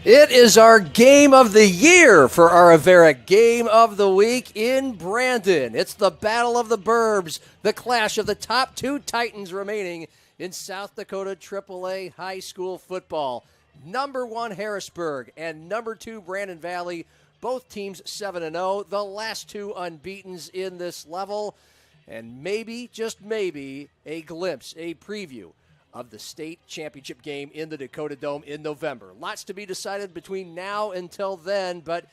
It is our game of the year for our Avera Game of the Week in Brandon. It's the Battle of the Burbs, the clash of the top two Titans remaining in South Dakota AAA high school football. Number 1 Harrisburg and number 2 Brandon Valley, both teams 7-0, the last two unbeatens in this level, and maybe, just maybe, a glimpse, a preview of the state championship game in the Dakota Dome in November. Lots to be decided between now until then, but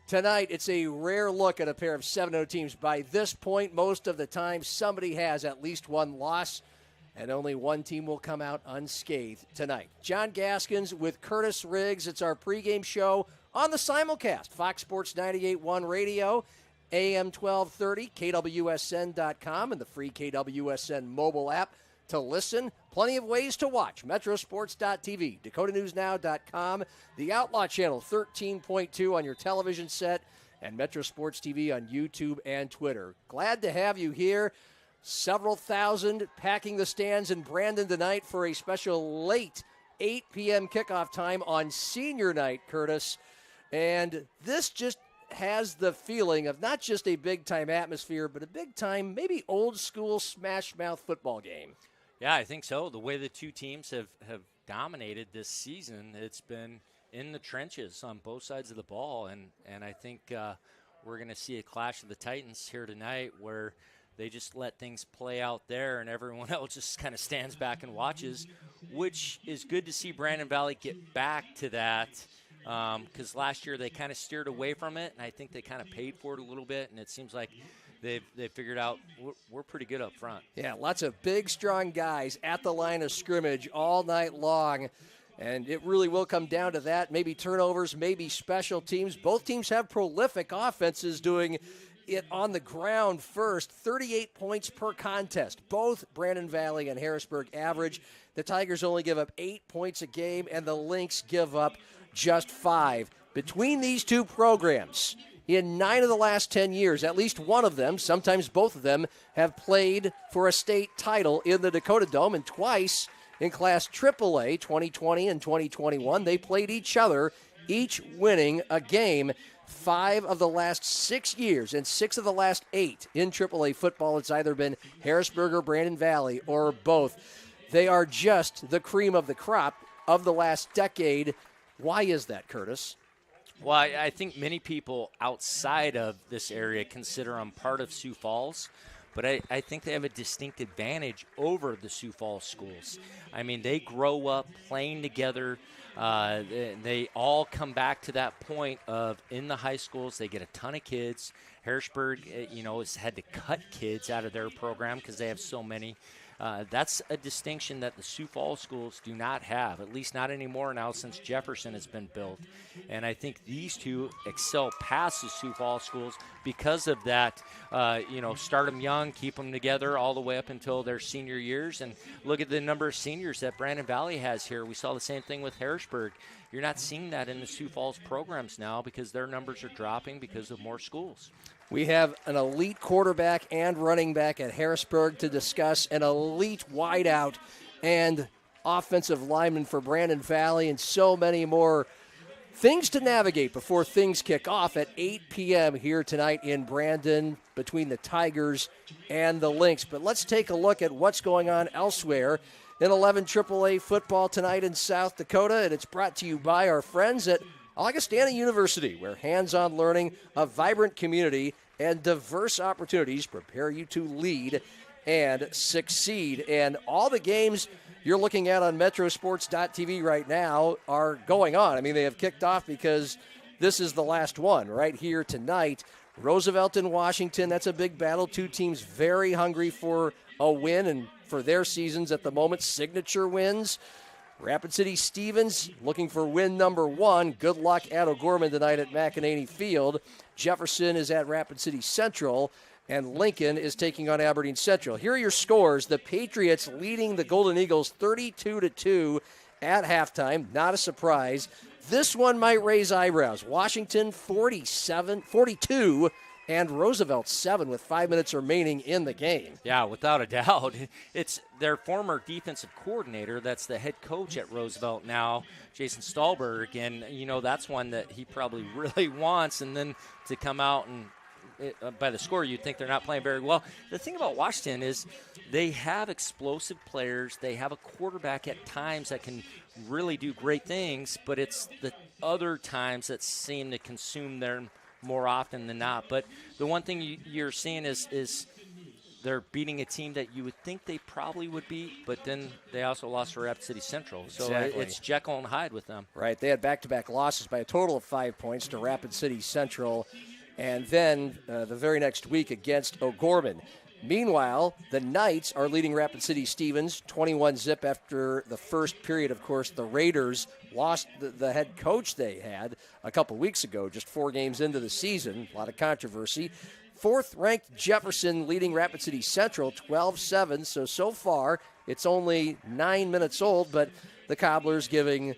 tonight it's a rare look at a pair of 7-0 teams. By this point, most of the time, somebody has at least one loss, and only one team will come out unscathed tonight. John Gaskins with Curtis Riggs. It's our pregame show on the simulcast, Fox Sports 98.1 Radio, AM 1230, KWSN.com, and the free KWSN mobile app to listen. Plenty of ways to watch. Metrosports.tv, DakotaNewsNow.com, the Outlaw Channel 13.2 on your television set, and Metro Sports TV on YouTube and Twitter. Glad to have you here. Several thousand packing the stands in Brandon tonight for a special late 8 p.m. kickoff time on senior night, Curtis. And this just has the feeling of not just a big-time atmosphere, but a big-time, maybe old-school smash-mouth football game. Yeah, I think so. The way the two teams have dominated this season, it's been in the trenches on both sides of the ball. And I think we're going to see a clash of the Titans here tonight where they just let things play out there and everyone else just kind of stands back and watches, which is good to see Brandon Valley get back to that because last year they kind of steered away from it, and I think they kind of paid for it a little bit, and it seems like they figured out we're pretty good up front. Yeah, lots of big, strong guys at the line of scrimmage all night long, and it really will come down to that. Maybe turnovers, maybe special teams. Both teams have prolific offenses doing it on the ground first. 38 points per contest. Both Brandon Valley and Harrisburg average. The Tigers only give up 8 points a game, and the Lynx give up just 5. Between these two programs, in 9 of the last 10 years, at least one of them, sometimes both of them, have played for a state title in the Dakota Dome, and twice in Class AAA, 2020 and 2021, they played each other, each winning a game. 5 of the last 6 years and 6 of the last 8 in AAA football, it's either been Harrisburg or Brandon Valley or both. They are just the cream of the crop of the last decade. Why is that, Curtis? Well, I think many people outside of this area consider them part of Sioux Falls, but I think they have a distinct advantage over the Sioux Falls schools. I mean, they grow up playing together. They all come back to that point of in the high schools, they get a ton of kids. Harrisburg, has had to cut kids out of their program because they have so many. That's a distinction that the Sioux Falls schools do not have, at least not anymore now since Jefferson has been built. And I think these two excel past the Sioux Falls schools because of that, start them young, keep them together all the way up until their senior years. And look at the number of seniors that Brandon Valley has here. We saw the same thing with Harrisburg. You're not seeing that in the Sioux Falls programs now because their numbers are dropping because of more schools. We have an elite quarterback and running back at Harrisburg to discuss, an elite wideout and offensive lineman for Brandon Valley, and so many more things to navigate before things kick off at 8 p.m. here tonight in Brandon between the Tigers and the Lynx. But let's take a look at what's going on elsewhere in 11 AAA football tonight in South Dakota, and it's brought to you by our friends at Augustana University, where hands-on learning, a vibrant community, and diverse opportunities prepare you to lead and succeed. And all the games you're looking at on Metrosports.tv right now are going on. I mean, they have kicked off because this is the last one right here tonight. Roosevelt and Washington, that's a big battle. Two teams very hungry for a win and for their seasons at the moment, signature wins. Rapid City Stevens looking for win number 1. Good luck at O'Gorman tonight at McEnany Field. Jefferson is at Rapid City Central, and Lincoln is taking on Aberdeen Central. Here are your scores. The Patriots leading the Golden Eagles 32-2 at halftime. Not a surprise. This one might raise eyebrows. Washington 42 hand Roosevelt 7 with 5 minutes remaining in the game. Yeah, without a doubt. It's their former defensive coordinator that's the head coach at Roosevelt now, Jason Stahlberg, and, that's one that he probably really wants, and then to come out and by the score, you'd think they're not playing very well. The thing about Washington is they have explosive players. They have a quarterback at times that can really do great things, but it's the other times that seem to consume them more often than not. But the one thing you're seeing is they're beating a team that you would think they probably would beat, but then they also lost to Rapid City Central. So exactly. It's Jekyll and Hyde with them. Right. They had back-to-back losses by a total of 5 points to Rapid City Central. And then the very next week against O'Gorman. Meanwhile, the Knights are leading Rapid City Stevens 21-0 after the first period. Of course, the Raiders lost the head coach they had a couple weeks ago, just 4 games into the season. A lot of controversy. Fourth-ranked Jefferson leading Rapid City Central 12-7. So far, it's only 9 minutes old, but the Cobblers giving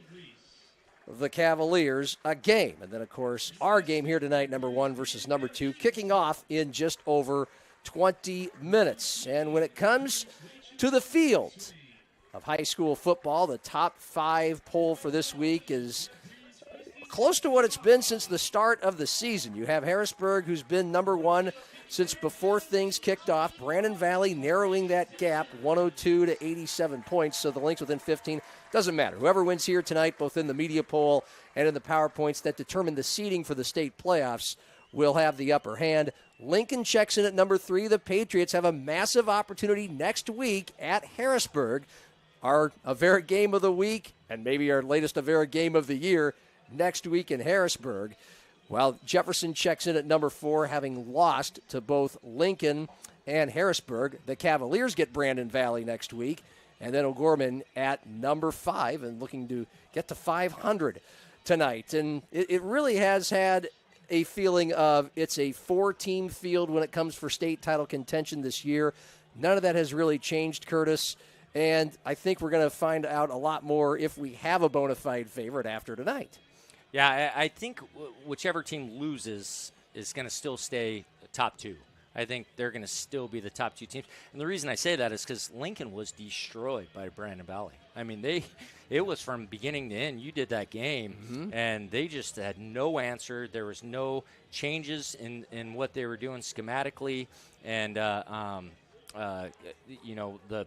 the Cavaliers a game. And then, of course, our game here tonight, number 1 versus number 2, kicking off in just over 20 minutes. And when it comes to the field of high school football, the top 5 poll for this week is close to what it's been since the start of the season. You have Harrisburg, who's been number 1 since before things kicked off. Brandon Valley narrowing that gap, 102 to 87 points, so the Lynx within 15. Doesn't matter. Whoever wins here tonight, both in the media poll and in the PowerPoints that determine the seeding for the state playoffs, will have the upper hand. Lincoln checks in at number 3. The Patriots have a massive opportunity next week at Harrisburg. Our Avera game of the week, and maybe our latest Avera game of the year, next week in Harrisburg. While Jefferson checks in at number 4, having lost to both Lincoln and Harrisburg. The Cavaliers get Brandon Valley next week. And then O'Gorman at number 5 and looking to get to 500 tonight. And it really has had a feeling of it's a 4-team field when it comes for state title contention this year. None of that has really changed, Curtis. And I think we're going to find out a lot more if we have a bona fide favorite after tonight. Yeah, I think whichever team loses is going to still stay top 2. I think they're going to still be the top 2 teams. And the reason I say that is because Lincoln was destroyed by Brandon Valley. I mean, it was from beginning to end. You did that game, and they just had no answer. There was no changes in what they were doing schematically. And, the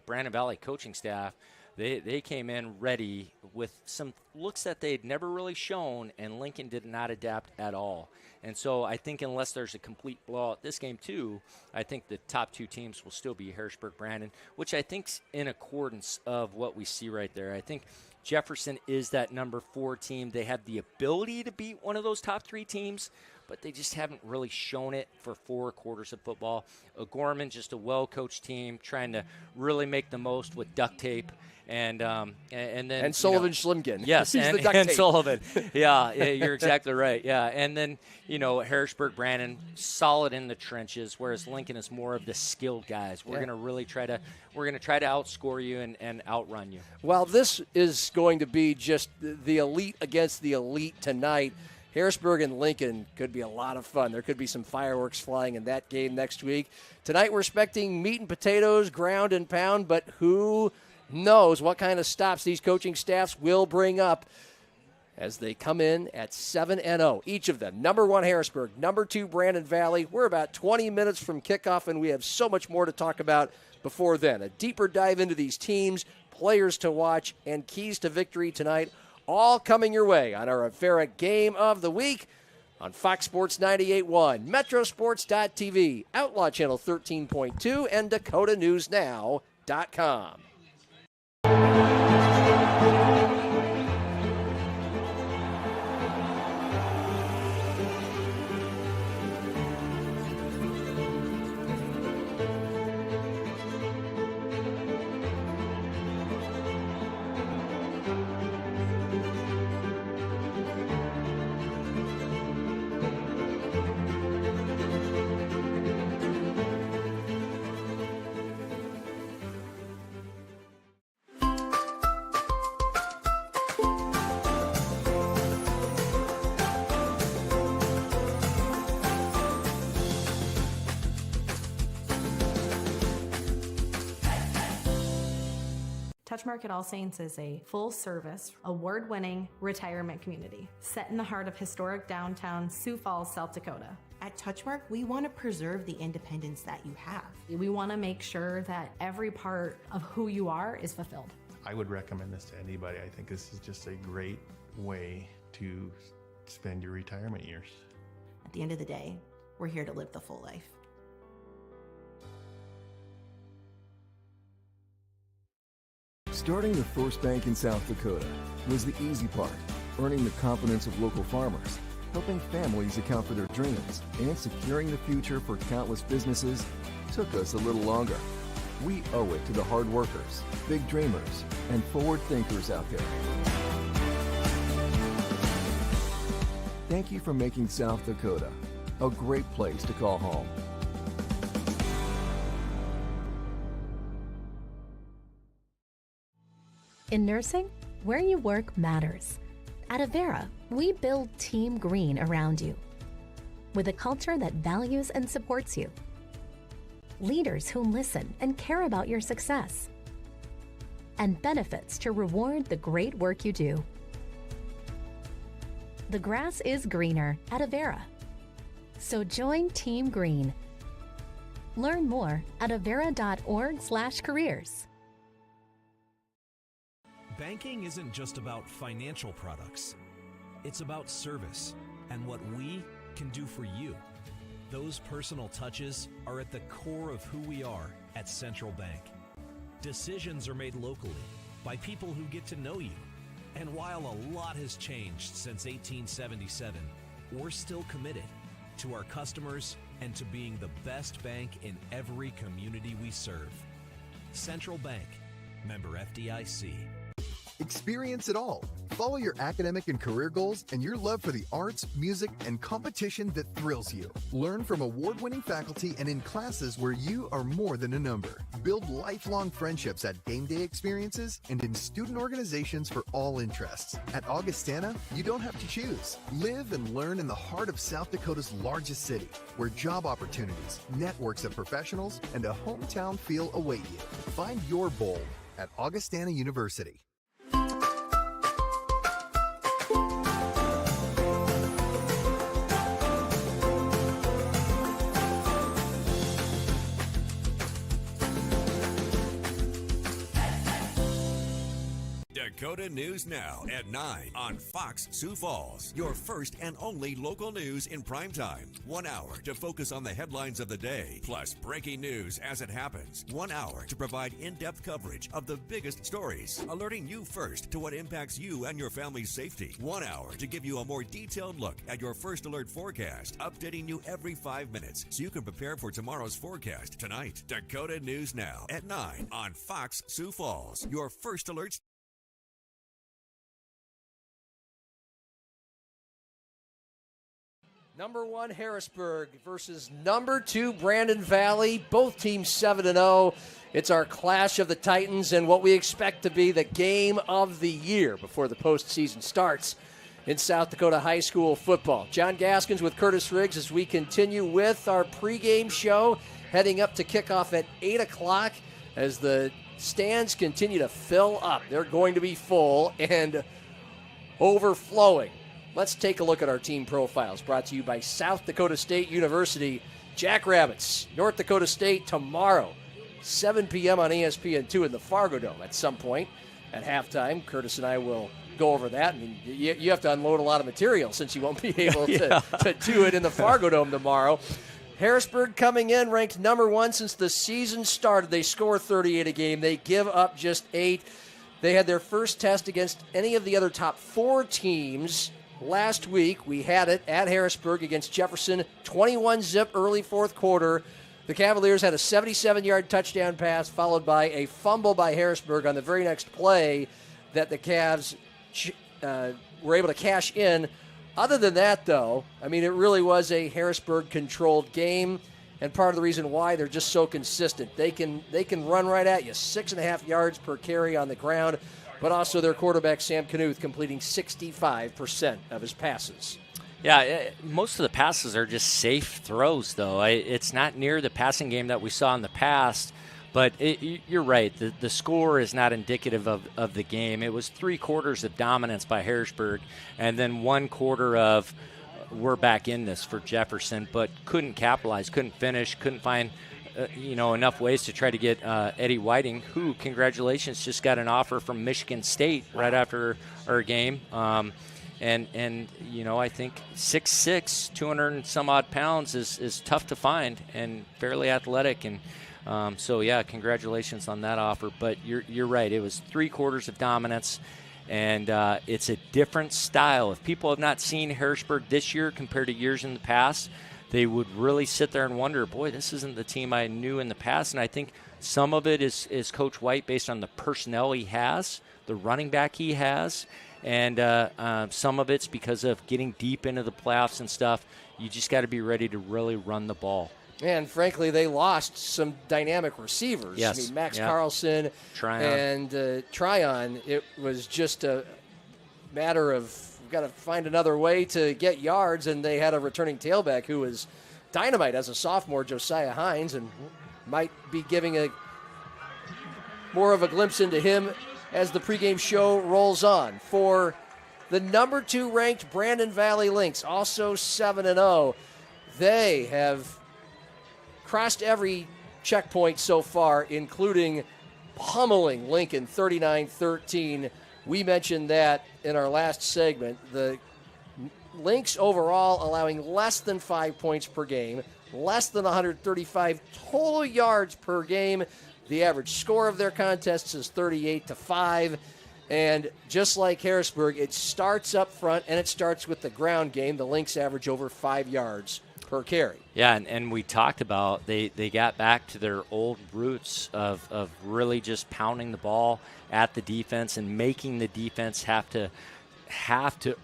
Brandon Valley coaching staff, they came in ready with some looks that they had never really shown, and Lincoln did not adapt at all. And so I think unless there's a complete blowout this game too, I think the top 2 teams will still be Harrisburg, Brandon, which I think's in accordance of what we see right there. I think Jefferson is that number 4 team. They have the ability to beat one of those top 3 teams, but they just haven't really shown it for 4 quarters of football. O'Gorman, just a well-coached team, trying to really make the most with duct tape. And then Sullivan Schlimkin. Yes, He's and, the duct and tape. Sullivan. Yeah, you're exactly right. Yeah, and then Harrisburg, Brandon, solid in the trenches, whereas Lincoln is more of the skilled guys. We're going to really try to outscore you and outrun you. Well, this is going to be just the elite against the elite tonight. Harrisburg and Lincoln could be a lot of fun. There could be some fireworks flying in that game next week. Tonight we're expecting meat and potatoes, ground and pound, but who knows what kind of stops these coaching staffs will bring up as they come in at 7-0, each of them. Number 1, Harrisburg. Number 2, Brandon Valley. We're about 20 minutes from kickoff, and we have so much more to talk about before then. A deeper dive into these teams, players to watch, and keys to victory tonight, all coming your way on our Avera Game of the Week on Fox Sports 98.1, Metrosports.tv, Outlaw Channel 13.2, and DakotaNewsNow.com. Touchmark at All Saints is a full-service, award-winning retirement community set in the heart of historic downtown Sioux Falls, South Dakota. At Touchmark, we want to preserve the independence that you have. We want to make sure that every part of who you are is fulfilled. I would recommend this to anybody. I think this is just a great way to spend your retirement years. At the end of the day, we're here to live the full life. Starting the first bank in South Dakota was the easy part, earning the confidence of local farmers, helping families account for their dreams, and securing the future for countless businesses took us a little longer. We owe it to the hard workers, big dreamers, and forward thinkers out there. Thank you for making South Dakota a great place to call home. In nursing, where you work matters. At Avera, we build Team Green around you, with a culture that values and supports you. Leaders who listen and care about your success, and benefits to reward the great work you do. The grass is greener at Avera, so join Team Green. Learn more at avera.org/careers. Banking isn't just about financial products. It's about service and what we can do for you. Those personal touches are at the core of who we are at Central Bank. Decisions are made locally by people who get to know you. And while a lot has changed since 1877, we're still committed to our customers and to being the best bank in every community we serve. Central Bank, member FDIC. Experience it all. Follow your academic and career goals and your love for the arts, music, and competition that thrills you. Learn from award-winning faculty and in classes where you are more than a number. Build lifelong friendships at game day experiences and in student organizations for all interests. At Augustana, you don't have to choose. Live and learn in the heart of South Dakota's largest city, where job opportunities, networks of professionals, and a hometown feel await you. Find your bold at Augustana University. Dakota News Now at 9 on Fox Sioux Falls. Your first and only local news in prime time. 1 hour to focus on the headlines of the day, plus breaking news as it happens. 1 hour to provide in-depth coverage of the biggest stories, alerting you first to what impacts you and your family's safety. 1 hour to give you a more detailed look at your first alert forecast, updating you every 5 minutes so you can prepare for tomorrow's forecast tonight. Dakota News Now at 9 on Fox Sioux Falls. Your first alert. Number 1 Harrisburg versus number 2 Brandon Valley. Both teams 7-0. It's our clash of the Titans and what we expect to be the game of the year before the postseason starts in South Dakota high school football. John Gaskins with Curtis Riggs as we continue with our pregame show, heading up to kickoff at 8 o'clock as the stands continue to fill up. They're going to be full and overflowing. Let's take a look at our team profiles, brought to you by South Dakota State University. Jackrabbits, North Dakota State tomorrow, 7 p.m. on ESPN2 in the Fargo Dome at some point at halftime. Curtis and I will go over that. I mean, you have to unload a lot of material since you won't be able to do it in the Fargo Dome tomorrow. Harrisburg coming in ranked number 1 since the season started. They score 38 a game. They give up just 8. They had their first test against any of the other top 4 teams last week. We had it at Harrisburg against Jefferson, 21-zip early fourth quarter. The Cavaliers had a 77-yard touchdown pass followed by a fumble by Harrisburg on the very next play that the Cavs were able to cash in. Other than that, though, I mean, it really was a Harrisburg-controlled game, and part of the reason why they're just so consistent. They can run right at you, 6.5 yards per carry on the ground, but also their quarterback, Sam Knuth, completing 65% of his passes. Yeah, most of the passes are just safe throws, though. It's not near the passing game that we saw in the past But you're right. The score is not indicative of the game. It was 3 quarters of dominance by Harrisburg, and then 1 quarter of we're back in this for Jefferson, but couldn't capitalize, couldn't finish, couldn't find enough ways to try to get Eddie Whiting, who, congratulations, just got an offer from Michigan State right after our game. And I think 6'6", 200 and some odd pounds is tough to find and fairly athletic. And so, yeah, congratulations on that offer. But you're right. It was 3 quarters of dominance, and it's a different style. If people have not seen Harrisburg this year compared to years in the past, they would really sit there and wonder, boy, this isn't the team I knew in the past. And I think some of it is Coach White based on the personnel he has, the running back he has, and some of it's because of getting deep into the playoffs and stuff. You just got to be ready to really run the ball. And frankly, they lost some dynamic receivers. Yes. I mean, Max Carlson and Tryon. It was just a matter of we've got to find another way to get yards, and they had a returning tailback who was dynamite as a sophomore, Josiah Hines, and might be giving more of a glimpse into him as the pregame show rolls on. For the number 2 ranked Brandon Valley Lynx, also 7-0, they have crossed every checkpoint so far, including pummeling Lincoln 39-13. We mentioned that in our last segment. The Lynx overall allowing less than 5 points per game, less than 135 total yards per game. The average score of their contests is 38-5. And just like Harrisburg, it starts up front and it starts with the ground game. The Lynx average over 5 yards per carry. Yeah, and we talked about they got back to their old roots of really just pounding the ball at the defense and making the defense have to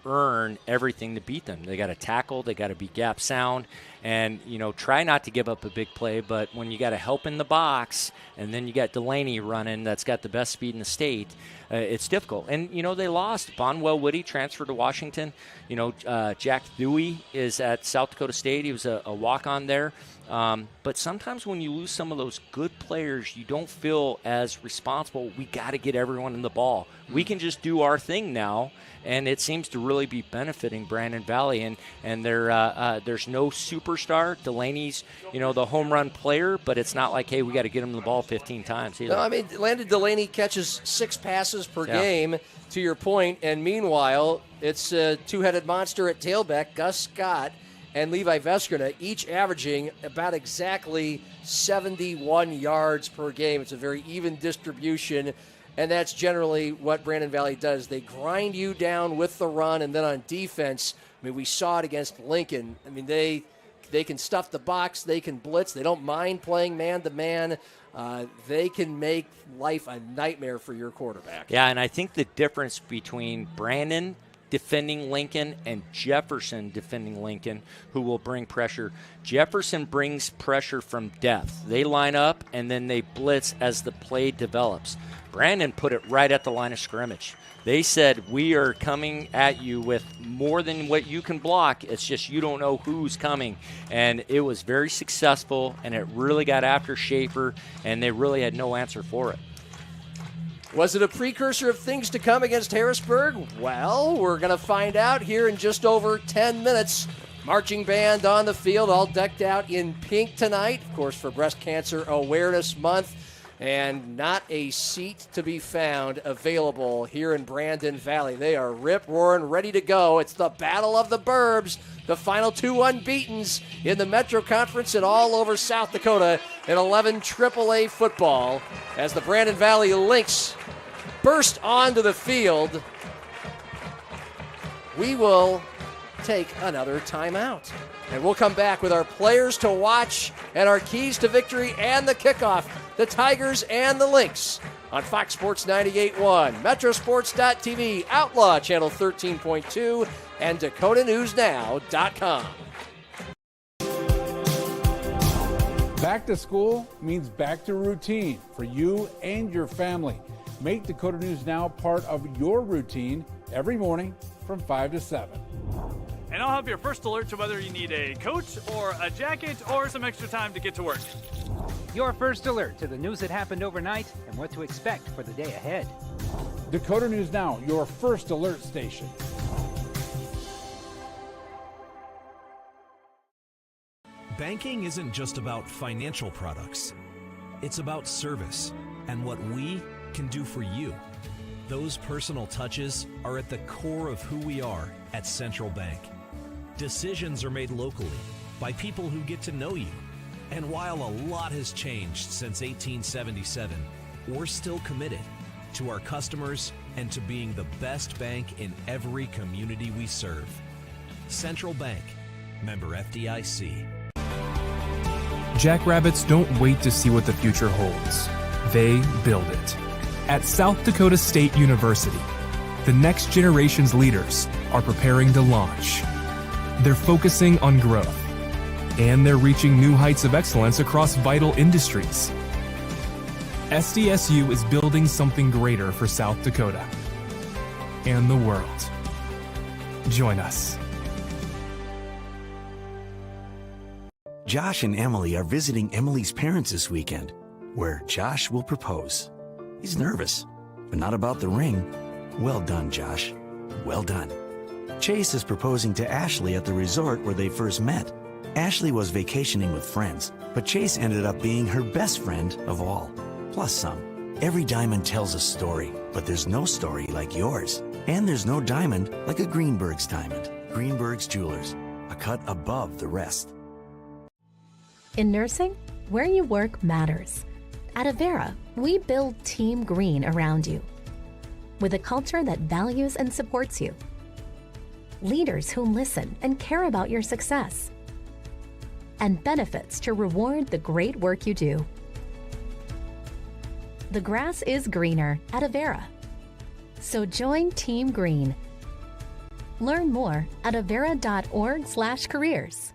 earn everything to beat them. They got to tackle, they got to be gap sound, and try not to give up a big play. But when you got to help in the box, and then you got Delaney running, that's got the best speed in the state. It's difficult. And they lost. Bonwell Woody transferred to Washington. Jack Dewey is at South Dakota State. He was a walk-on there. But sometimes when you lose some of those good players, you don't feel as responsible. We got to get everyone in the ball. We can just do our thing now, and it seems to really be benefiting Brandon Valley. And there's no superstar. Delaney's, the home run player, but it's not like, hey, we got to get him the ball 15 times either. No, I mean, Landon Delaney catches 6 passes per game, to your point, and meanwhile, it's a 2-headed monster at tailback, Gus Scott and Levi Veskerna, each averaging about exactly 71 yards per game. It's a very even distribution, and that's generally what Brandon Valley does. They grind you down with the run, and then on defense, I mean, we saw it against Lincoln. I mean, they can stuff the box, they can blitz, they don't mind playing man-to-man. They can make life a nightmare for your quarterback. Yeah, and I think the difference between Brandon defending Lincoln and Jefferson defending Lincoln, who will bring pressure. Jefferson brings pressure from depth. They line up and then they blitz as the play develops. Brandon put it right at the line of scrimmage. They said, we are coming at you with more than what you can block. It's just you don't know who's coming. And it was very successful, and it really got after Schaefer, and they really had no answer for it. Was it a precursor of things to come against Harrisburg? Well, we're going to find out here in just over 10 minutes. Marching band on the field, all decked out in pink tonight, of course, for Breast Cancer Awareness Month. And not a seat to be found available here in Brandon Valley. They are rip-roaring, ready to go. It's the Battle of the Burbs, the final 2 unbeatens in the Metro Conference and all over South Dakota in 11 AAA football as the Brandon Valley Lynx burst onto the field. We will take another timeout. And we'll come back with our players to watch and our keys to victory and the kickoff, the Tigers and the Lynx on Fox Sports 98.1, Metrosports.tv, Outlaw Channel 13.2, and DakotaNewsNow.com. Back to school means back to routine for you and your family. Make Dakota News Now part of your routine every morning from 5 to 7. And I'll have your first alert to whether you need a coat or a jacket or some extra time to get to work. your first alert to the news that happened overnight and what to expect for the day ahead. Dakota News Now, your first alert station. Banking isn't just about financial products. It's about service and what we can do for you. Those personal touches are at the core of who we are at Central Bank. Decisions are made locally by people who get to know you. And while a lot has changed since 1877, we're still committed to our customers and to being the best bank in every community we serve. Central Bank, member FDIC. Jackrabbits don't wait to see what the future holds. They build it. At South Dakota State University, the next generation's leaders are preparing to launch. They're focusing on growth, and they're reaching new heights of excellence across vital industries. SDSU is building something greater for South Dakota and the world. Join us. Josh and Emily are visiting Emily's parents this weekend, where Josh will propose. He's nervous, but not about the ring. Well done, Josh. Well done. Chase is proposing to Ashley at the resort where they first met. Ashley was vacationing with friends, but Chase ended up being her best friend of all, plus some. Every diamond tells a story, but there's no story like yours. And there's no diamond like a Greenberg's diamond. Greenberg's Jewelers, a cut above the rest. In nursing, where you work matters. At Avera, we build Team Green around you, with a culture that values and supports you. Leaders who listen and care about your success. And benefits to reward the great work you do. The grass is greener at Avera. So join Team Green. Learn more at avera.org/careers.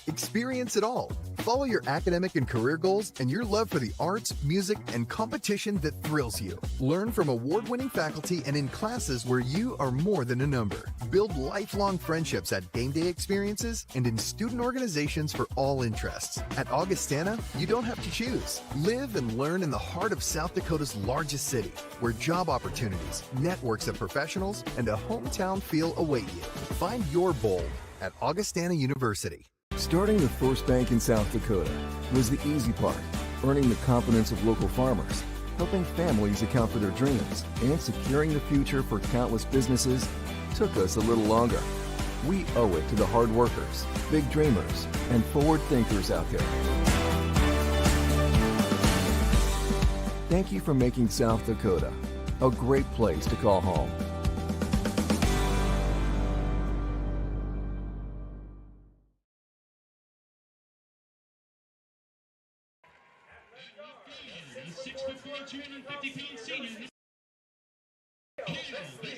Experience it all. Follow your academic and career goals and your love for the arts, music, and competition that thrills you. Learn from award-winning faculty and in classes where you are more than a number. Build lifelong friendships at game day experiences and in student organizations for all interests. At Augustana, you don't have to choose. Live and learn in the heart of South Dakota's largest city, where job opportunities, networks of professionals, and a hometown feel await you. Find your bold at Augustana University. Starting the first bank in South Dakota was the easy part, earning the confidence of local farmers, helping families account for their dreams, and securing the future for countless businesses took us a little longer. We owe it to the hard workers, big dreamers, and forward thinkers out there. Thank you for making South Dakota a great place to call home.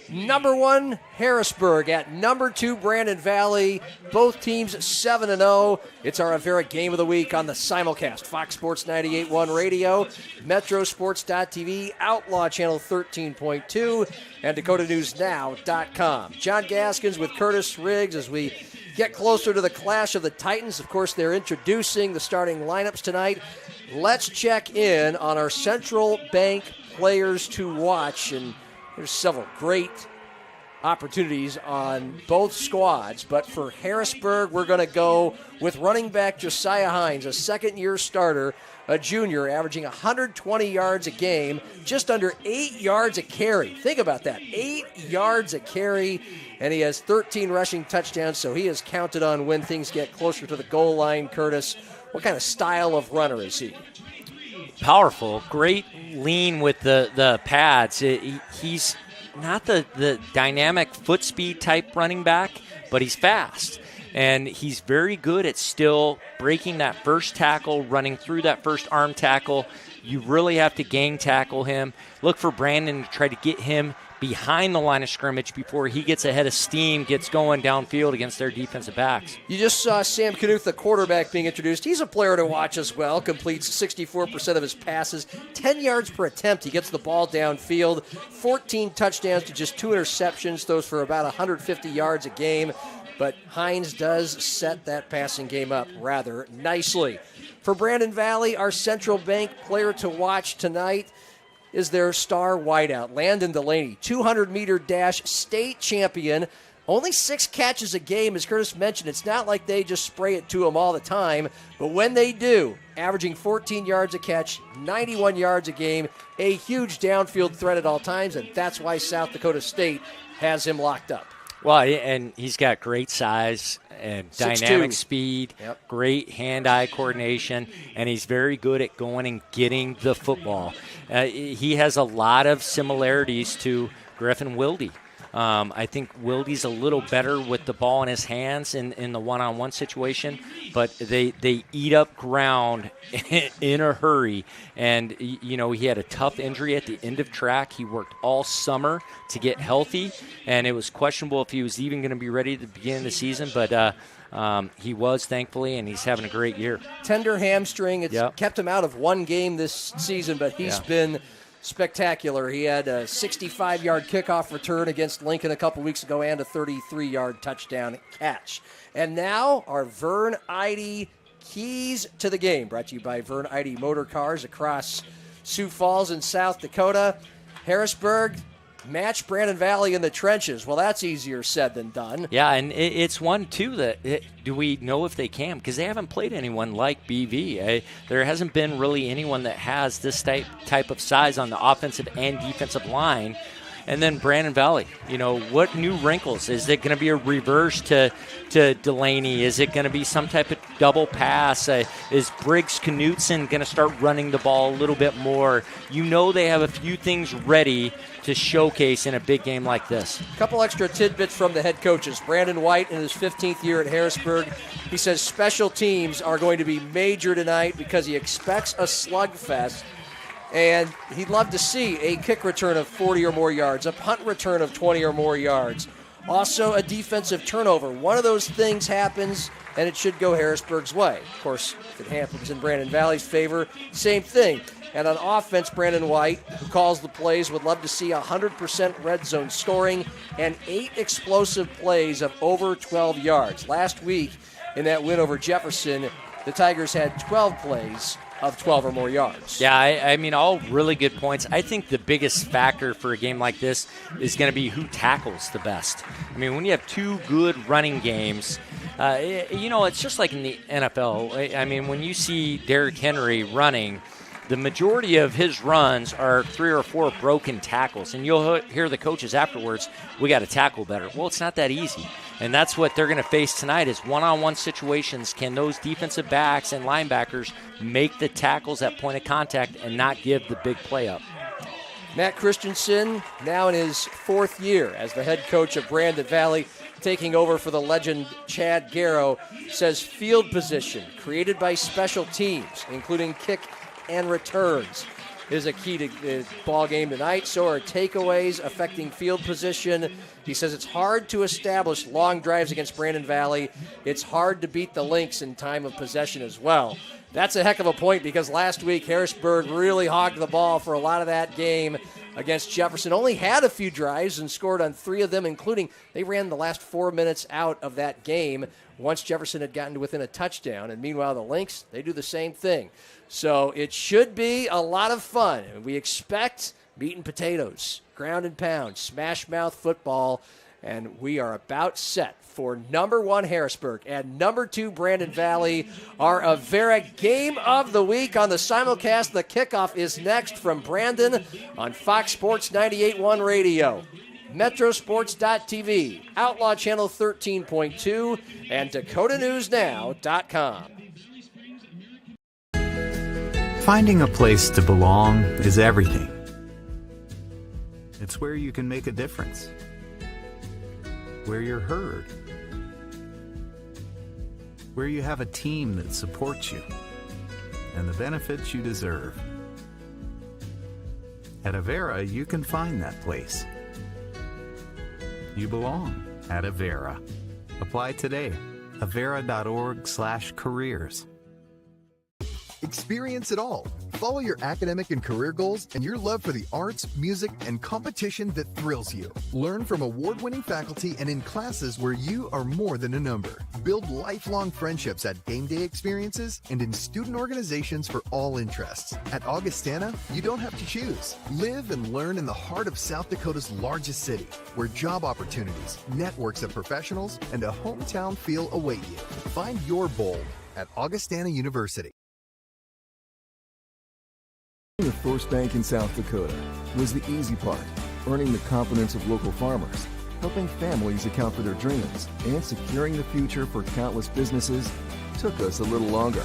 Number 1, Harrisburg at number 2, Brandon Valley. Both teams 7-0. It's our Avera Game of the Week on the simulcast. Fox Sports 98.1 Radio, Metrosports.tv, Outlaw Channel 13.2, and DakotaNewsNow.com. John Gaskins with Curtis Riggs as we get closer to the clash of the Titans. Of course, they're introducing the starting lineups tonight. Let's check in on our Central Bank players to watch, and there's several great opportunities on both squads, but for Harrisburg, we're going to go with running back Josiah Hines, a second-year starter, a junior, averaging 120 yards a game, just under 8 yards a carry. Think about that, 8 yards a carry, and he has 13 rushing touchdowns, so he is counted on when things get closer to the goal line. Curtis, what kind of style of runner is he? Powerful, great lean with the pads. He's not the dynamic foot speed type running back, but he's fast. And he's very good at still breaking that first tackle, running through that first arm tackle. You really have to gang tackle him. Look for Brandon to try to get him behind the line of scrimmage before he gets ahead of steam, gets going downfield against their defensive backs. You just saw Sam Knuth, the quarterback, being introduced. He's a player to watch as well. Completes 64% of his passes, 10 yards per attempt. He gets the ball downfield, 14 touchdowns to just 2 interceptions, throws for about 150 yards a game. But Hines does set that passing game up rather nicely. For Brandon Valley, our Central Bank player to watch tonight is their star wideout, Landon Delaney, 200-meter dash state champion. Only 6 catches a game, as Curtis mentioned. It's not like they just spray it to him all the time, but when they do, averaging 14 yards a catch, 91 yards a game, a huge downfield threat at all times, and that's why South Dakota State has him locked up. Well, and he's got great size and dynamic speed, great hand-eye coordination, and he's very good at going and getting the football. He has a lot of similarities to Griffin Wilde. I think Wilde's a little better with the ball in his hands in the one-on-one situation, but they eat up ground in a hurry. And, you know, he had a tough injury at the end of track. He worked all summer to get healthy, and it was questionable if he was even going to be ready at the beginning of the season, but he was, thankfully, and he's having a great year. Tender hamstring. It's kept him out of one game this season, but he's been spectacular. He had a 65-yard kickoff return against Lincoln a couple weeks ago and a 33-yard touchdown catch. And now our Vern Eide keys to the game, brought to you by Vern Eide Motor Cars across Sioux Falls in South Dakota. Harrisburg, match Brandon Valley in the trenches. Well, that's easier said than done. Yeah, and it's one, too, that do we know if they can? Because they haven't played anyone like BV. There hasn't been really anyone that has this type of size on the offensive and defensive line. And then Brandon Valley, you know, what new wrinkles? Is it going to be a reverse to Delaney? Is it going to be some type of double pass? Is Briggs Knutson going to start running the ball a little bit more? You know they have a few things ready to showcase in a big game like this. A couple extra tidbits from the head coaches. Brandon White in his 15th year at Harrisburg. He says special teams are going to be major tonight because he expects a slugfest. And he'd love to see a kick return of 40 or more yards, a punt return of 20 or more yards. Also, a defensive turnover. One of those things happens, and it should go Harrisburg's way. Of course, if it happens in Brandon Valley's favor, same thing. And on offense, Brandon White, who calls the plays, would love to see 100% red zone scoring and 8 explosive plays of over 12 yards. Last week, in that win over Jefferson, the Tigers had 12 plays of 12 or more yards. Yeah, I mean, all really good points. I think the biggest factor for a game like this is going to be who tackles the best. I mean, when you have 2 good running games, you know, it's just like in the NFL. I mean, when you see Derrick Henry running, the majority of his runs are 3 or 4 broken tackles. And you'll hear the coaches afterwards, we got to tackle better. Well, it's not that easy. And that's what they're going to face tonight is one-on-one situations. Can those defensive backs and linebackers make the tackles at point of contact and not give the big play up? Matt Christensen, now in his 4th year as the head coach of Brandon Valley, taking over for the legend Chad Garrow, says field position created by special teams, including kick and returns, is a key to the ball game tonight. So are takeaways affecting field position. He says it's hard to establish long drives against Brandon Valley. It's hard to beat the Lynx in time of possession as well. That's a heck of a point because last week Harrisburg really hogged the ball for a lot of that game against Jefferson. Only had a few drives and scored on 3 of them, including they ran the last 4 minutes out of that game once Jefferson had gotten to within a touchdown. And meanwhile, the Lynx, they do the same thing. So it should be a lot of fun. We expect meat and potatoes, ground and pound, smash mouth football, and we are about set for number 1 Harrisburg and number 2 Brandon Valley, our Avera Game of the Week on the simulcast. The kickoff is next from Brandon on Fox Sports 98.1 Radio, Metrosports.tv, Outlaw Channel 13.2, and DakotaNewsNow.com. Finding a place to belong is everything. It's where you can make a difference, where you're heard, where you have a team that supports you and the benefits you deserve. At Avera, you can find that place. You belong at Avera. Apply today. Avera.org/careers. Experience it all. Follow your academic and career goals and your love for the arts, music, and competition that thrills you. Learn from award-winning faculty and in classes where you are more than a number. Build lifelong friendships at game day experiences and in student organizations for all interests. At Augustana, you don't have to choose. Live and learn in the heart of South Dakota's largest city, where job opportunities, networks of professionals, and a hometown feel await you. Find your bold at Augustana University. The first bank in South Dakota was the easy part, earning the confidence of local farmers, helping families account for their dreams, and securing the future for countless businesses took us a little longer.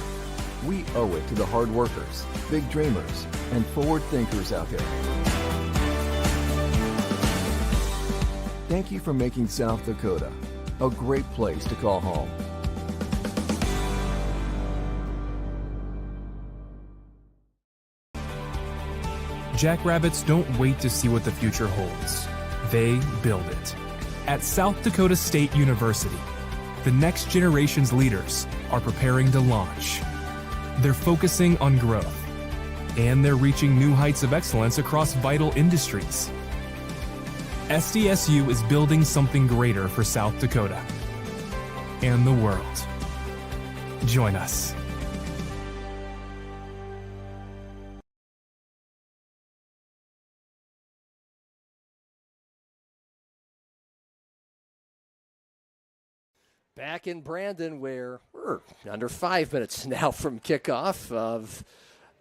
We owe it to the hard workers, big dreamers, and forward thinkers out there. Thank you for making South Dakota a great place to call home. Jackrabbits don't wait to see what the future holds. They build it. At South Dakota State University, the next generation's leaders are preparing to launch. They're focusing on growth, and they're reaching new heights of excellence across vital industries. SDSU is building something greater for South Dakota and the world. Join us. Back in Brandon, where we're under 5 minutes now from kickoff of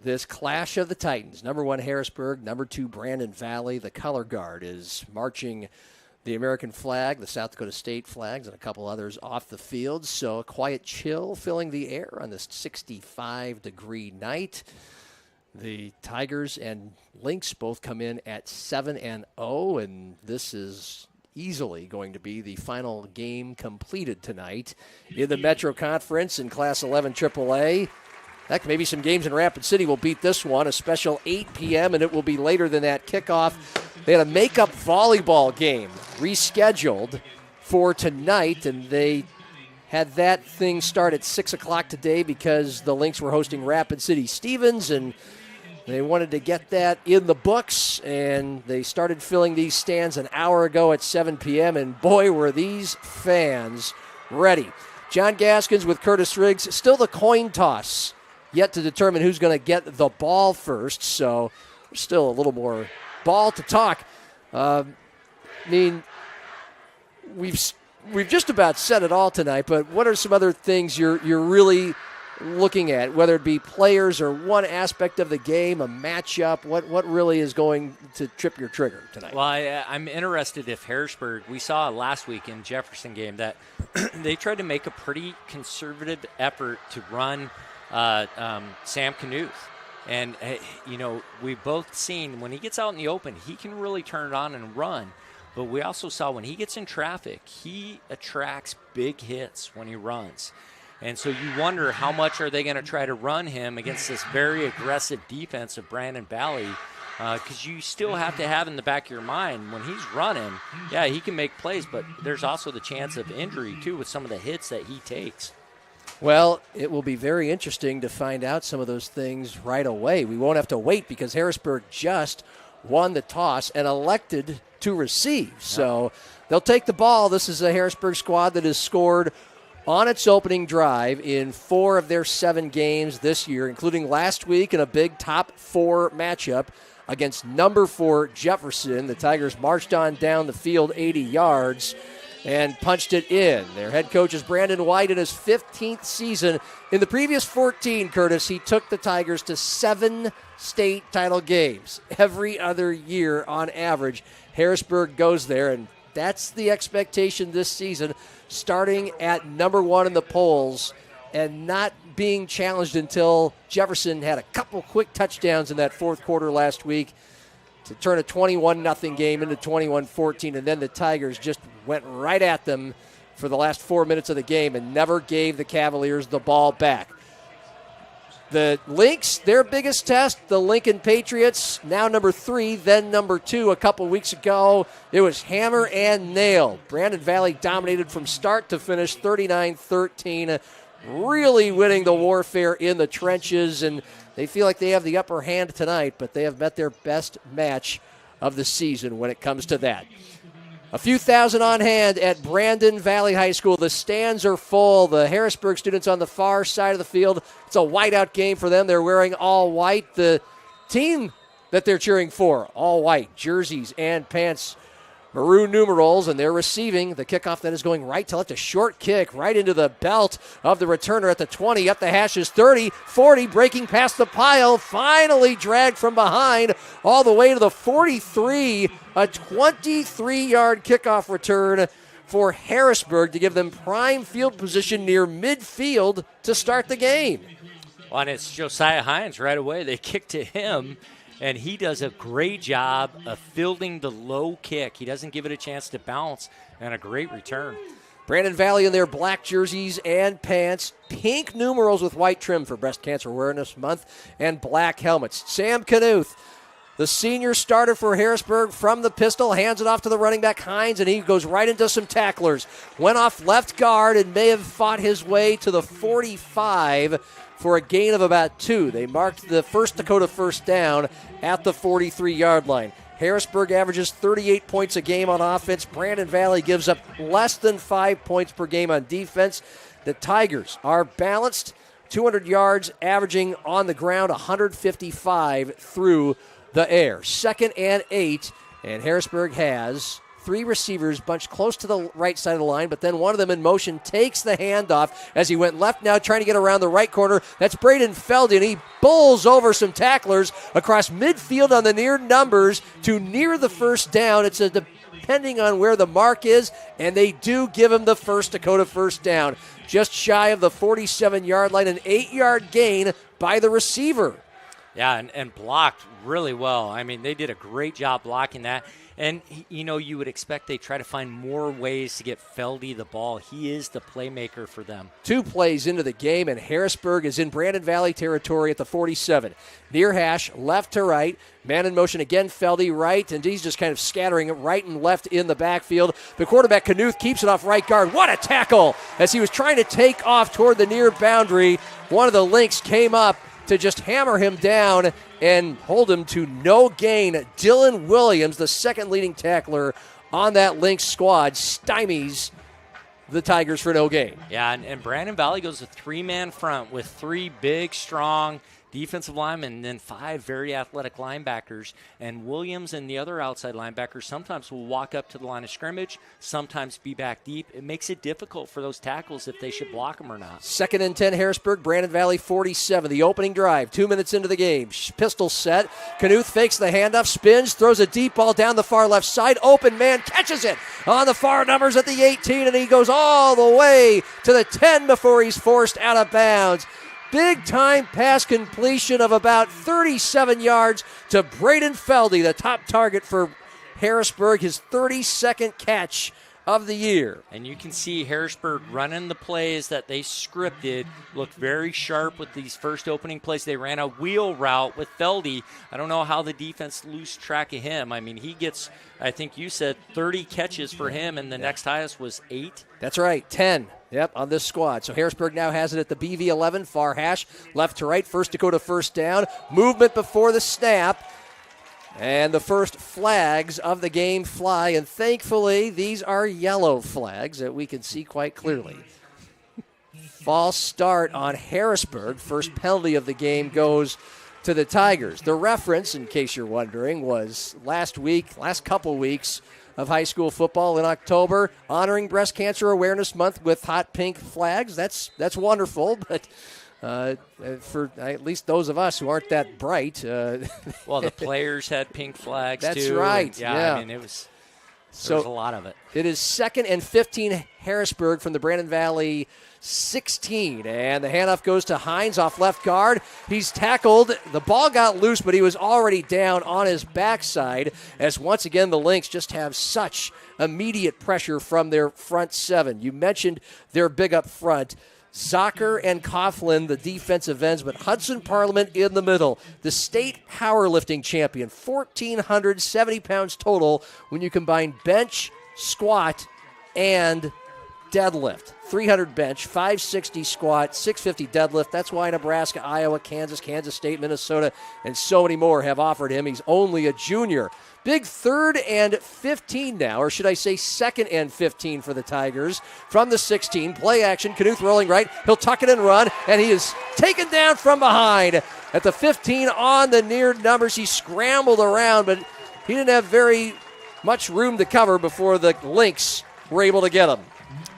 this clash of the Titans. Number 1, Harrisburg. Number 2, Brandon Valley. The color guard is marching the American flag, the South Dakota State flags, and a couple others off the field. So a quiet chill filling the air on this 65-degree night. The Tigers and Lynx both come in at 7-0, and this is easily going to be the final game completed tonight in the Metro Conference in Class 11 AAA. Heck, maybe some games in Rapid City will beat this one. A special 8 p.m., and it will be later than that kickoff. They had a makeup volleyball game rescheduled for tonight, and they had that thing start at 6 o'clock today because the Lynx were hosting Rapid City Stevens, and they wanted to get that in the books, and they started filling these stands an hour ago at 7 p.m., and boy, were these fans ready. John Gaskins with Curtis Riggs. Still the coin toss yet to determine who's going to get the ball first, so there's still a little more ball to talk. I mean, we've just about said it all tonight, but what are some other things you're really looking at, whether it be players or one aspect of the game, a matchup? What really is going to trip your trigger tonight? Well, I'm interested if Harrisburg, we saw last week in Jefferson game that they tried to make a pretty conservative effort to run Sam Knuth. And, we've both seen when he gets out in the open, he can really turn it on and run. But we also saw when he gets in traffic, he attracts big hits when he runs. And so you wonder how much are they going to try to run him against this very aggressive defense of Brandon Valley, because you still have to have in the back of your mind when he's running, yeah, he can make plays, but there's also the chance of injury, too, with some of the hits that he takes. Well, it will be very interesting to find out some of those things right away. We won't have to wait because Harrisburg just won the toss and elected to receive. So they'll take the ball. This is a Harrisburg squad that has scored on its opening drive in 4 of their 7 games this year, including last week in a big top 4 matchup against number 4 Jefferson. The Tigers marched on down the field 80 yards and punched it in. Their head coach is Brandon White in his 15th season. In the previous 14, Curtis, he took the Tigers to 7 state title games. Every other year, on average, Harrisburg goes there, and that's the expectation this season, starting at number 1 in the polls and not being challenged until Jefferson had a couple quick touchdowns in that fourth quarter last week to turn a 21-0 game into 21-14, and then the Tigers just went right at them for the last 4 minutes of the game and never gave the Cavaliers the ball back. The Lynx, their biggest test, the Lincoln Patriots, now number 3, then number 2. A couple weeks ago, it was hammer and nail. Brandon Valley dominated from start to finish 39-13, really winning the warfare in the trenches, and they feel like they have the upper hand tonight, but they have met their best match of the season when it comes to that. A few thousand on hand at Brandon Valley High School. The stands are full. The Harrisburg students on the far side of the field. It's a whiteout game for them. They're wearing all white. The team that they're cheering for, all white jerseys and pants, maroon numerals, and they're receiving the kickoff that is going right to left. A short kick right into the belt of the returner at the 20, up the hashes, 30, 40, breaking past the pile, finally dragged from behind all the way to the 43, a 23-yard kickoff return for Harrisburg to give them prime field position near midfield to start the game. Well, and it's Josiah Hines right away. They kick to him, and he does a great job of fielding the low kick. He doesn't give it a chance to bounce, and a great return. Brandon Valley in their black jerseys and pants, pink numerals with white trim for Breast Cancer Awareness Month, and black helmets. Sam Knuth, the senior starter for Harrisburg, from the pistol, hands it off to the running back Hines, and he goes right into some tacklers. Went off left guard and may have fought his way to the 45 for a gain of about 2. They marked the First Dakota first down at the 43-yard line. Harrisburg averages 38 points a game on offense. Brandon Valley gives up less than 5 points per game on defense. The Tigers are balanced, 200 yards, averaging on the ground 155 through the air. 2nd and 8, and Harrisburg has 3 receivers bunched close to the right side of the line, but then one of them in motion takes the handoff as he went left, now trying to get around the right corner. That's Braden Feldy, and he bowls over some tacklers across midfield on the near numbers to near the first down. It's depending on where the mark is, and they do give him the First Dakota first down. Just shy of the 47-yard line, an 8-yard gain by the receiver. Yeah, and blocked really well. I mean, they did a great job blocking that. And, you know, you would expect they try to find more ways to get Feldy the ball. He is the playmaker for them. 2 plays into the game, and Harrisburg is in Brandon Valley territory at the 47. Near hash, left to right. Man in motion again, Feldy right, and he's just kind of scattering it right and left in the backfield. The quarterback, Knuth, keeps it off right guard. What a tackle! As he was trying to take off toward the near boundary, one of the Lynx came up to just hammer him down and hold him to no gain. Dylan Williams, the second leading tackler on that Lynx squad, stymies the Tigers for no gain. Yeah, and Brandon Valley goes a 3-man front with 3 big, strong defensive linemen and then 5 very athletic linebackers. And Williams and the other outside linebackers sometimes will walk up to the line of scrimmage, sometimes be back deep. It makes it difficult for those tackles if they should block them or not. 2nd and 10, Harrisburg, Brandon Valley 47. The opening drive, 2 minutes into the game. Pistol set. Knuth fakes the handoff, spins, throws a deep ball down the far left side. Open man catches it on the far numbers at the 18, and he goes all the way to the 10 before he's forced out of bounds. Big time pass completion of about 37 yards to Braden Feldy, the top target for Harrisburg, his 32nd catch of the year. And you can see Harrisburg running the plays that they scripted, looked very sharp with these first opening plays. They ran a wheel route with Feldy. I don't know how the defense lose track of him. I mean, he gets, I think you said 30 catches for him, and the next highest was 8. That's right, 10. Yep, on this squad. So Harrisburg now has it at the BV11, far hash, left to right, First Dakota first down. Movement before the snap. And the first flags of the game fly, and thankfully these are yellow flags that we can see quite clearly. False start on Harrisburg. First penalty of the game goes to the Tigers. The reference, in case you're wondering, was last couple weeks of high school football in October, honoring Breast Cancer Awareness Month with hot pink flags. That's wonderful, but for at least those of us who aren't that bright. Well, the players had pink flags, that's too. That's right. Yeah, I mean, it was There's a lot of it. It is 2nd and 15 Harrisburg from the Brandon Valley 16. And the handoff goes to Hines off left guard. He's tackled. The ball got loose, but he was already down on his backside as once again the Lynx just have such immediate pressure from their front seven. You mentioned they're big up front. Zocker and Coughlin, the defensive ends, but Hudson Parliament in the middle. The state powerlifting champion, 1,470 pounds total when you combine bench, squat, and deadlift. 300 bench, 560 squat, 650 deadlift. That's why Nebraska, Iowa, Kansas State, Minnesota, and so many more have offered him. He's only a junior. Big 3rd and 15 now, or should I say 2nd and 15 for the Tigers from the 16. Play action, Knuth rolling right. He'll tuck it and run, and he is taken down from behind. At the 15 on the near numbers, he scrambled around, but he didn't have very much room to cover before the Lynx were able to get him.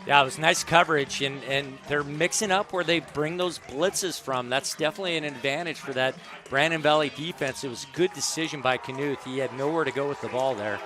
Yeah, it was nice coverage, and they're mixing up where they bring those blitzes from. That's definitely an advantage for that Brandon Valley defense. It was a good decision by Knuth. He had nowhere to go with the ball there.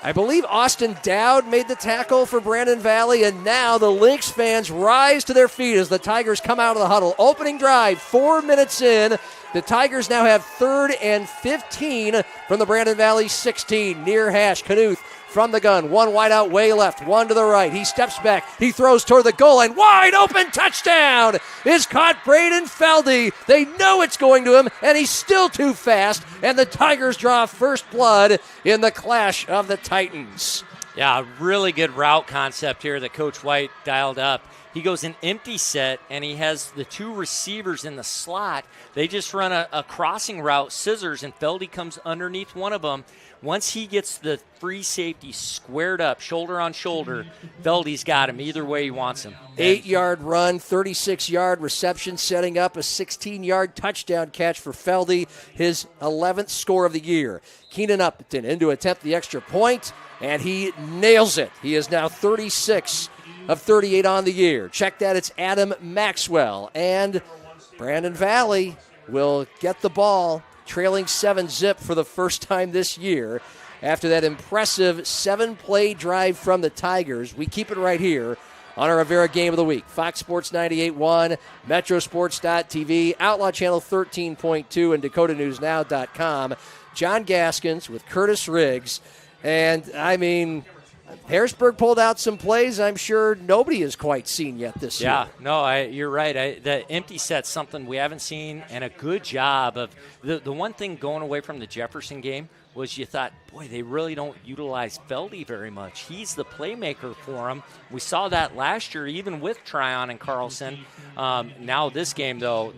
I believe Austin Dowd made the tackle for Brandon Valley, and now the Lynx fans rise to their feet as the Tigers come out of the huddle. Opening drive, 4 minutes in. The Tigers now have 3rd and 15 from the Brandon Valley 16. Near hash, Knuth from the gun. One wide out, way left, one to the right. He steps back. He throws toward the goal line. Wide open touchdown is caught Braden Feldy. They know it's going to him, and he's still too fast. And the Tigers draw first blood in the clash of the Titans. Yeah, really good route concept here that Coach White dialed up. He goes an empty set, and he has the 2 receivers in the slot. They just run a crossing route, scissors, and Feldy comes underneath one of them. Once he gets the free safety squared up, shoulder on shoulder, Feldy's got him either way he wants him. 8-yard run, 36-yard reception, setting up a 16-yard touchdown catch for Feldy, his 11th score of the year. Keenan Upton in to attempt the extra point, and he nails it. He is now 36 of 38 on the year. Check that, it's Adam Maxwell. And Brandon Valley will get the ball, trailing 7-zip for the first time this year. After that impressive 7-play drive from the Tigers, we keep it right here on our Avera Game of the Week. Fox Sports 98.1, Metrosports.tv, Outlaw Channel 13.2, and DakotaNewsNow.com. John Gaskins with Curtis Riggs. And, I mean, Harrisburg pulled out some plays I'm sure nobody has quite seen yet this year. Yeah, no, you're right. The empty set's something we haven't seen, and a good job of the one thing going away from the Jefferson game was you thought, boy, they really don't utilize Feldy very much. He's the playmaker for them. We saw that last year, even with Tryon and Carlson. Now this game, though,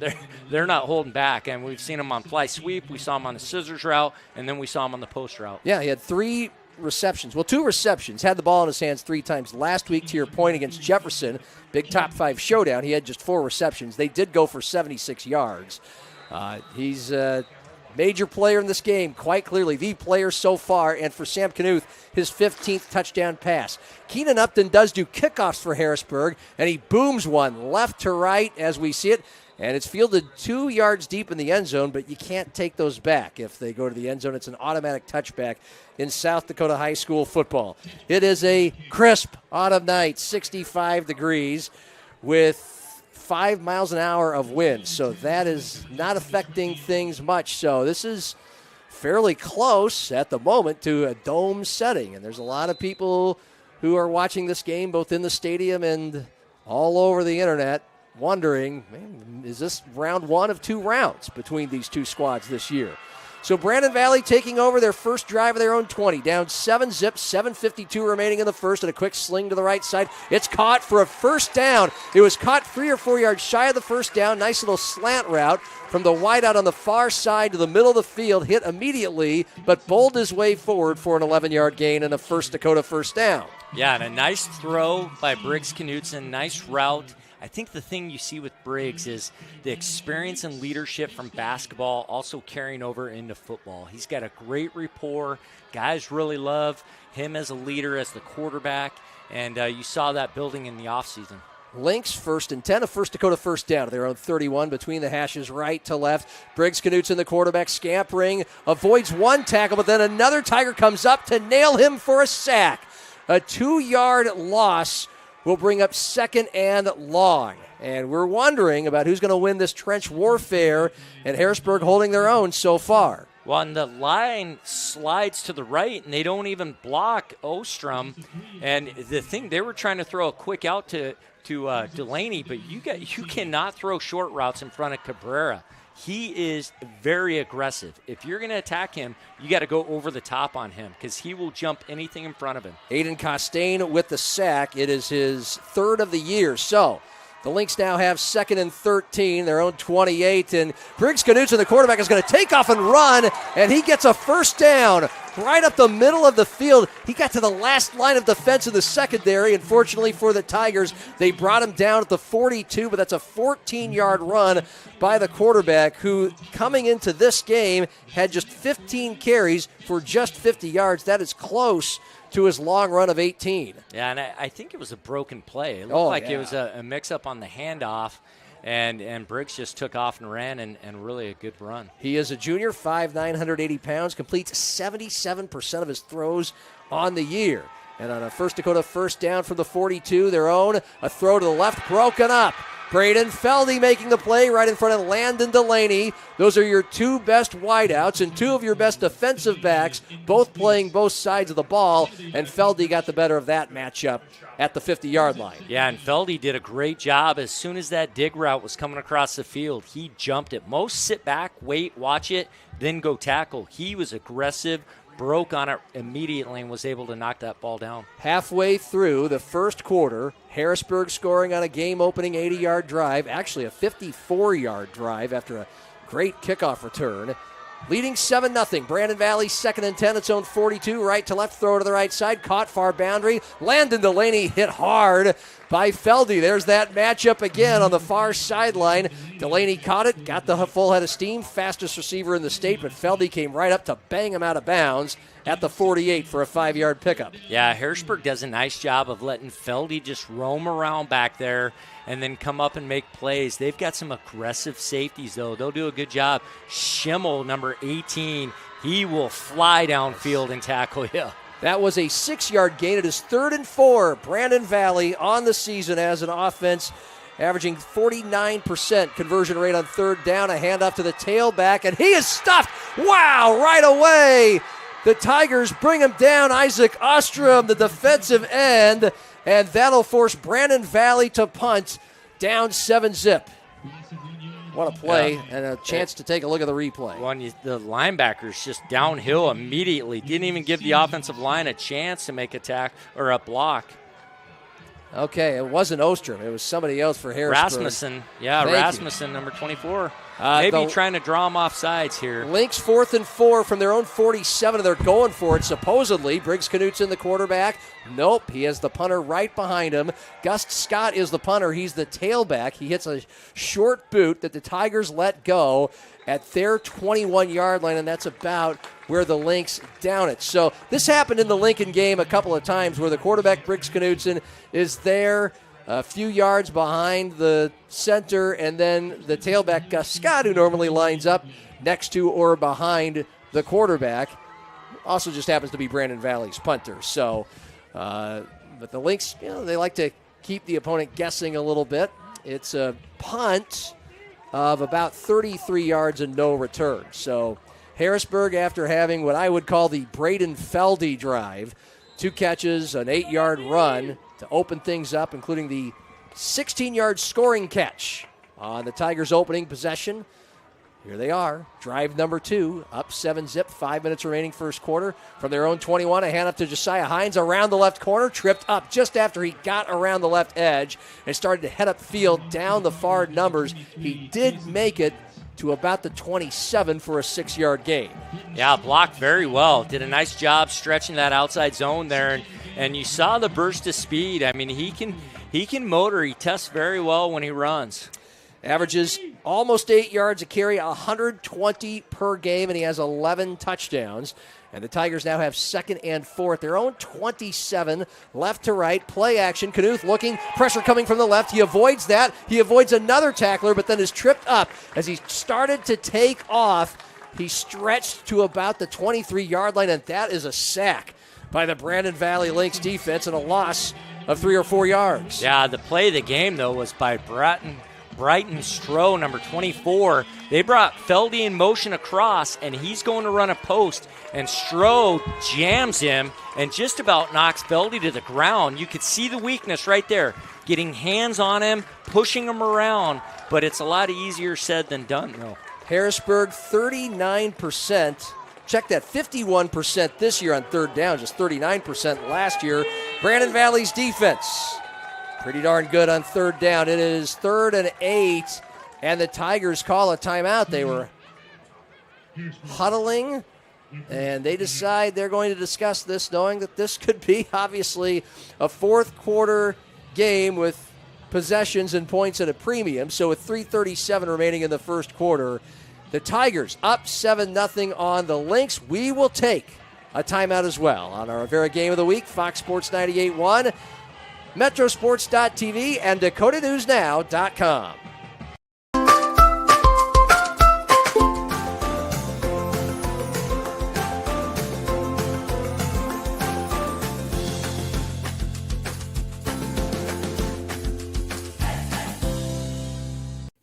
they're not holding back, and we've seen him on fly sweep. We saw him on the scissors route, and then we saw him on the post route. Yeah, he had 3 receptions. Well, 2 receptions. Had the ball in his hands 3 times. Last week, to your point, against Jefferson, big top 5 showdown, he had just 4 receptions. They did go for 76 yards. He's a major player in this game, quite clearly the player so far, and for Sam Knuth, his 15th touchdown pass. Keenan Upton does do kickoffs for Harrisburg, and he booms one left to right as we see it. And it's fielded 2 yards deep in the end zone, but you can't take those back. If they go to the end zone, it's an automatic touchback in South Dakota high school football. It is a crisp autumn night, 65 degrees, with 5 miles an hour of wind. So that is not affecting things much. So this is fairly close at the moment to a dome setting. And there's a lot of people who are watching this game both in the stadium and all over the internet, wondering, man, is this round 1 of 2 rounds between these 2 squads this year? So Brandon Valley taking over their first drive of their own 20. Down 7-zip, 7:52 remaining in the first, and a quick sling to the right side. It's caught for a first down. It was caught 3 or 4 yards shy of the first down. Nice little slant route from the wideout on the far side to the middle of the field. Hit immediately, but bowled his way forward for an 11-yard gain and a First Dakota first down. Yeah, and a nice throw by Briggs Knutson. Nice route. I think the thing you see with Briggs is the experience and leadership from basketball also carrying over into football. He's got a great rapport. Guys really love him as a leader, as the quarterback, and you saw that building in the offseason. Lynx, 1st and 10, a First Dakota first down. Their own 31 between the hashes, right to left. Briggs Knutson, the quarterback, scampering, avoids one tackle, but then another Tiger comes up to nail him for a sack. A 2-yard loss will bring up 2nd and long. And we're wondering about who's going to win this trench warfare, and Harrisburg holding their own so far. Well, and the line slides to the right, and they don't even block Ostrom. And the thing, they were trying to throw a quick out to Delaney, but you cannot throw short routes in front of Cabrera. He is very aggressive. If you're going to attack him, you got to go over the top on him because he will jump anything in front of him. Aiden Costain with the sack. It is his 3rd of the year. So the Lynx now have 2nd and 13, their own 28. And Briggs Knutson, the quarterback, is going to take off and run, and he gets a first down right up the middle of the field. He got to the last line of defense in the secondary. Unfortunately for the Tigers, they brought him down at the 42, but that's a 14-yard run by the quarterback, who, coming into this game, had just 15 carries for just 50 yards. That is close to his long run of 18. Yeah, and I think it was a broken play. It looked like it was a mix-up on the handoff, and Briggs just took off and ran, and really a good run. He is a junior, 5'9", 180 pounds, completes 77% of his throws on the year. And on a First Dakota first down from the 42, their own, a throw to the left, broken up. Braden Feldy making the play right in front of Landon Delaney. Those are your 2 best wideouts and 2 of your best defensive backs, both playing both sides of the ball, and Feldy got the better of that matchup at the 50-yard line. Yeah, and Feldy did a great job. As soon as that dig route was coming across the field, he jumped it. Most sit back, wait, watch it, then go tackle. He was aggressive, broke on it immediately, and was able to knock that ball down. Halfway through the first quarter, Harrisburg scoring on a game-opening 80-yard drive, actually a 54-yard drive after a great kickoff return. Leading 7-0. Brandon Valley 2nd and 10, its own 42. Right to left, throw to the right side. Caught far boundary. Landon Delaney hit hard by Feldy. There's that matchup again on the far sideline. Delaney caught it, got the full head of steam. Fastest receiver in the state, but Feldy came right up to bang him out of bounds at the 48 for a 5-yard pickup. Yeah, Harrisburg does a nice job of letting Feldy just roam around back there and then come up and make plays. They've got some aggressive safeties, though. They'll do a good job. Schimmel, number 18, he will fly downfield and tackle you. That was a 6-yard gain. It is 3rd and 4. Brandon Valley on the season as an offense, averaging 49% conversion rate on 3rd down. A handoff to the tailback, and he is stuffed. Wow, right away. The Tigers bring him down. Isaac Ostrom, the defensive end, and that'll force Brandon Valley to punt down 7-zip. What a play, and a chance to take a look at the replay. The linebackers just downhill immediately. Didn't even give the offensive line a chance to make a tackle or a block. Okay, it wasn't Ostrom. It was somebody else for Harrisburg. Rasmussen. Yeah, Rasmussen, number 24. Maybe trying to draw him off sides here. Lynx 4th and 4 from their own 47, and they're going for it, supposedly. Briggs Knutson, the quarterback. Nope, he has the punter right behind him. Gus Scott is the punter. He's the tailback. He hits a short boot that the Tigers let go at their 21-yard line, and that's about where the Lynx down it. So this happened in the Lincoln game a couple of times where the quarterback, Briggs Knutson, is there a few yards behind the center, and then the tailback, Gus Scott, who normally lines up next to or behind the quarterback, also just happens to be Brandon Valley's punter. So, but the Lynx, they like to keep the opponent guessing a little bit. It's a punt of about 33 yards and no return. So Harrisburg, after having what I would call the Braden Feldy drive, 2 catches, an 8-yard run to open things up, including the 16-yard scoring catch on the Tigers' opening possession. Here they are, drive number 2, up 7-zip, 5 minutes remaining first quarter. From their own 21, a hand up to Josiah Hines around the left corner, tripped up just after he got around the left edge and started to head up field down the far numbers. He did make it to about the 27 for a 6-yard gain. Yeah, blocked very well. Did a nice job stretching that outside zone there, and you saw the burst of speed. I mean, he can motor. He tests very well when he runs. Averages almost 8 yards a carry, 120 per game, and he has 11 touchdowns. And the Tigers now have 2nd and 4 at their own 27, left to right, play action. Knuth looking, pressure coming from the left. He avoids that. He avoids another tackler, but then is tripped up as he started to take off. He stretched to about the 23-yard line, and that is a sack by the Brandon Valley Lynx defense and a loss of 3 or 4 yards. Yeah, the play of the game, though, was by Brighton Stroh, number 24. They brought Feldy in motion across, and he's going to run a post, and Stroh jams him and just about knocks Feldy to the ground. You could see the weakness right there, getting hands on him, pushing him around, but it's a lot easier said than done, though. Harrisburg, 39%. Check that, 51% this year on third down, just 39% last year. Brandon Valley's defense, pretty darn good on third down. It is 3rd and 8, and the Tigers call a timeout. They were huddling, and they decide they're going to discuss this, knowing that this could be obviously a fourth quarter game with possessions and points at a premium. So with 3:37 remaining in the first quarter, the Tigers up 7-0 on the Lynx. We will take a timeout as well on our Avera Game of the Week, Fox Sports 98.1, Metrosports.tv, and DakotaNewsNow.com.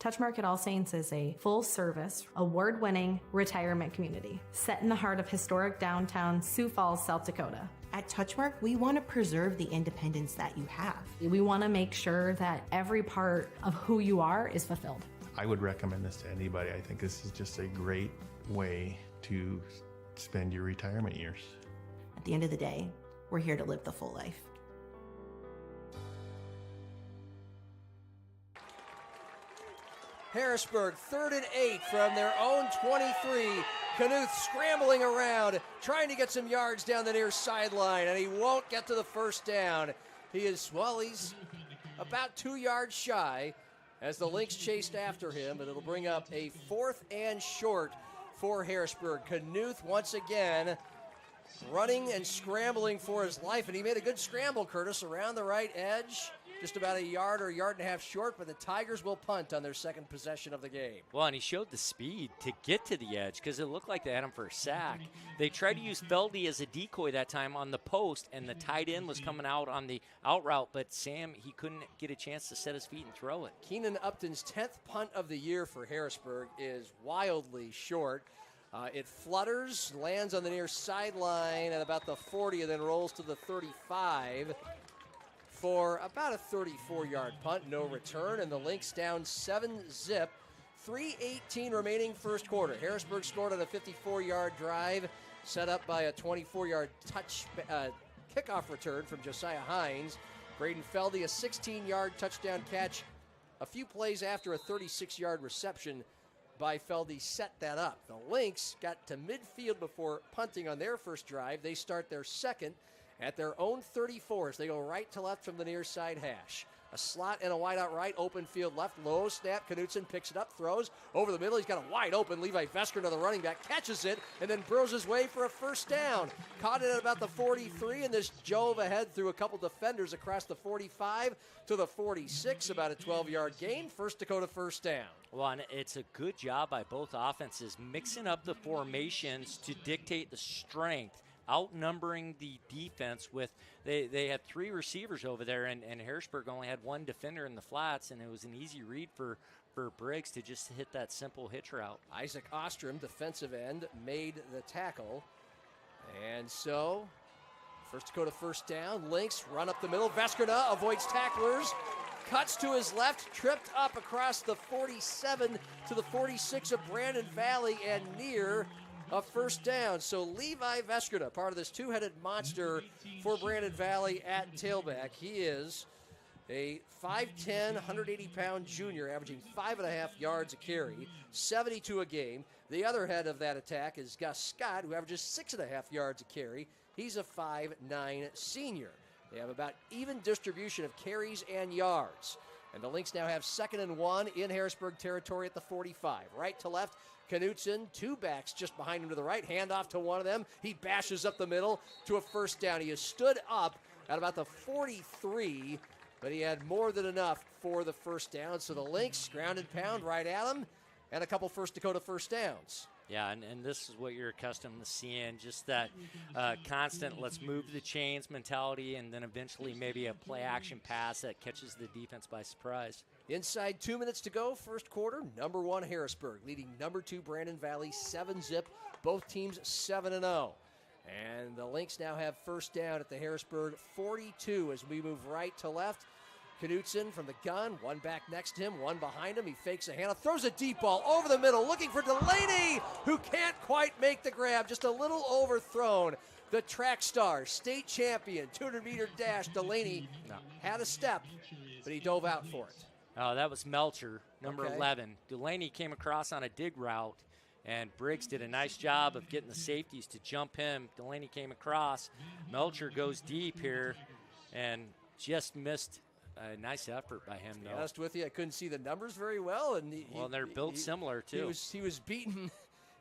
Touch Market All Saints is a full-service, award-winning retirement community set in the heart of historic downtown Sioux Falls, South Dakota. At Touchmark, we want to preserve the independence that you have. We want to make sure that every part of who you are is fulfilled. I would recommend this to anybody. I think this is just a great way to spend your retirement years. At the end of the day, we're here to live the full life. Harrisburg, 3rd and 8 from their own 23. Knuth scrambling around, trying to get some yards down the near sideline, and he won't get to the first down. He's about 2 yards shy as the Lynx chased after him, but it'll bring up a 4th and short for Harrisburg. Knuth once again running and scrambling for his life, and he made a good scramble, Curtis, around the right edge. Just about a yard or a yard and a half short, but the Tigers will punt on their second possession of the game. Well, and he showed the speed to get to the edge because it looked like they had him for a sack. They tried to use Feldy as a decoy that time on the post, and the tight end was coming out on the out route, but Sam, he couldn't get a chance to set his feet and throw it. Keenan Upton's 10th punt of the year for Harrisburg is wildly short. It flutters, lands on the near sideline at about the 40, and then rolls to the 35. For about a 34-yard punt, no return, and the Lynx down 7-zip. 3:18 remaining first quarter. Harrisburg scored on a 54-yard drive, set up by a 24-yard kickoff return from Josiah Hines. Braden Feldy, a 16-yard touchdown catch. A few plays after a 36-yard reception by Feldy set that up. The Lynx got to midfield before punting on their first drive. They start their second at their own 34 as they go right to left from the near side hash. A slot and a wide out right, open field left, low snap. Knutson picks it up, throws over the middle. He's got a wide open Levi Veskerna, the running back, catches it, and then burrows his way for a first down. Caught it at about the 43, and this drove ahead through a couple defenders across the 45 to the 46, about a 12-yard gain. First Dakota first down. Well, and it's a good job by both offenses mixing up the formations to dictate the strength, outnumbering the defense with they had 3 receivers over there, and Harrisburg only had 1 defender in the flats, and it was an easy read for Briggs to just hit that simple hitch route. Isaac Ostrom, defensive end, made the tackle. And so, first Dakota first down. Lynx run up the middle. Veskerna avoids tacklers. Cuts to his left, tripped up across the 47 to the 46 of Brandon Valley and near a first down. So Levi Veskerna, part of this two-headed monster for Brandon Valley at tailback. He is a 5'10", 180-pound junior, averaging 5.5 yards a carry, 72 a game. The other head of that attack is Gus Scott, who averages 6.5 yards a carry. He's a 5'9" senior. They have about even distribution of carries and yards. And the Lynx now have 2nd and 1 in Harrisburg territory at the 45. Right to left, Knutson, 2 backs just behind him to the right. Hand off to one of them. He bashes up the middle to a first down. He has stood up at about the 43, but he had more than enough for the first down. So the Lynx, ground and pound right at him, and a couple First Dakota first downs. Yeah, and this is what you're accustomed to seeing, just that constant let's move the chains mentality, and then eventually maybe a play-action pass that catches the defense by surprise. Inside 2 minutes to go, first quarter, number 1 Harrisburg, leading number 2 Brandon Valley 7-zip, both teams 7-0. And the Lynx now have first down at the Harrisburg 42 as we move right to left. Knutson from the gun, one back next to him, one behind him. He fakes a handoff, throws a deep ball over the middle, looking for Delaney, who can't quite make the grab, just a little overthrown. The track star, state champion, 200-meter dash, Delaney had a step, but he dove out for it. Oh, that was Melcher, number 11. Delaney came across on a dig route, and Briggs did a nice job of getting the safeties to jump him. Delaney came across. Melcher goes deep here and just missed. A nice effort by him, though. To be honest with you, I couldn't see the numbers very well. And they're built similar, too. He was beaten.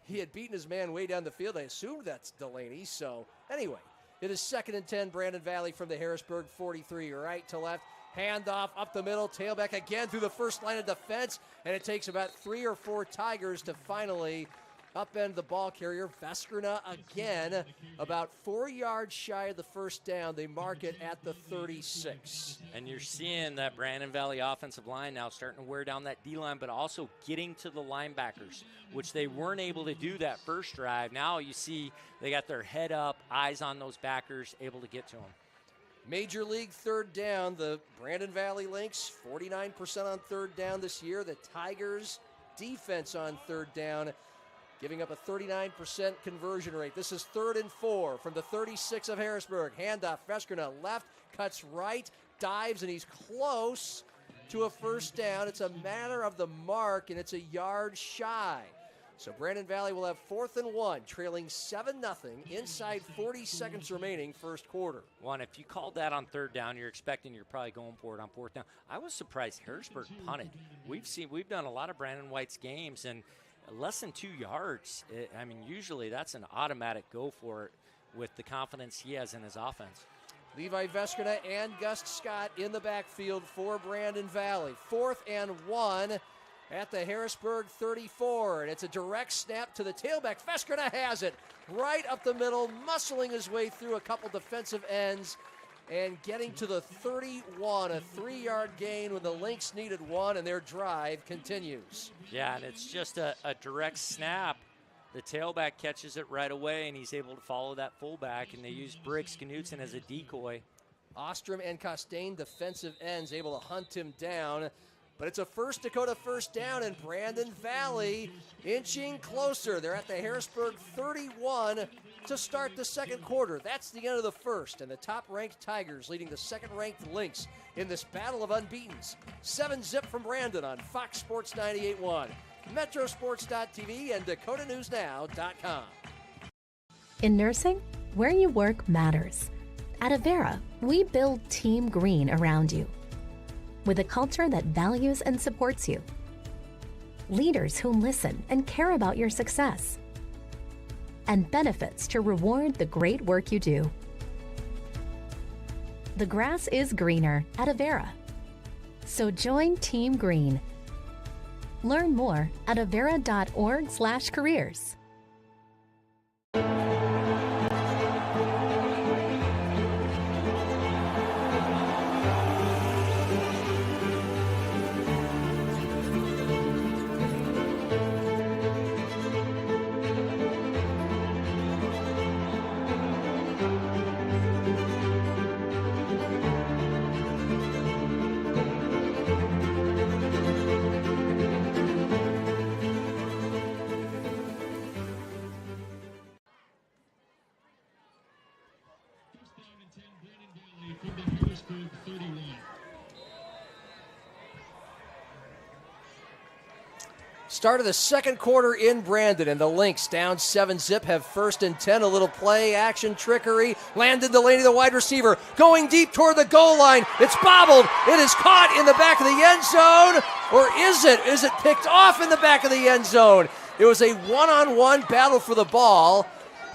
He had beaten his man way down the field. I assumed that's Delaney. So, anyway, it is 2nd and 10, Brandon Valley from the Harrisburg 43. Right to left, handoff up the middle, tailback again through the first line of defense. And it takes about 3 or 4 Tigers to finally upend the ball carrier. Veskerna again, about 4 yards shy of the first down. They mark it at the 36. And you're seeing that Brandon Valley offensive line now starting to wear down that D-line, but also getting to the linebackers, which they weren't able to do that first drive. Now you see they got their head up, eyes on those backers, able to get to them. Major League third down. The Brandon Valley Lynx, 49% on third down this year. The Tigers, defense on third down, giving up a 39% conversion rate. This is 3rd and 4 from the 36 of Harrisburg. Handoff, Veskerna left, cuts right, dives, and he's close to a first down. It's a matter of the mark, and it's a yard shy. So Brandon Valley will have 4th and 1, trailing 7-0, inside 40 seconds remaining first quarter. One, if you called that on third down, you're expecting you're probably going for it on 4th down. I was surprised Harrisburg punted. We've done a lot of Brandon White's games, and less than 2 yards. Usually that's an automatic go for it with the confidence he has in his offense. Levi Veskerna and Gus Scott in the backfield for Brandon Valley. 4th and 1 at the Harrisburg 34. And it's a direct snap to the tailback. Veskerna has it right up the middle, muscling his way through a couple defensive ends and getting to the 31, a 3-yard gain when the Lynx needed one, and their drive continues. Yeah, and it's just a direct snap. The tailback catches it right away, and he's able to follow that fullback, and they use Briggs Knutson as a decoy. Ostrom and Costain, defensive ends, able to hunt him down. But it's a First Dakota first down, and Brandon Valley inching closer. They're at the Harrisburg 31 to start the second quarter. That's the end of the first, and the top-ranked Tigers leading the second-ranked Lynx in this battle of unbeatens. 7-zip from Brandon on Fox Sports 98.1, Metrosports.tv, and DakotaNewsNow.com. In nursing, where you work matters. At Avera, we build Team Green around you, with a culture that values and supports you. Leaders who listen and care about your success. And benefits to reward the great work you do. The grass is greener at Avera. So join Team Green. Learn more at avera.org/careers. Start of the second quarter in Brandon, and the Lynx down 7-zip, have 1st and 10. A little play action trickery. Landon Delaney, the wide receiver, going deep toward the goal line. It's bobbled. It is caught in the back of the end zone. Or is it? Is it picked off in the back of the end zone? It was a one-on-one battle for the ball.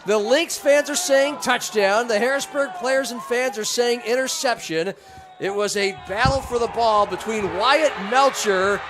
The Lynx fans are saying touchdown. The Harrisburg players and fans are saying interception. It was a battle for the ball between Wyatt Melcher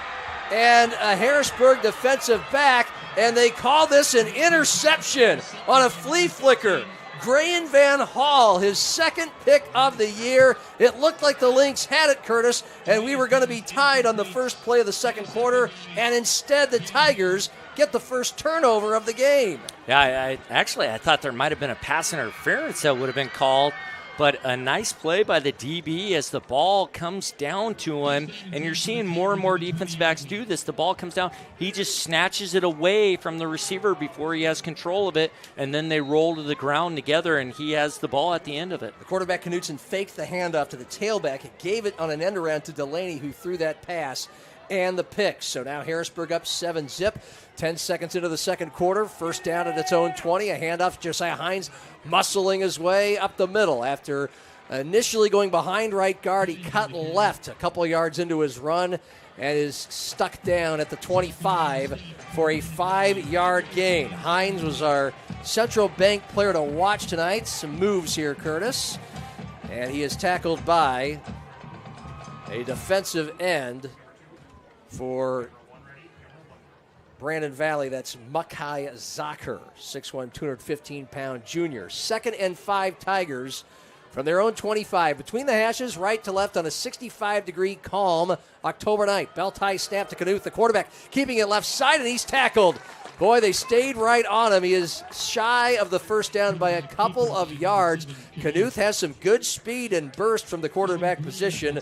and a Harrisburg defensive back, and they call this an interception on a flea flicker. Graham Van Hall, his 2nd pick of the year. It looked like the Lynx had it, Curtis, and we were going to be tied on the first play of the second quarter, and instead the Tigers get the first turnover of the game. Yeah, I thought there might have been a pass interference that would have been called. But a nice play by the DB as the ball comes down to him, and you're seeing more and more defensive backs do this. The ball comes down, he just snatches it away from the receiver before he has control of it, and then they roll to the ground together, and he has the ball at the end of it. The quarterback, Knutson, faked the handoff to the tailback. It gave it on an end around to Delaney, who threw that pass and the pick. So now Harrisburg up 7-zip. 10 seconds into the second quarter, 1st down at its own 20. A handoff to Josiah Hines, muscling his way up the middle. After initially going behind right guard, he cut left a couple yards into his run and is stuck down at the 25 for a 5-yard gain. Hines was our Central Bank player to watch tonight. Some moves here, Curtis. And he is tackled by a defensive end for Brandon Valley. That's Makai Zacher, 6'1", 215-pound junior. 2nd and 5 Tigers from their own 25. Between the hashes, right to left on a 65-degree calm October night. Belt high snap to Knuth, the quarterback, keeping it left side, and he's tackled. Boy, they stayed right on him. He is shy of the first down by a couple of yards. Knuth has some good speed and burst from the quarterback position,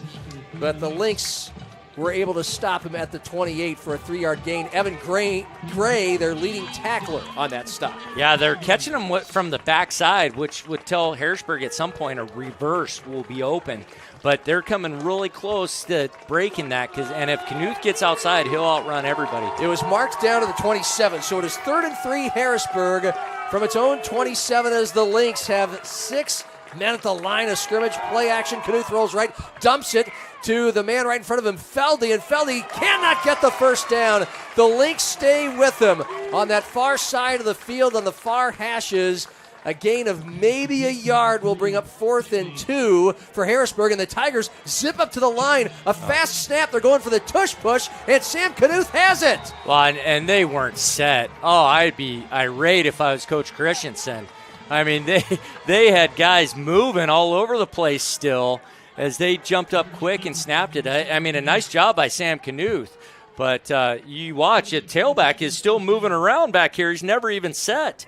but the Lynx were able to stop him at the 28 for a 3-yard gain. Evan Gray, their leading tackler on that stop. Yeah, they're catching him from the backside, which would tell Harrisburg at some point a reverse will be open. But they're coming really close to breaking that, and if Knuth gets outside, he'll outrun everybody. It was marked down to the 27, so it is 3rd and 3 Harrisburg from its own 27 as the Lynx have 6 men at the line of scrimmage. Play action, Knuth rolls right, dumps it to the man right in front of him, Feldy, and Feldy cannot get the first down. The Lynx stay with him on that far side of the field on the far hashes. A gain of maybe a yard will bring up 4th and 2 for Harrisburg, and the Tigers zip up to the line. A fast snap. They're going for the tush push, and Sam Knuth has it. Well, and they weren't set. Oh, I'd be irate if I was Coach Christensen. I mean, they had guys moving all over the place still as they jumped up quick and snapped it. I mean, a nice job by Sam Knuth. But you watch it, tailback is still moving around back here. He's never even set.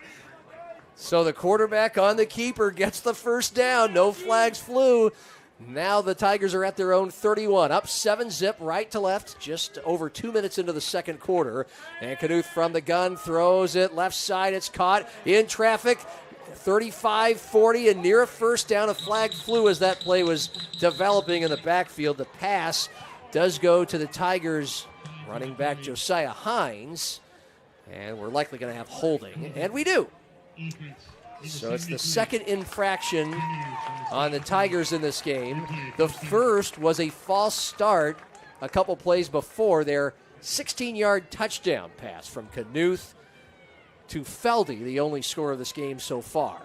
So the quarterback on the keeper gets the first down. No flags flew. Now the Tigers are at their own 31. Up 7-zip, right to left, just over 2 minutes into the second quarter. And Knuth from the gun throws it left side. It's caught in traffic. 35-40 and near a first down. A flag flew as that play was developing in the backfield. The pass does go to the Tigers running back Josiah Hines. And we're likely going to have holding. And we do. So it's the 2nd infraction on the Tigers in this game. The first was a false start a couple plays before their 16-yard touchdown pass from Knuth to Feldy, the only score of this game so far.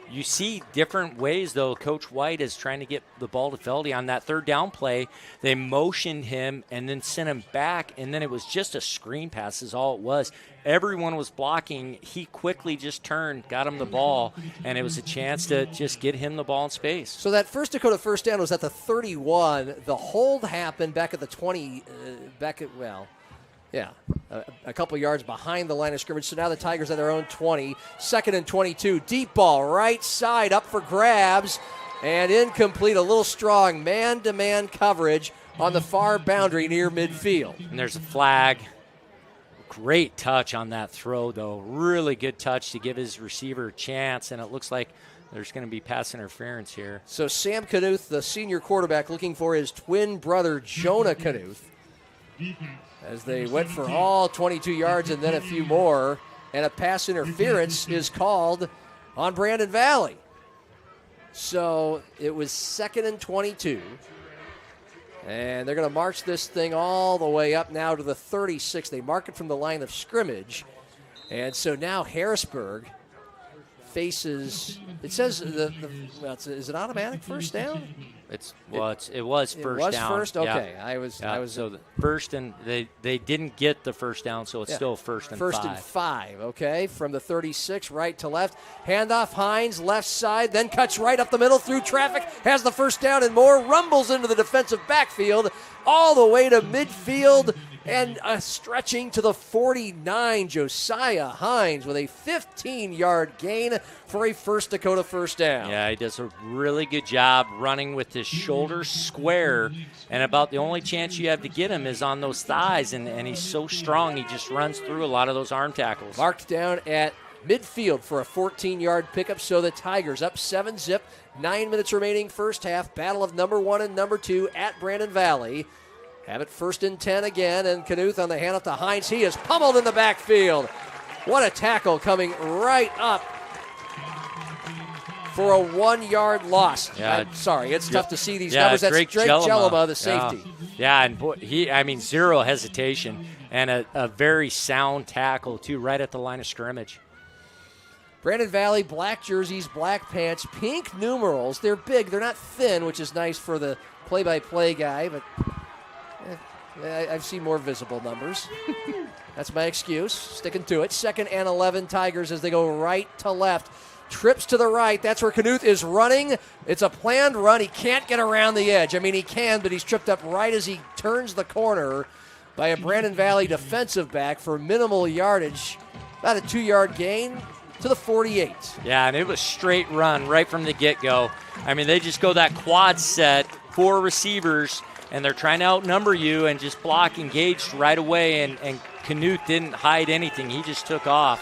You see different ways, though. Coach White is trying to get the ball to Feldy on that 3rd down play. They motioned him and then sent him back, and then it was just a screen pass is all it was. Everyone was blocking. He quickly just turned, got him the ball, and it was a chance to just get him the ball in space. So that First Dakota first down was at the 31. The hold happened back at the 20, a couple yards behind the line of scrimmage. So now the Tigers at their own 20. 2nd and 22. Deep ball, right side, up for grabs. And incomplete, a little strong man-to-man coverage on the far boundary near midfield. And there's a flag. Great touch on that throw, though. Really good touch to give his receiver a chance. And it looks like there's going to be pass interference here. So Sam Knuth, the senior quarterback, looking for his twin brother, Jonah Knuth. as they went for all 22 yards and then a few more, and a pass interference is called on Brandon Valley. So it was 2nd and 22. And they're going to march this thing all the way up now to the 36. They mark it from the line of scrimmage. And so now Harrisburg faces, it says, is it automatic first down? It was first down. It was first? Okay. Yeah. I was so the first, and they didn't get the first down, so it's still first and 5. First and 5, okay, from the 36, right to left. Handoff, Hines, left side, then cuts right up the middle through traffic, has the first down and more, rumbles into the defensive backfield, all the way to midfield, and stretching to the 49, Josiah Hines with a 15-yard gain for a First Dakota first down. Yeah, he does a really good job running with his shoulders square, and about the only chance you have to get him is on those thighs, and he's so strong, he just runs through a lot of those arm tackles. Marked down at midfield for a 14-yard pickup, so the Tigers up 7-zip, 9 minutes remaining first half, battle of number 1 and number 2 at Brandon Valley. Have it 1st and 10 again, and Knuth on the handoff to Hines. He is pummeled in the backfield. What a tackle coming right up for a 1-yard loss. Yeah. I'm sorry, it's tough to see these numbers. That's Drake Jellema, Jellema, the safety. Yeah, and boy, zero hesitation, and a very sound tackle, too, right at the line of scrimmage. Brandon Valley, black jerseys, black pants, pink numerals. They're big. They're not thin, which is nice for the play-by-play guy, but I've seen more visible numbers. That's my excuse. Sticking to it. 2nd and 11 Tigers as they go right to left. Trips to the right. That's where Knuth is running. It's a planned run. He can't get around the edge. I mean, he can, but he's tripped up right as he turns the corner by a Brandon Valley defensive back for minimal yardage. About a 2-yard gain to the 48. Yeah, and it was straight run right from the get-go. I mean, they just go that quad set, 4 receivers, and they're trying to outnumber you and just block engaged right away, and Knuth didn't hide anything. He just took off.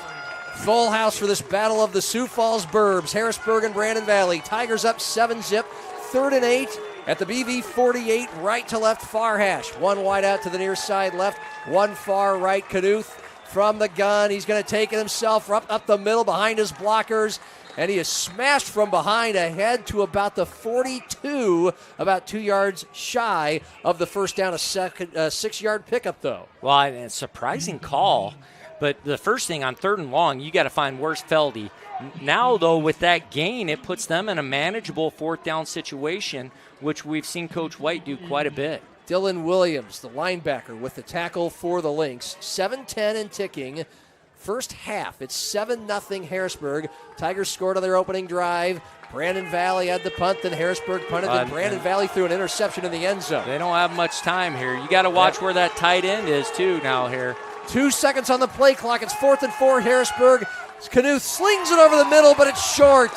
Full house for this battle of the Sioux Falls Burbs. Harrisburg and Brandon Valley. Tigers up 7-zip. 3rd and 8 at the BV 48, right to left far hash. 1 wide out to the near side left, 1 far right. Knuth from the gun. He's going to take it himself up the middle behind his blockers. And he is smashed from behind ahead to about the 42, about 2 yards shy of the first down, a 6-yard pickup, though. Well, and a surprising call. But the first thing on 3rd and long, you got to find where's Feldy. Now, though, with that gain, it puts them in a manageable 4th down situation, which we've seen Coach White do quite a bit. Dylan Williams, the linebacker, with the tackle for the Lynx. 7-10 and ticking. First half, it's 7-0 Harrisburg. Tigers scored on their opening drive. Brandon Valley had the punt, then Harrisburg punted, then Brandon Valley threw an interception in the end zone. They don't have much time here. You got to watch where that tight end is, too, now here. 2 seconds on the play clock. It's 4th and 4, Harrisburg. Knuth slings it over the middle, but it's short.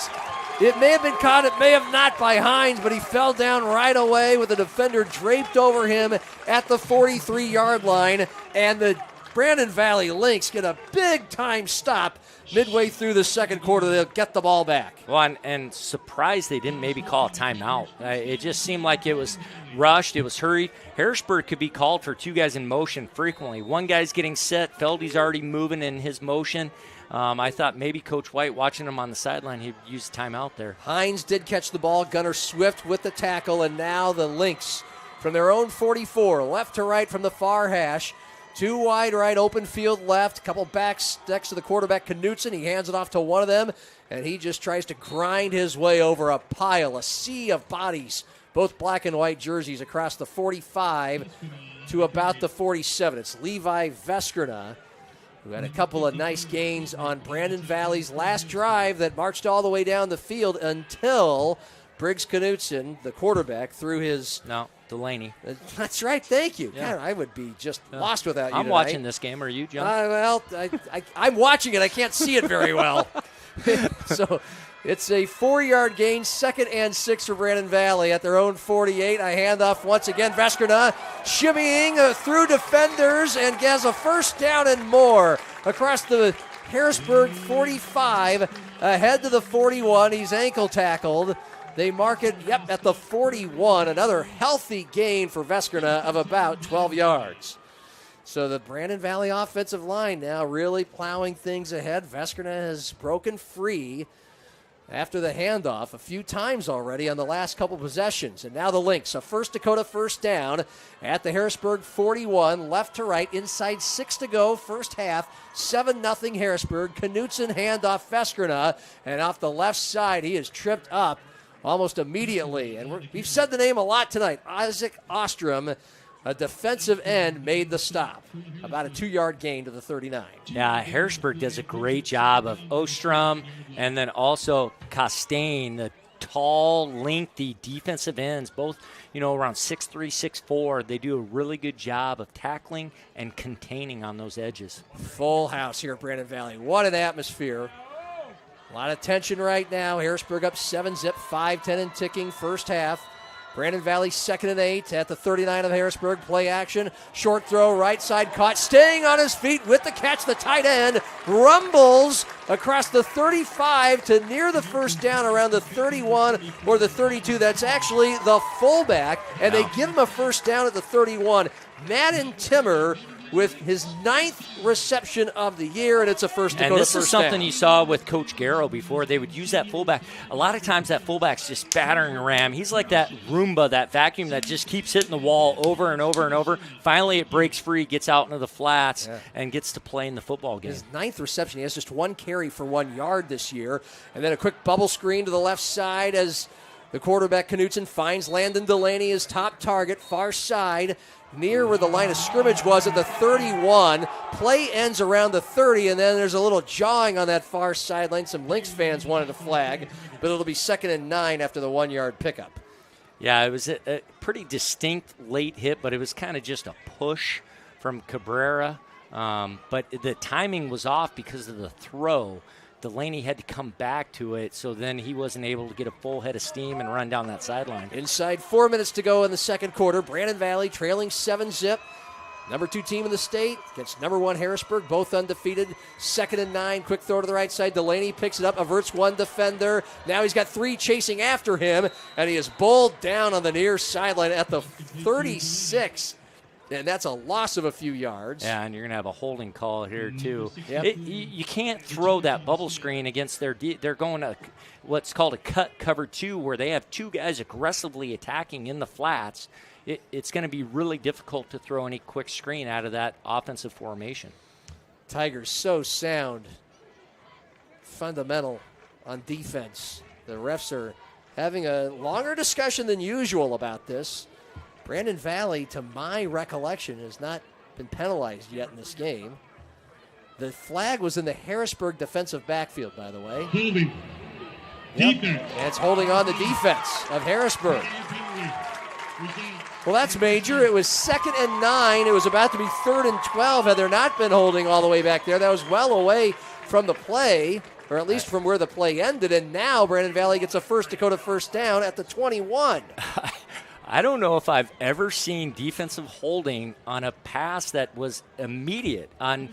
It may have been caught, it may have not by Hines, but he fell down right away with the defender draped over him at the 43-yard line, and the Brandon Valley Lynx get a big-time stop midway through the second quarter. They'll get the ball back. Well, and surprised they didn't maybe call a timeout. It just seemed like it was rushed. It was hurried. Harrisburg could be called for 2 guys in motion frequently. One guy's getting set. Feldy's already moving in his motion. I thought maybe Coach White, watching him on the sideline, he'd use timeout there. Hines did catch the ball. Gunnar Swift with the tackle, and now the Lynx from their own 44, left to right from the far hash. 2 wide right, open field left. A couple backs next to the quarterback, Knutson. He hands it off to one of them, and he just tries to grind his way over a pile, a sea of bodies, both black and white jerseys across the 45 to about the 47. It's Levi Veskerna, who had a couple of nice gains on Brandon Valley's last drive that marched all the way down the field until Briggs Knutson, the quarterback, threw his... No, Delaney. That's right, thank you. Yeah. God, I would be just lost without you I'm tonight. watching this game. Are you, John? I'm watching it. I can't see it very well. So it's a 4-yard gain, 2nd and 6 for Brandon Valley at their own 48. A handoff once again. Veskerna shimmying through defenders and gets a first down and more across the Harrisburg 45 ahead to the 41. He's ankle tackled. They mark it, at the 41. Another healthy gain for Veskerna of about 12 yards. So the Brandon Valley offensive line now really plowing things ahead. Veskerna has broken free after the handoff a few times already on the last couple possessions. And now the Lynx, a First Dakota first down at the Harrisburg 41, left to right, inside 6 to go, first half, 7-0 Harrisburg. Knutson handoff Veskerna, and off the left side, he is tripped up almost immediately. And we've said the name a lot tonight. Isaac Ostrom, a defensive end, made the stop. About a 2-yard gain to the 39. Yeah, Harrisburg does a great job of Ostrom and then also Costain, the tall, lengthy defensive ends, both, around 6'3", 6'4". They do a really good job of tackling and containing on those edges. Full house here at Brandon Valley. What an atmosphere. A lot of tension right now. Harrisburg up 7-0, 5-10 and ticking first half. Brandon Valley 2nd and 8 at the 39 of Harrisburg. Play action. Short throw, right side caught. Staying on his feet with the catch. The tight end rumbles across the 35 to near the first down around the 31 or the 32. That's actually the fullback, and they give him a first down at the 31. Madden Timmer with his 9th reception of the year, and it's a First Dakota first down. And this is something you saw with Coach Garrow before. They would use that fullback. A lot of times that fullback's just battering a ram. He's like that Roomba, that vacuum that just keeps hitting the wall over and over and over. Finally, it breaks free, gets out into the flats, and gets to play in the football game. His 9th reception. He has just 1 carry for 1 yard this year. And then a quick bubble screen to the left side as the quarterback Knutson finds Landon Delaney, his top target, far side, near where the line of scrimmage was at the 31. Play ends around the 30, and then there's a little jawing on that far sideline. Some Lynx fans wanted a flag, but it'll be 2nd and 9 after the 1-yard pickup. Yeah, it was a pretty distinct late hit, but it was kind of just a push from Cabrera. But the timing was off because of the throw. Delaney had to come back to it, so then he wasn't able to get a full head of steam and run down that sideline. Inside 4 minutes to go in the second quarter. Brandon Valley trailing 7-0. Number 2 team in the state against number 1 Harrisburg, both undefeated. 2nd and 9, quick throw to the right side. Delaney picks it up, averts 1 defender. Now he's got 3 chasing after him, and he is bowled down on the near sideline at the 36. And that's a loss of a few yards. Yeah, and you're going to have a holding call here, too. Yep. You can't throw that bubble screen against they're going to what's called a cut cover 2, where they have 2 guys aggressively attacking in the flats. It's going to be really difficult to throw any quick screen out of that offensive formation. Tigers so sound, fundamental on defense. The refs are having a longer discussion than usual about this. Brandon Valley, to my recollection, has not been penalized yet in this game. The flag was in the Harrisburg defensive backfield, by the way. Holding. Yep. And it's holding on the defense of Harrisburg. Well, that's major. It was 2nd and 9. It was about to be 3rd and 12 had there not been holding all the way back there. That was well away from the play, or at least from where the play ended. And now Brandon Valley gets a First Dakota first down at the 21. I don't know if I've ever seen defensive holding on a pass that was immediate on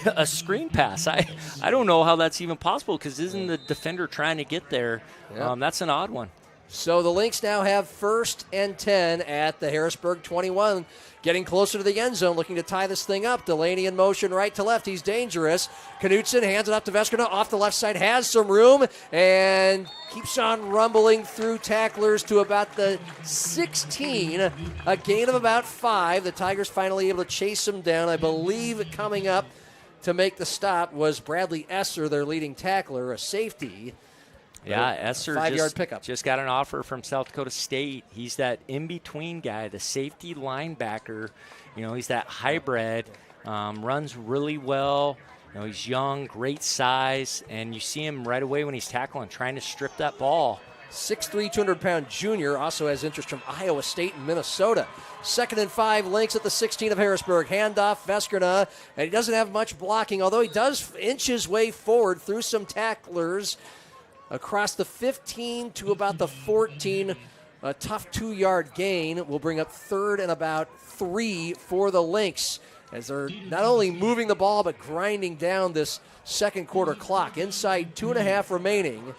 a screen pass. I don't know how that's even possible, because isn't the defender trying to get there? Yep. That's an odd one. So the Lynx now have 1st and 10 at the Harrisburg 21. Getting closer to the end zone, looking to tie this thing up. Delaney in motion right to left. He's dangerous. Knutson hands it off to Veskerna. Off the left side, has some room, and keeps on rumbling through tacklers to about the 16. A gain of about 5. The Tigers finally able to chase him down. I believe coming up to make the stop was Bradley Esser, their leading tackler, a safety. Yeah, Esser 5-yard pickup. Just got an offer from South Dakota State. He's that in-between guy, the safety linebacker. He's that hybrid, runs really well. He's young, great size, and you see him right away when he's tackling, trying to strip that ball. 6'3", 200-pound junior, also has interest from Iowa State and Minnesota. 2nd and 5, Lynx at the 16 of Harrisburg. Handoff, Veskerna, and he doesn't have much blocking, although he does inch his way forward through some tacklers. Across the 15 to about the 14, a tough 2-yard gain will bring up 3rd and about 3 for the Lynx, as they're not only moving the ball but grinding down this second quarter clock. Inside 2.5 remaining,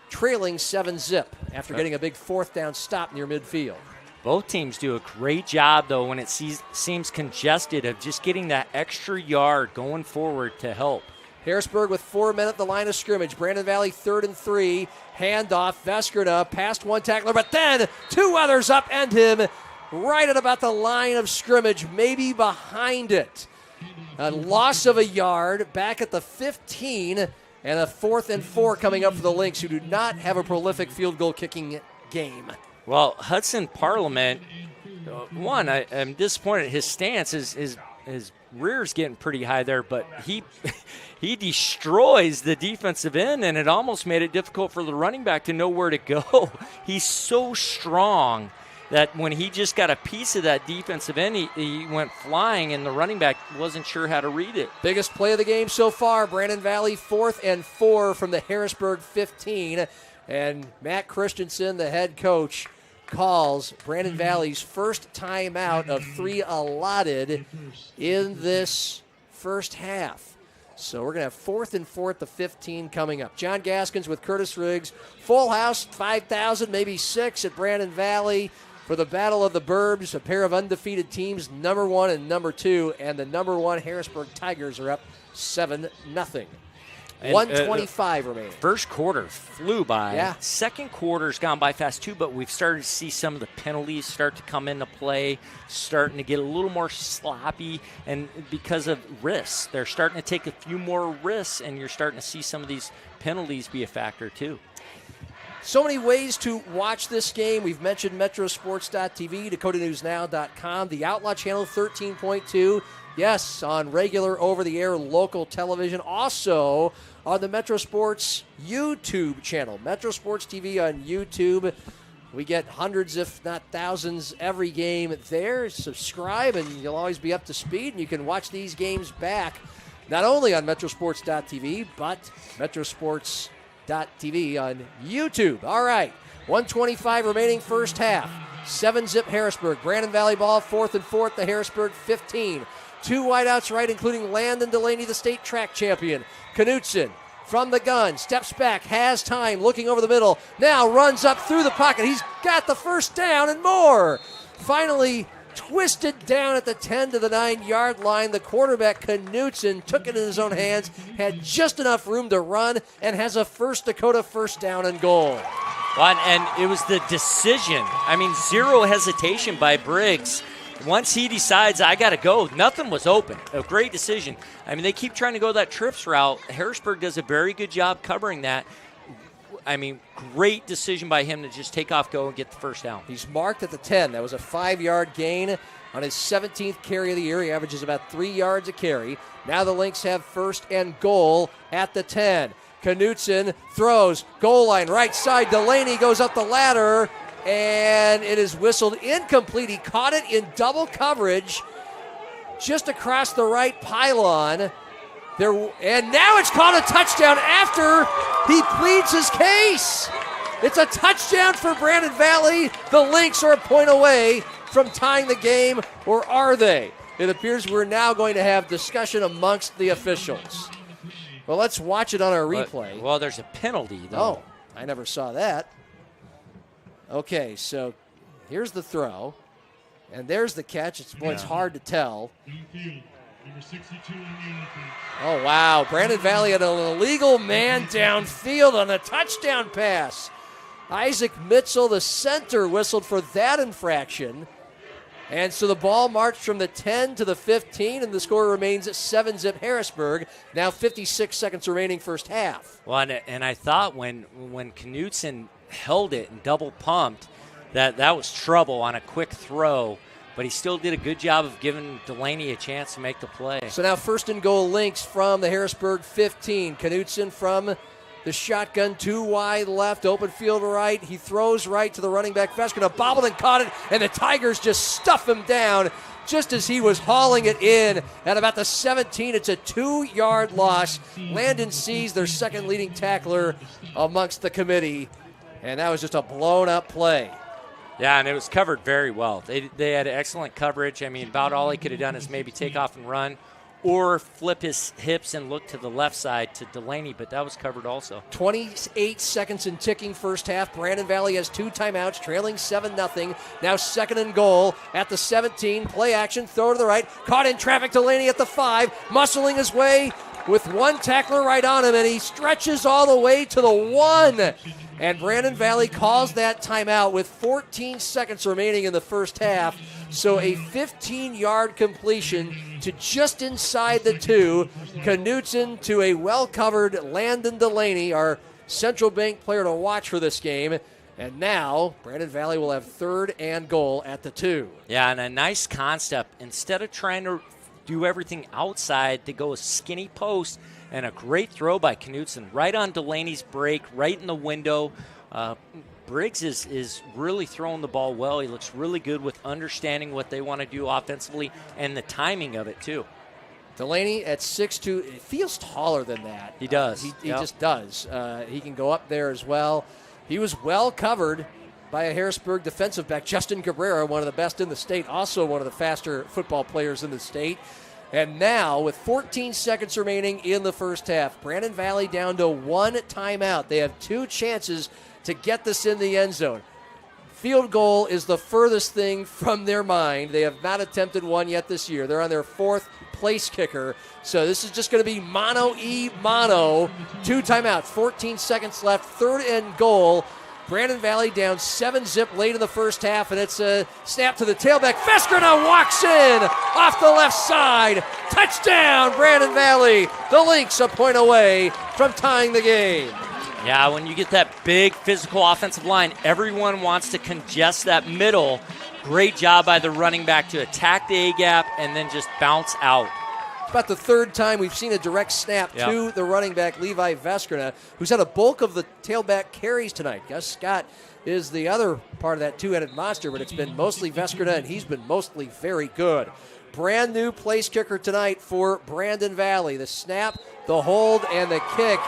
trailing 7-0 after getting a big 4th down stop near midfield. Both teams do a great job, though, when it seems congested, of just getting that extra yard going forward to help. Harrisburg with 4 men at the line of scrimmage. Brandon Valley 3rd and 3. Handoff, Veskerna past one tackler, but then 2 others upend him right at about the line of scrimmage, maybe behind it. A loss of a yard back at the 15, and a 4th and 4 coming up for the Lynx, who do not have a prolific field goal kicking game. Well, Hudson Parliament, I'm disappointed. His stance, his rear's getting pretty high there, but he destroys the defensive end, and it almost made it difficult for the running back to know where to go. He's so strong that when he just got a piece of that defensive end, he went flying, and the running back wasn't sure how to read it. Biggest play of the game so far, Brandon Valley 4th and 4 from the Harrisburg 15. And Matt Christensen, the head coach, calls Brandon Valley's first timeout of 3 allotted in this first half. So we're going to have 4th and 4 at the 15 coming up. John Gaskins with Curtis Riggs. Full house, 5,000, maybe 6 at Brandon Valley for the Battle of the Burbs, a pair of undefeated teams, number 1 and number 2, and the number 1 Harrisburg Tigers are up 7-0. 1:25 remaining. First quarter flew by. Yeah. Second quarter's gone by fast too, but we've started to see some of the penalties start to come into play, starting to get a little more sloppy, and because of risks. They're starting to take a few more risks, and you're starting to see some of these penalties be a factor too. So many ways to watch this game. We've mentioned metrosports.tv, dakotanewsnow.com, the Outlaw Channel 13.2. Yes, on regular over-the-air local television. Also on the Metro Sports YouTube channel, Metro Sports TV on YouTube. We get hundreds, if not thousands, every game there. Subscribe, and you'll always be up to speed, and you can watch these games back, not only on metrosports.tv, but metrosports.tv on YouTube. All right, 1:25 remaining first half. 7-zip Harrisburg. Brandon Valley ball, 4th and 4 at the Harrisburg 15. 2 wideouts right, including Landon Delaney, the state track champion. Knutson from the gun, steps back, has time, looking over the middle, now runs up through the pocket. He's got the first down and more. Finally twisted down at the 10 to the 9-yard line. The quarterback, Knutson, took it in his own hands, had just enough room to run, and has a First Dakota first down and goal. Well, and it was the decision. I mean, zero hesitation by Briggs. Once he decides, I got to go, nothing was open. A great decision. I mean, they keep trying to go that trips route. Harrisburg does a very good job covering that. I mean, great decision by him to just take off, go, and get the first down. He's marked at the 10. That was a 5-yard gain on his 17th carry of the year. He averages about 3 yards a carry. Now the Lynx have first and goal at the 10. Knutson throws, goal line, right side. Delaney goes up the ladder, and it is whistled incomplete. He caught it in double coverage just across the right pylon. And now it's called a touchdown after he pleads his case. It's a touchdown for Brandon Valley. The Lynx are a point away from tying the game, or are they? It appears we're now going to have discussion amongst the officials. Well, let's watch it on our replay. Well, there's a penalty, though. Oh, I never saw that. Okay, so here's the throw, and there's the catch. It's hard to tell. Oh, wow. Brandon Valley had an illegal man downfield on a touchdown pass. Isaac Mitchell, the center, whistled for that infraction. And so the ball marched from the 10 to the 15, and the score remains at 7-zip Harrisburg. Now 56 seconds remaining first half. Well, and I thought when Knutson held it and double pumped, that was trouble on a quick throw. But he still did a good job of giving Delaney a chance to make the play. So now first and goal Lynx from the Harrisburg 15. Knutson from the shotgun, 2 wide left, open field right. He throws right to the running back. Veskerna bobbled and caught it, and the Tigers just stuff him down just as he was hauling it in at about the 17. It's a 2-yard loss. Landon sees their second leading tackler amongst the committee, and that was just a blown-up play. Yeah, and it was covered very well. They had excellent coverage. I mean, about all he could have done is maybe take off and run, or flip his hips and look to the left side to Delaney, but that was covered also. 28 seconds and ticking first half. Brandon Valley has 2 timeouts, trailing 7-0. Now 2nd and goal at the 17. Play action, throw to the right. Caught in traffic, Delaney at the 5. Muscling his way with 1 tackler right on him, and he stretches all the way to the 1. And Brandon Valley calls that timeout with 14 seconds remaining in the first half. So a 15-yard completion to just inside the 2. Knutson to a well-covered Landon Delaney, our Central Bank player to watch for this game. And now Brandon Valley will have 3rd and goal at the 2. Yeah, and a nice concept. Instead of trying to do everything outside, they go a skinny post, and a great throw by Knutson right on Delaney's break, right in the window. Briggs is really throwing the ball well. He looks really good with understanding what they want to do offensively and the timing of it, too. Delaney at 6'2", it feels taller than that. He does. He just does. He can go up there as well. He was well covered by a Harrisburg defensive back, Justin Cabrera, one of the best in the state, also one of the faster football players in the state. And now, with 14 seconds remaining in the first half, Brandon Valley down to 1 timeout. They have 2 chances to get this in the end zone. Field goal is the furthest thing from their mind. They have not attempted one yet this year. They're on their 4th place kicker. So this is just going to be mono. 2 timeouts, 14 seconds left, 3rd and goal. Brandon Valley down 7-zip late in the first half, and it's a snap to the tailback. Veskrina walks in off the left side. Touchdown, Brandon Valley. The Lynx a point away from tying the game. Yeah, when you get that big physical offensive line, everyone wants to congest that middle. Great job by the running back to attack the A-gap and then just bounce out. About the 3rd time we've seen a direct snap to the running back, Levi Veskrina, who's had a bulk of the tailback carries tonight. Gus Scott is the other part of that 2-headed monster, but it's been mostly Veskrina, and he's been mostly very good. Brand new place kicker tonight for Brandon Valley. The snap, the hold, and the kick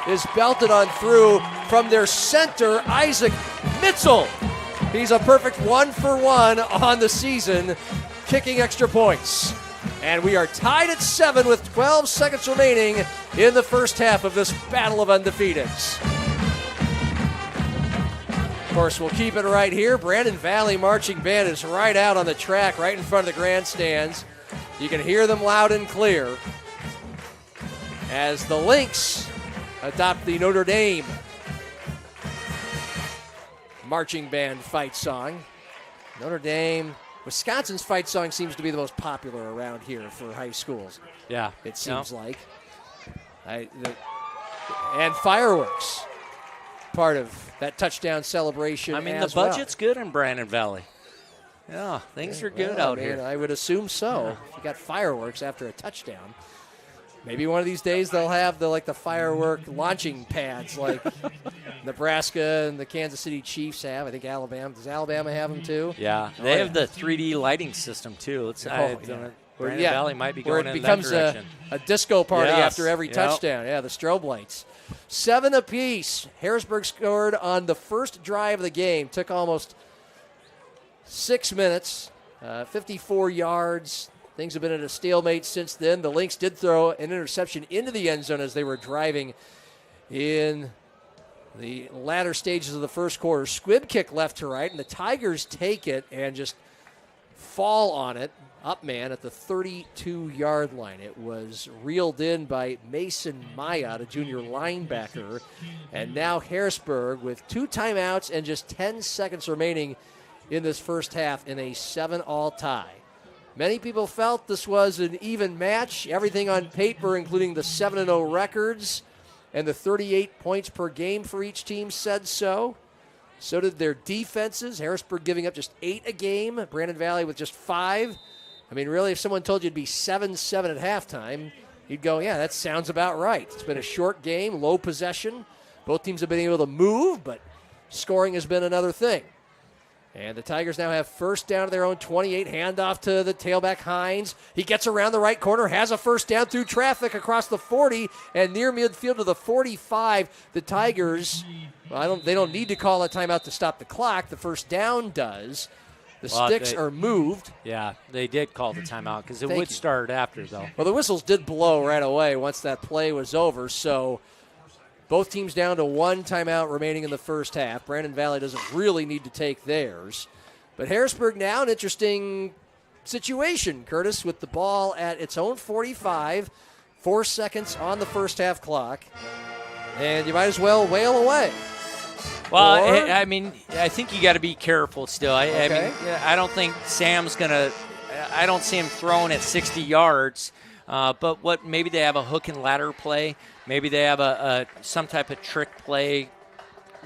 is belted on through from their center, Isaac Mitzel. He's a perfect 1-for-1 on the season, kicking extra points. And we are tied at 7 with 12 seconds remaining in the first half of this battle of undefeateds. Of course, we'll keep it right here. Brandon Valley Marching Band is right out on the track, right in front of the grandstands. You can hear them loud and clear as the Lynx adopt the Notre Dame Marching Band fight song. Notre Dame... Wisconsin's fight song seems to be the most popular around here for high schools. Yeah. It seems like. And fireworks, part of that touchdown celebration. I mean, the budget's good in Brandon Valley. Yeah, things are good out here. I would assume so. Yeah. If you got fireworks after a touchdown. Maybe one of these days they'll have the firework launching pads like Nebraska and the Kansas City Chiefs have. I think Alabama. Does Alabama have them too? Yeah, they have the 3D lighting system too. Brandon Valley might be going in that direction. Where it becomes a disco party after every touchdown. Yeah, the strobe lights. 7 apiece. Harrisburg scored on the first drive of the game. Took almost 6 minutes, 54 yards. Things have been at a stalemate since then. The Lynx did throw an interception into the end zone as they were driving in the latter stages of the first quarter. Squib kick left to right, and the Tigers take it and just fall on it. Up man at the 32-yard line. It was reeled in by Mason Maya, the junior linebacker. And now Harrisburg with 2 timeouts and just 10 seconds remaining in this first half in a 7-all tie. Many people felt this was an even match. Everything on paper, including the 7-0 records and the 38 points per game for each team, said so. So did their defenses. Harrisburg giving up just 8 a game. Brandon Valley with just 5. I mean, really, if someone told you it'd be 7-7 at halftime, you'd go, yeah, that sounds about right. It's been a short game, low possession. Both teams have been able to move, but scoring has been another thing. And the Tigers now have first down to their own 28. Handoff to the tailback, Hines. He gets around the right corner, has a first down through traffic across the 40 and near midfield to the 45. The Tigers, they don't need to call a timeout to stop the clock. The first down does. The sticks are moved. Yeah, they did call the timeout because it Thank would you. start after, though. Well, the whistles did blow right away once that play was over, so both teams down to one timeout remaining in the first half. Brandon Valley doesn't really need to take theirs. But Harrisburg now an interesting situation, Curtis, with the ball at its own 45, 4 seconds on the first half clock, and you might as well wail away. Well, I mean, I think you got to be careful still. I mean, I don't think Sam's going to – I don't see him throwing at 60 yards. But maybe they have a hook and ladder play. Maybe they have some type of trick play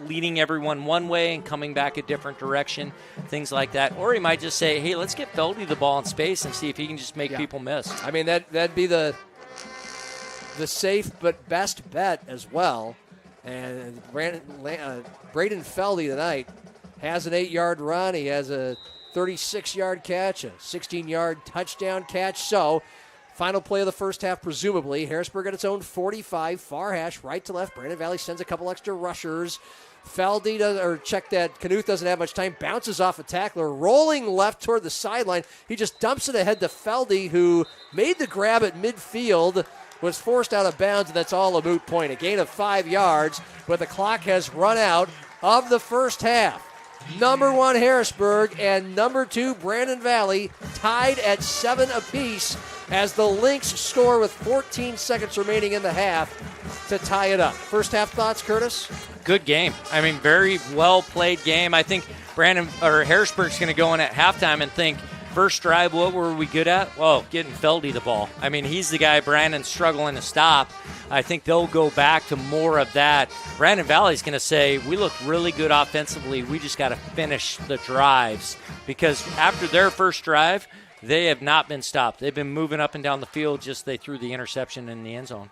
leading everyone one way and coming back a different direction, things like that. Or he might just say, hey, let's get Feldy the ball in space and see if he can just make people miss. I mean, that'd be the safe but best bet as well. And Braden Feldy tonight has an 8-yard run. He has a 36-yard catch, a 16-yard touchdown catch. So, final play of the first half, presumably. Harrisburg at its own 45, far hash, right to left. Brandon Valley sends a couple extra rushers. Feldy Knuth doesn't have much time, bounces off a tackler, rolling left toward the sideline. He just dumps it ahead to Feldy, who made the grab at midfield, was forced out of bounds, and that's all a moot point. A gain of 5 yards, but the clock has run out of the first half. Number 1 Harrisburg and number 2 Brandon Valley tied at 7 apiece as the Lynx score with 14 seconds remaining in the half to tie it up. First half thoughts, Curtis? Good game. I mean, very well played game. I think Harrisburg's going to go in at halftime and think, first drive, what were we good at? Well, getting Feldy the ball. I mean, he's the guy Brandon's struggling to stop. I think they'll go back to more of that. Brandon Valley's going to say, we look really good offensively. We just got to finish the drives. Because after their first drive, they have not been stopped. They've been moving up and down the field, just they threw the interception in the end zone.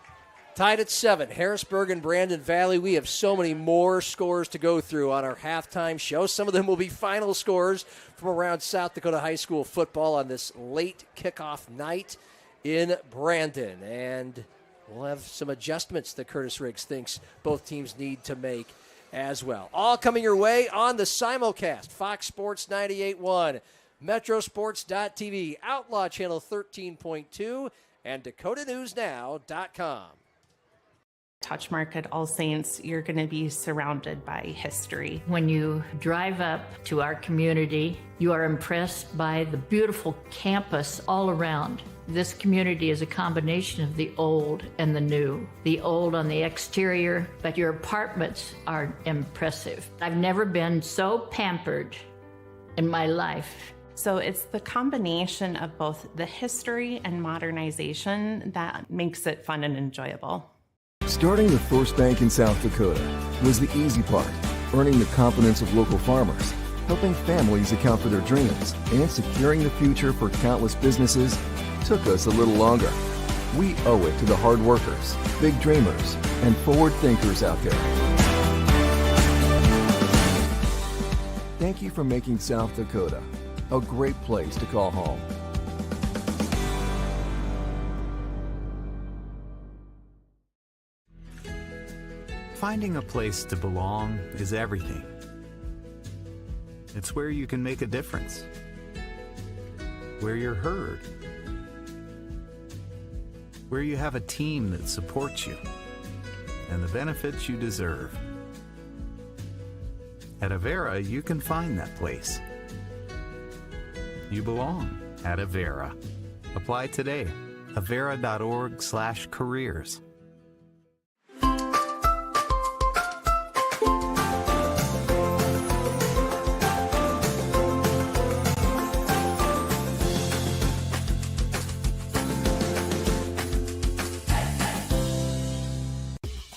Tied at 7, Harrisburg and Brandon Valley. We have so many more scores to go through on our halftime show. Some of them will be final scores from around South Dakota high school football on this late kickoff night in Brandon. And we'll have some adjustments that Curtis Riggs thinks both teams need to make as well. All coming your way on the simulcast. Fox Sports 98.1, Metrosports.tv, Outlaw Channel 13.2, and DakotaNewsNow.com. Touchmark at All Saints, you're going to be surrounded by history. When you drive up to our community, you are impressed by the beautiful campus all around. This community is a combination of the old and the new. The old on the exterior, but your apartments are impressive. I've never been so pampered in my life. So it's the combination of both the history and modernization that makes it fun and enjoyable. Starting the first bank in South Dakota was the easy part, earning the confidence of local farmers, helping families account for their dreams, and securing the future for countless businesses took us a little longer. We owe it to the hard workers, big dreamers, and forward thinkers out there. Thank you for making South Dakota a great place to call home. Finding a place to belong is everything. It's where you can make a difference, where you're heard, where you have a team that supports you, and the benefits you deserve. At Avera, you can find that place. You belong at Avera. Apply today. Avera.org/careers.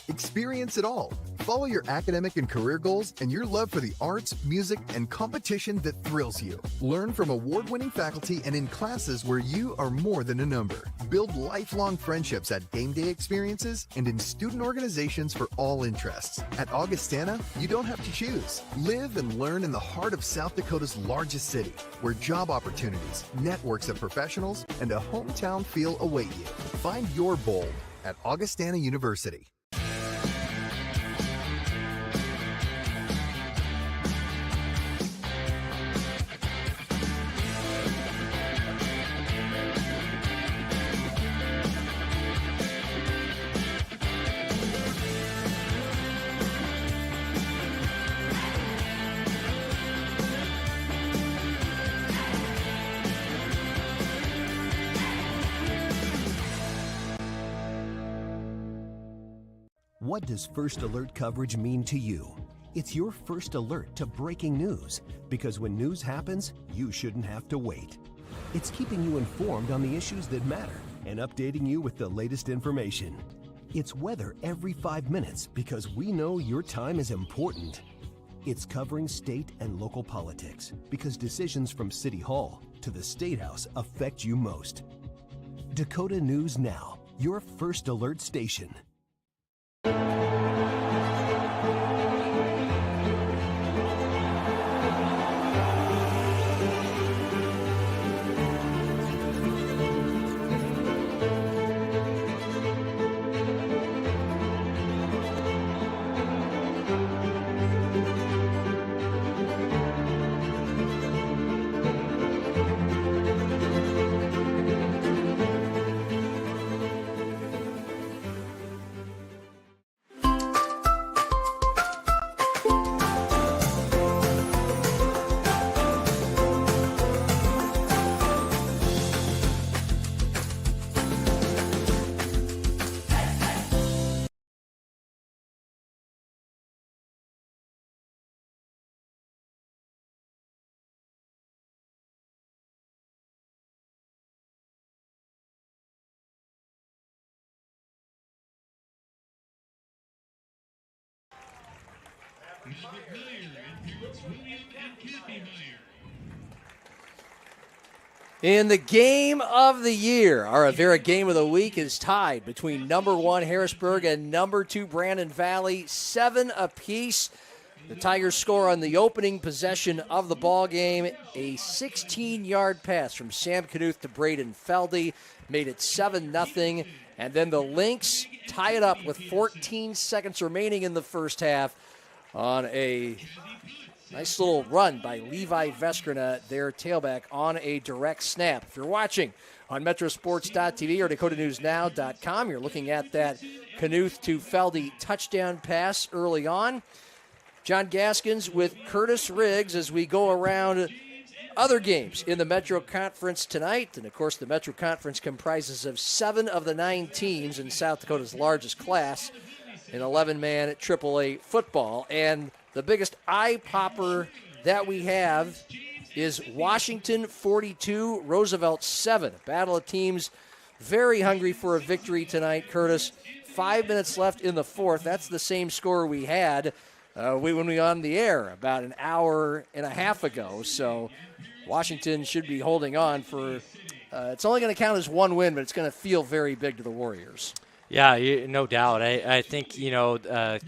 Experience it all. Follow your academic and career goals and your love for the arts, music, and competition that thrills you. Learn from award-winning faculty and in classes where you are more than a number. Build lifelong friendships at game day experiences and in student organizations for all interests. At Augustana, you don't have to choose. Live and learn in the heart of South Dakota's largest city, where job opportunities, networks of professionals, and a hometown feel await you. Find your bold at Augustana University. What does First Alert coverage mean to you? It's your first alert to breaking news, because when news happens, you shouldn't have to wait. It's keeping you informed on the issues that matter and updating you with the latest information. It's weather every 5 minutes, because we know your time is important. It's covering state and local politics, because decisions from City Hall to the State House affect you most. Dakota News Now, your First Alert station. In the game of the year, our Avera game of the week is tied between number 1 Harrisburg and number 2 Brandon Valley, 7 apiece. The Tigers score on the opening possession of the ball game, a 16-yard pass from Sam Knuth to Braden Feldy, made it 7-0, and then the Lynx tie it up with 14 seconds remaining in the first half on a nice little run by Levi Veskrina, their tailback, on a direct snap. If you're watching on Metrosports.tv or DakotaNewsNow.com, you're looking at that Knuth to Feldy touchdown pass early on. John Gaskins with Curtis Riggs as we go around other games in the Metro Conference tonight. And, of course, the Metro Conference comprises of 7 of the 9 teams in South Dakota's largest class in 11-man AAA football. And the biggest eye-popper that we have is Washington 42, Roosevelt 7. A battle of teams very hungry for a victory tonight, Curtis. 5 minutes left in the fourth. That's the same score we had when we were on the air about an hour and a half ago. So Washington should be holding on for it's only going to count as one win, but it's going to feel very big to the Warriors. Yeah, no doubt. I think,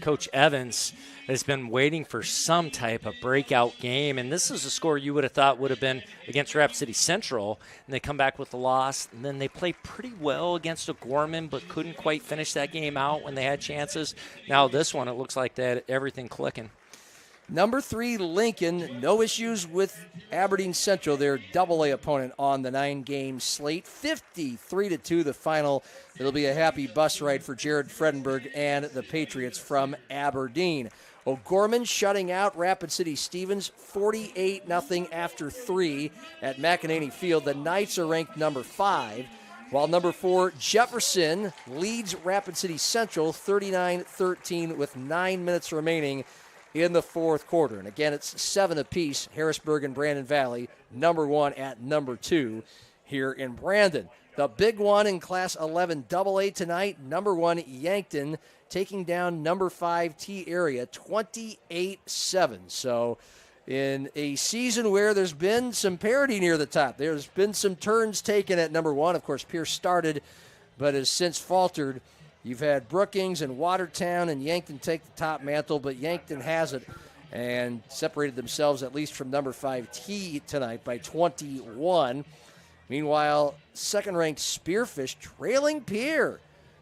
Coach Evans has been waiting for some type of breakout game, and this is a score you would have thought would have been against Rapid City Central, and they come back with the loss, and then they play pretty well against O'Gorman, but couldn't quite finish that game out when they had chances. Now this one, it looks like they had everything clicking. Number 3, Lincoln, no issues with Aberdeen Central, their AA opponent on the 9-game slate. 53-2 the final. It'll be a happy bus ride for Jared Fredenberg and the Patriots from Aberdeen. O'Gorman shutting out Rapid City Stevens 48-0 after 3 at McEnany Field. The Knights are ranked number 5, while number 4, Jefferson, leads Rapid City Central 39-13 with 9 minutes remaining in the fourth quarter. And again, it's 7 apiece, Harrisburg and Brandon Valley, number 1 at number 2 here in Brandon. The big one in Class 11 AA tonight, number 1 Yankton taking down number 5 T Area 28-7. So in a season where there's been some parity near the top, there's been some turns taken at number 1. Of course, Pierce started but has since faltered. You've had Brookings and Watertown and Yankton take the top mantle, but Yankton has it and separated themselves at least from number 5 T tonight by 21. Meanwhile, second-ranked Spearfish trailing Pierre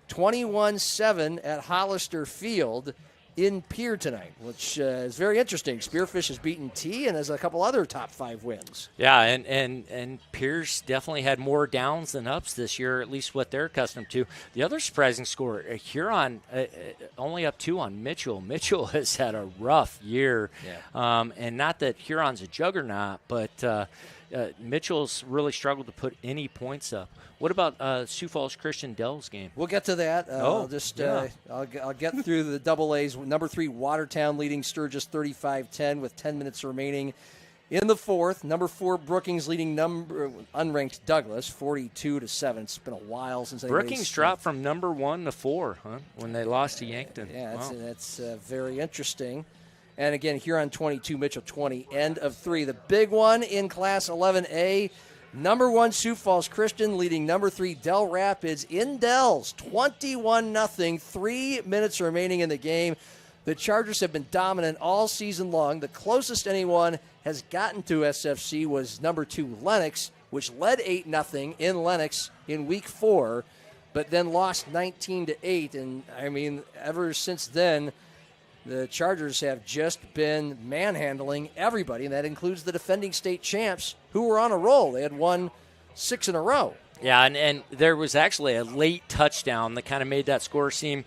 21-7 at Hollister Field in Pierre tonight, which is very interesting. Spearfish has beaten T and has a couple other top 5 wins. Yeah, and Pierce definitely had more downs than ups this year, at least what they're accustomed to. The other surprising score, Huron only up 2 on Mitchell. Mitchell has had a rough year, and not that Huron's a juggernaut, but Mitchell's really struggled to put any points up. What about Sioux Falls Christian Dell's game? We'll get to that. I'll get through the double A's. Number 3, Watertown leading Sturgis 35-10 with 10 minutes remaining in the fourth. Number 4, Brookings leading unranked Douglas 42-7. It's been a while since Brookings dropped from number 1 to 4, huh? When they lost to Yankton. Yeah, that's very interesting. And again, Huron 22, Mitchell 20. End of 3. The big one in Class 11A. Number 1, Sioux Falls Christian leading number 3, Del Rapids in Dells 21-0. 3 minutes remaining in the game. The Chargers have been dominant all season long. The closest anyone has gotten to SFC was number 2, Lennox, which led 8-0 in Lennox in week 4, but then lost 19-8. And I mean, ever since then, the Chargers have just been manhandling everybody, and that includes the defending state champs who were on a roll. They had won 6 in a row. Yeah, and there was actually a late touchdown that kind of made that score seem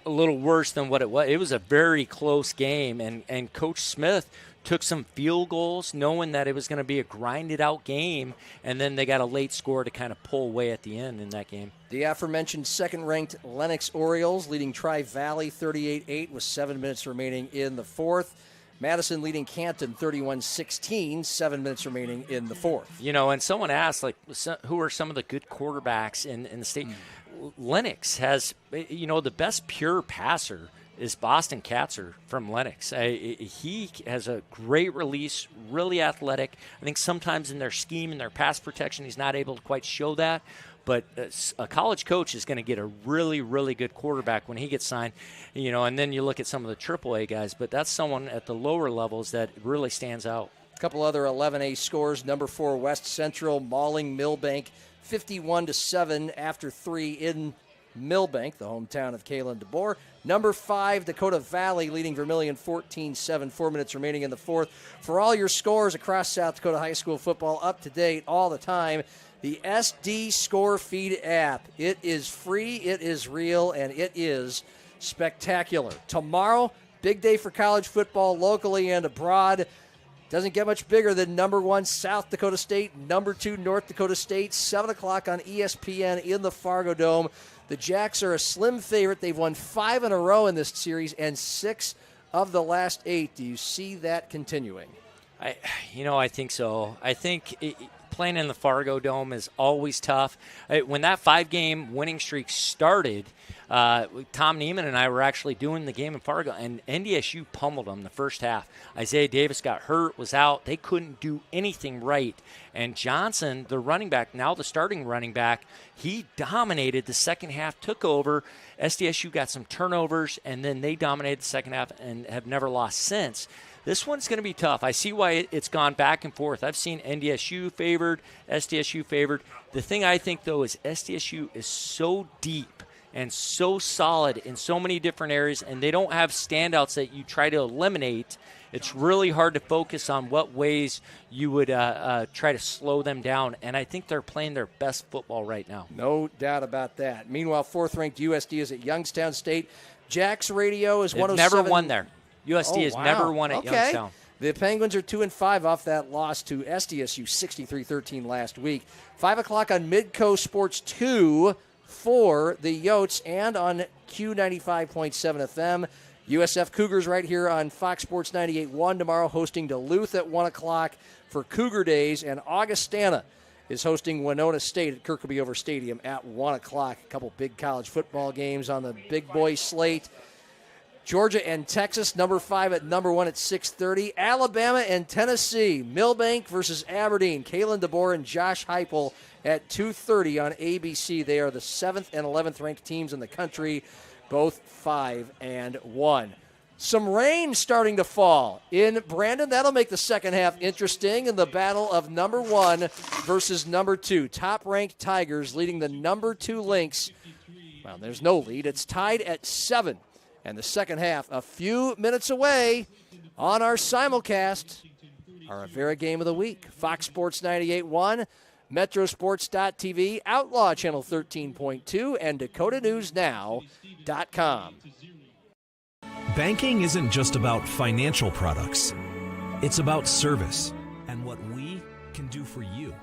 a little worse than what it was. It was a very close game, and Coach Smith took some field goals knowing that it was going to be a grinded-out game, and then they got a late score to kind of pull away at the end in that game. The aforementioned second-ranked Lennox Orioles leading Tri-Valley 38-8 with 7 minutes remaining in the fourth. Madison leading Canton 31-16, 7 minutes remaining in the fourth. You know, and someone asked, like, who are some of the good quarterbacks in the state? Lennox has, you know, the best pure passer is Boston Katzer from Lennox. He has a great release, really athletic. I think sometimes in their scheme and their pass protection, he's not able to quite show that. But a college coach is going to get a really, really good quarterback when he gets signed. You know, and then you look at some of the AAA guys, but that's someone at the lower levels that really stands out. A couple other 11A scores. Number 4, West Central mauling Millbank 51-7 after 3 in Millbank, the hometown of Kalen DeBoer. Number 5, Dakota Valley leading Vermilion 14-7, 4 minutes remaining in the fourth. For all your scores across South Dakota high school football, up to date all the time, the SD Score Feed app. It is free, it is real, and it is spectacular. Tomorrow, big day for college football locally and abroad. Doesn't get much bigger than number 1 South Dakota State, number 2 North Dakota State, 7 o'clock on ESPN in the Fargo Dome. The Jacks are a slim favorite. They've won 5 in a row in this series and 6 of the last 8. Do you see that continuing? I think so. I think playing in the Fargo Dome is always tough. When that 5-game winning streak started, Tom Neiman and I were actually doing the game in Fargo, and NDSU pummeled them the first half. Isaiah Davis got hurt, was out. They couldn't do anything right. And Johnson, the running back, now the starting running back, he dominated the second half, took over. SDSU got some turnovers, and then they dominated the second half and have never lost since. This one's going to be tough. I see why it's gone back and forth. I've seen NDSU favored, SDSU favored. The thing I think, though, is SDSU is so deep and so solid in so many different areas, and they don't have standouts that you try to eliminate. It's really hard to focus on what ways you would try to slow them down, and I think they're playing their best football right now. No doubt about that. Meanwhile, 4th-ranked USD is at Youngstown State. Jack's Radio is 107. Never won there. USD has never won at Youngstown. The Penguins are 2-5 off that loss to SDSU 63-13 last week. 5 o'clock on Midco Sports 2 for the Yotes and on Q95.7 FM. USF Cougars right here on Fox Sports 98.1 tomorrow, hosting Duluth at 1 o'clock for Cougar Days. And Augustana is hosting Winona State at Kirkby Over Stadium at 1 o'clock. A couple big college football games on the big boy slate. Georgia and Texas, number 5 at number 1 at 6:30. Alabama and Tennessee, Millbank versus Aberdeen. Kalen DeBoer and Josh Heupel at 2:30 on ABC. They are the 7th and 11th ranked teams in the country, both 5-1. Some rain starting to fall in Brandon. That'll make the second half interesting in the battle of number 1 versus number 2. Top-ranked Tigers leading the number 2 Lynx. Well, there's no lead. It's tied at 7. And the second half, a few minutes away on our simulcast, our Avera Game of the Week. Fox Sports 98.1, Metrosports.tv, Outlaw Channel 13.2, and DakotaNewsNow.com. Banking isn't just about financial products. It's about service and what we can can do for you.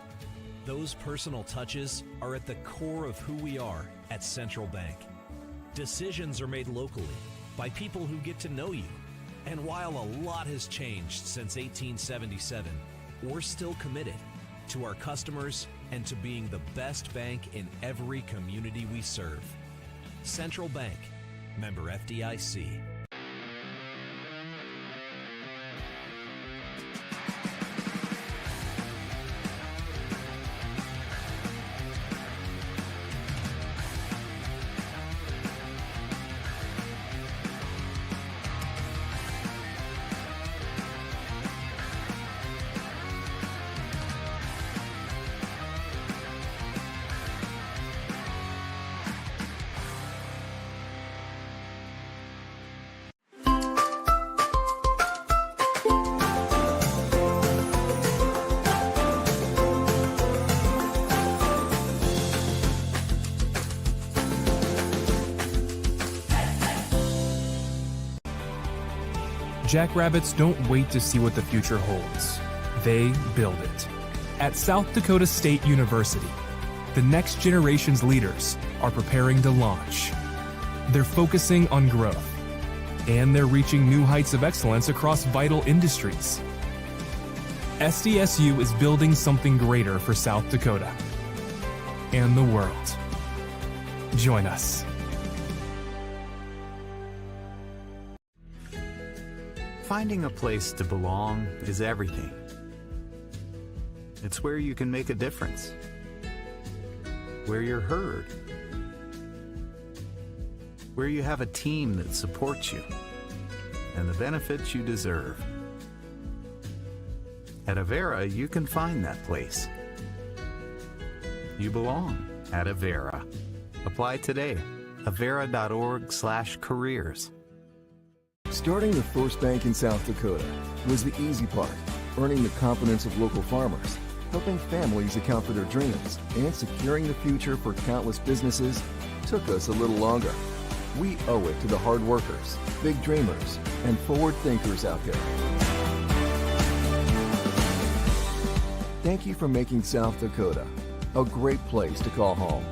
Those personal touches are at the core of who we are at Central Bank. Decisions are made locally by people who get to know you. And while a lot has changed since 1877, we're still committed to our customers and to being the best bank in every community we serve. Central Bank, member FDIC. Jackrabbits don't wait to see what the future holds. They build it. At South Dakota State University, the next generation's leaders are preparing to launch. They're focusing on growth, and they're reaching new heights of excellence across vital industries. SDSU is building something greater for South Dakota and the world. Join us. Finding a place to belong is everything. It's where you can make a difference, where you're heard, where you have a team that supports you, and the benefits you deserve. At Avera, you can find that place. You belong at Avera. Apply today. Avera.org/careers. Starting the first bank in South Dakota was the easy part, earning the confidence of local farmers, helping families account for their dreams, and securing the future for countless businesses took us a little longer. We owe it to the hard workers, big dreamers, and forward thinkers out there. Thank you for making South Dakota a great place to call home.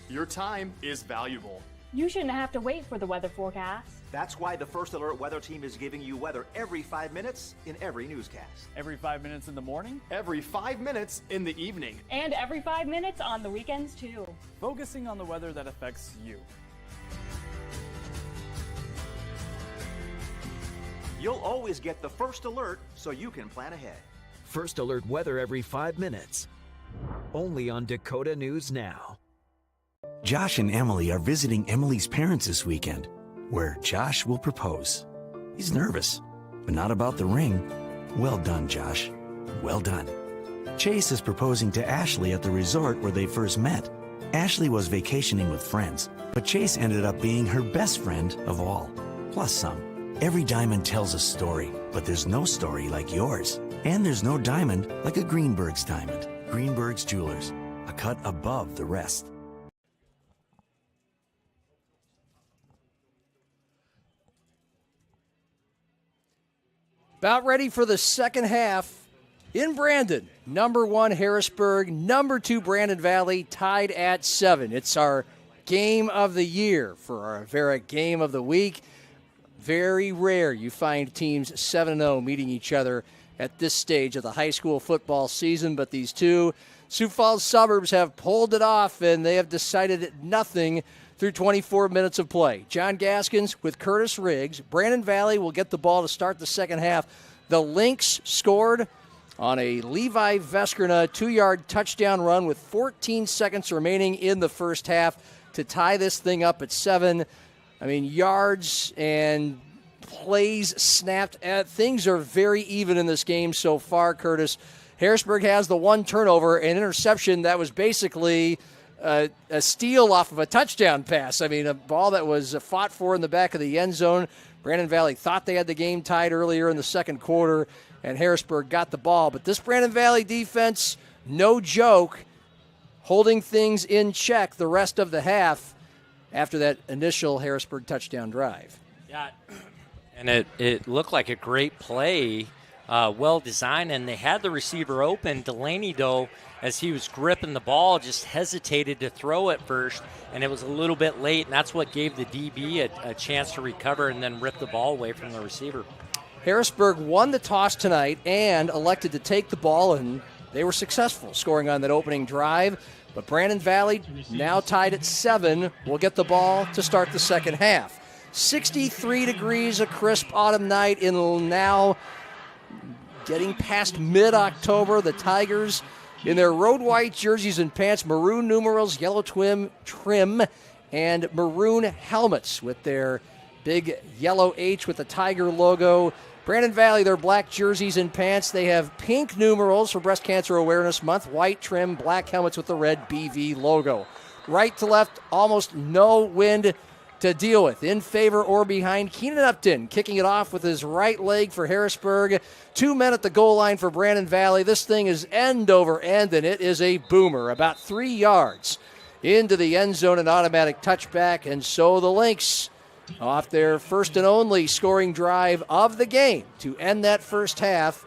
Your time is valuable. You shouldn't have to wait for the weather forecast. That's why the First Alert Weather Team is giving you weather every 5 minutes in every newscast. Every 5 minutes in the morning, every 5 minutes in the evening, and every 5 minutes on the weekends, too. Focusing on the weather that affects you. You'll always get the First Alert so you can plan ahead. First Alert weather every 5 minutes. Only on Dakota News Now. Josh and Emily are visiting Emily's parents this weekend, where Josh will propose. He's nervous, but not about the ring. Well done, Josh. Well done. Chase is proposing to Ashley at the resort where they first met. Ashley was vacationing with friends, but Chase ended up being her best friend of all, plus some. Every diamond tells a story, but there's no story like yours. And there's no diamond like a Greenberg's diamond. Greenberg's Jewelers, a cut above the rest. About ready for the second half in Brandon. Number 1, Harrisburg. Number 2, Brandon Valley, tied at 7. It's our game of the year for our Avera game of the week. Very rare you find teams 7-0 meeting each other at this stage of the high school football season, but these two Sioux Falls suburbs have pulled it off, and they have decided nothing through 24 minutes of play. John Gaskins with Curtis Riggs. Brandon Valley will get the ball to start the second half. The Lynx scored on a Levi Veskerna 2-yard touchdown run with 14 seconds remaining in the first half to tie this thing up at 7. I mean, yards and plays snapped at. Things are very even in this game so far, Curtis. Harrisburg has the one turnover, an interception that was basically a steal off of a touchdown pass. I mean, a ball that was fought for in the back of the end zone. Brandon Valley thought they had the game tied earlier in the second quarter, and Harrisburg got the ball. But this Brandon Valley defense, no joke, holding things in check the rest of the half after that initial Harrisburg touchdown drive. Yeah, and it looked like a great play, well designed, and they had the receiver open. Delaney, though, as he was gripping the ball, just hesitated to throw it first, and it was a little bit late, and that's what gave the DB a chance to recover and then rip the ball away from the receiver. Harrisburg won the toss tonight and elected to take the ball, and they were successful scoring on that opening drive. But Brandon Valley, now tied at 7, will get the ball to start the second half. 63 degrees, a crisp autumn night in now getting past mid-October. The Tigers in their road white jerseys and pants, maroon numerals, yellow trim, and maroon helmets with their big yellow H with the Tiger logo. Brandon Valley, their black jerseys and pants. They have pink numerals for Breast Cancer Awareness Month, white trim, black helmets with the red BV logo. Right to left, almost no wind to deal with. In favor or behind, Keenan Upton kicking it off with his right leg for Harrisburg. 2 men at the goal line for Brandon Valley. This thing is end over end, and it is a boomer, about 3 yards into the end zone, an automatic touchback, and so the Lynx off their first and only scoring drive of the game to end that first half,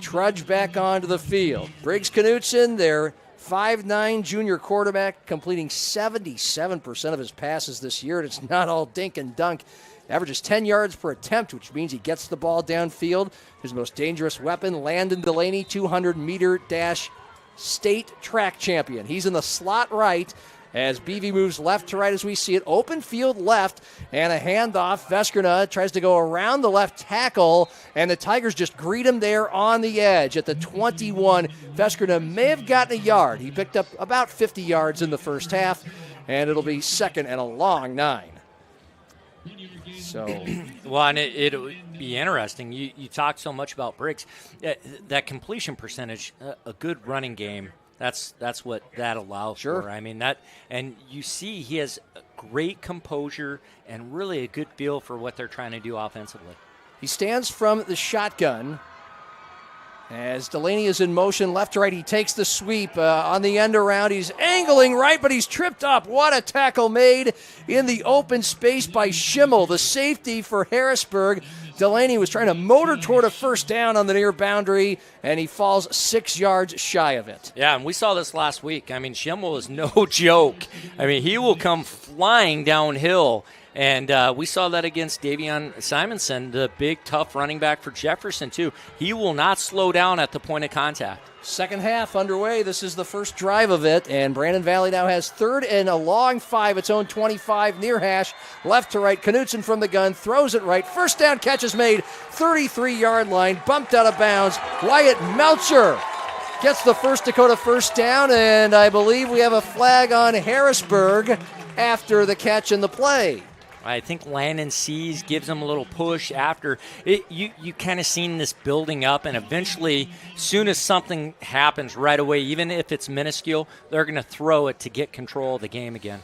trudge back onto the field. Briggs Knutson, their 5'9" junior quarterback, completing 77% of his passes this year. And it's not all dink and dunk. Averages 10 yards per attempt, which means he gets the ball downfield. His most dangerous weapon, Landon Delaney, 200-meter dash state track champion. He's in the slot right as BV moves left to right as we see it. Open field left and a handoff. Veskerna tries to go around the left tackle, and the Tigers just greet him there on the edge at the 21. Veskerna may have gotten a yard. He picked up about 50 yards in the first half, and it'll be second and a long 9. So, well, and it'll be interesting. You talk so much about Briggs. That completion percentage, a good running game, That's what that allows for. I mean, and you see he has great composure and really a good feel for what they're trying to do offensively. He stands from the shotgun as Delaney is in motion left to right. He takes the sweep on the end around. He's angling right, but he's tripped up. What a tackle made in the open space by Schimmel, the safety for Harrisburg. Delaney was trying to motor toward a first down on the near boundary, and he falls 6 yards shy of it. Yeah, and we saw this last week. I mean, Schimmel is no joke. I mean, he will come flying downhill, and we saw that against Davion Simonson, the big, tough running back for Jefferson, too. He will not slow down at the point of contact. Second half underway. This is the first drive of it, and Brandon Valley now has third and a long 5, its own 25, near hash, left to right. Knutson from the gun, throws it right. First down catch is made, 33-yard line, bumped out of bounds. Wyatt Melcher gets the First Dakota first down, and I believe we have a flag on Harrisburg after the catch and the play. I think Landon sees, gives him a little push after. You kind of seen this building up, and eventually, soon as something happens right away, even if it's minuscule, they're going to throw it to get control of the game again.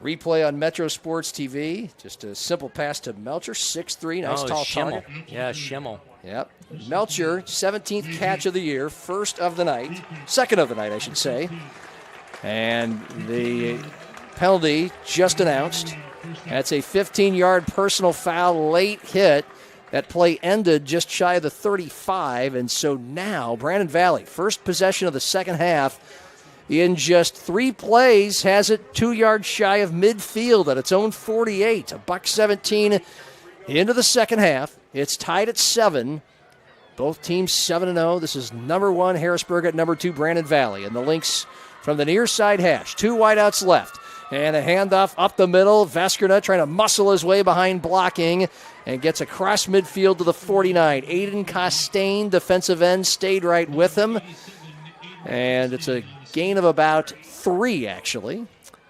Replay on Metro Sports TV. Just a simple pass to Melcher, 6'3", nice tall Schimmel. target. Yeah, Schimmel. Yep. Melcher, 17th catch of the year, second of the night, I should say. And the penalty just announced. That's a 15-yard personal foul, late hit. That play ended just shy of the 35, and so now Brandon Valley, first possession of the second half, in just 3 plays, has it 2 yards shy of midfield at its own 48. A $1.17 into the second half. It's tied at 7. Both teams 7-0. This is number 1 Harrisburg at number 2 Brandon Valley, and the Lynx from the near side hash. 2 wideouts left. And a handoff up the middle. Veskerna trying to muscle his way behind blocking and gets across midfield to the 49. Aiden Costain, defensive end, stayed right with him. And it's a gain of about 3, actually.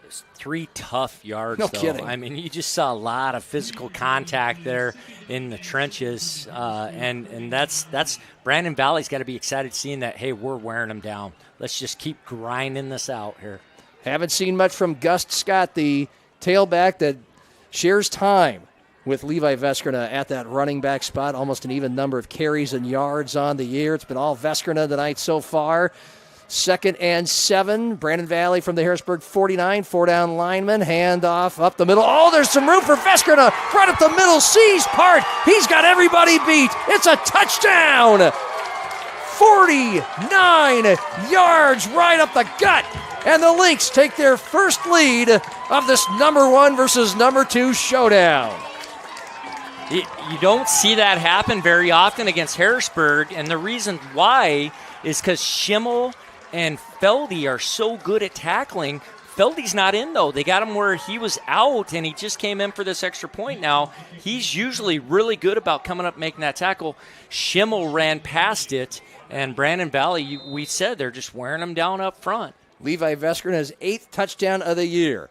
It's 3 tough yards, no though. Kidding. I mean, you just saw a lot of physical contact there in the trenches. And that's Brandon Valley's got to be excited seeing that, hey, we're wearing them down. Let's just keep grinding this out here. Haven't seen much from Gus Scott, the tailback that shares time with Levi Veskerna at that running back spot. Almost an even number of carries and yards on the year. It's been all Veskerna tonight so far. 2nd and 7. Brandon Valley from the Harrisburg 49. 4-down lineman. Handoff up the middle. Oh, there's some room for Veskerna. Right up the middle. Sees part. He's got everybody beat. It's a touchdown. 49 yards right up the gut. And the Lynx take their first lead of this number 1 versus number 2 showdown. You don't see that happen very often against Harrisburg, and the reason why is because Schimmel and Feldy are so good at tackling. Feldy's not in, though. They got him where he was out, and he just came in for this extra point now. He's usually really good about coming up making that tackle. Schimmel ran past it, and Brandon Valley, we said they're just wearing him down up front. Levi Veskerna's 8th touchdown of the year.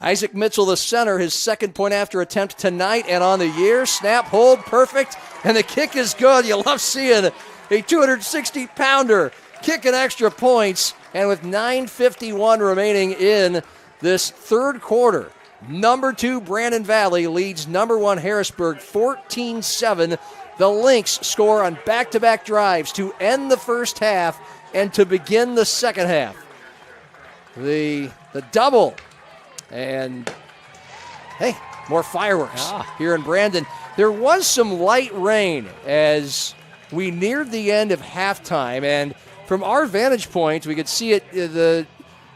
Isaac Mitchell, the center, his 2nd point after attempt tonight and on the year. Snap, hold, perfect, and the kick is good. You love seeing a 260-pounder kicking extra points. And with 9:51 remaining in this 3rd quarter, number 2 Brandon Valley leads number 1 Harrisburg 14-7. The Lynx score on back-to-back drives to end the first half and to begin the second half. The double. And, hey, more fireworks here in Brandon. There was some light rain as we neared the end of halftime, and from our vantage point, we could see it, the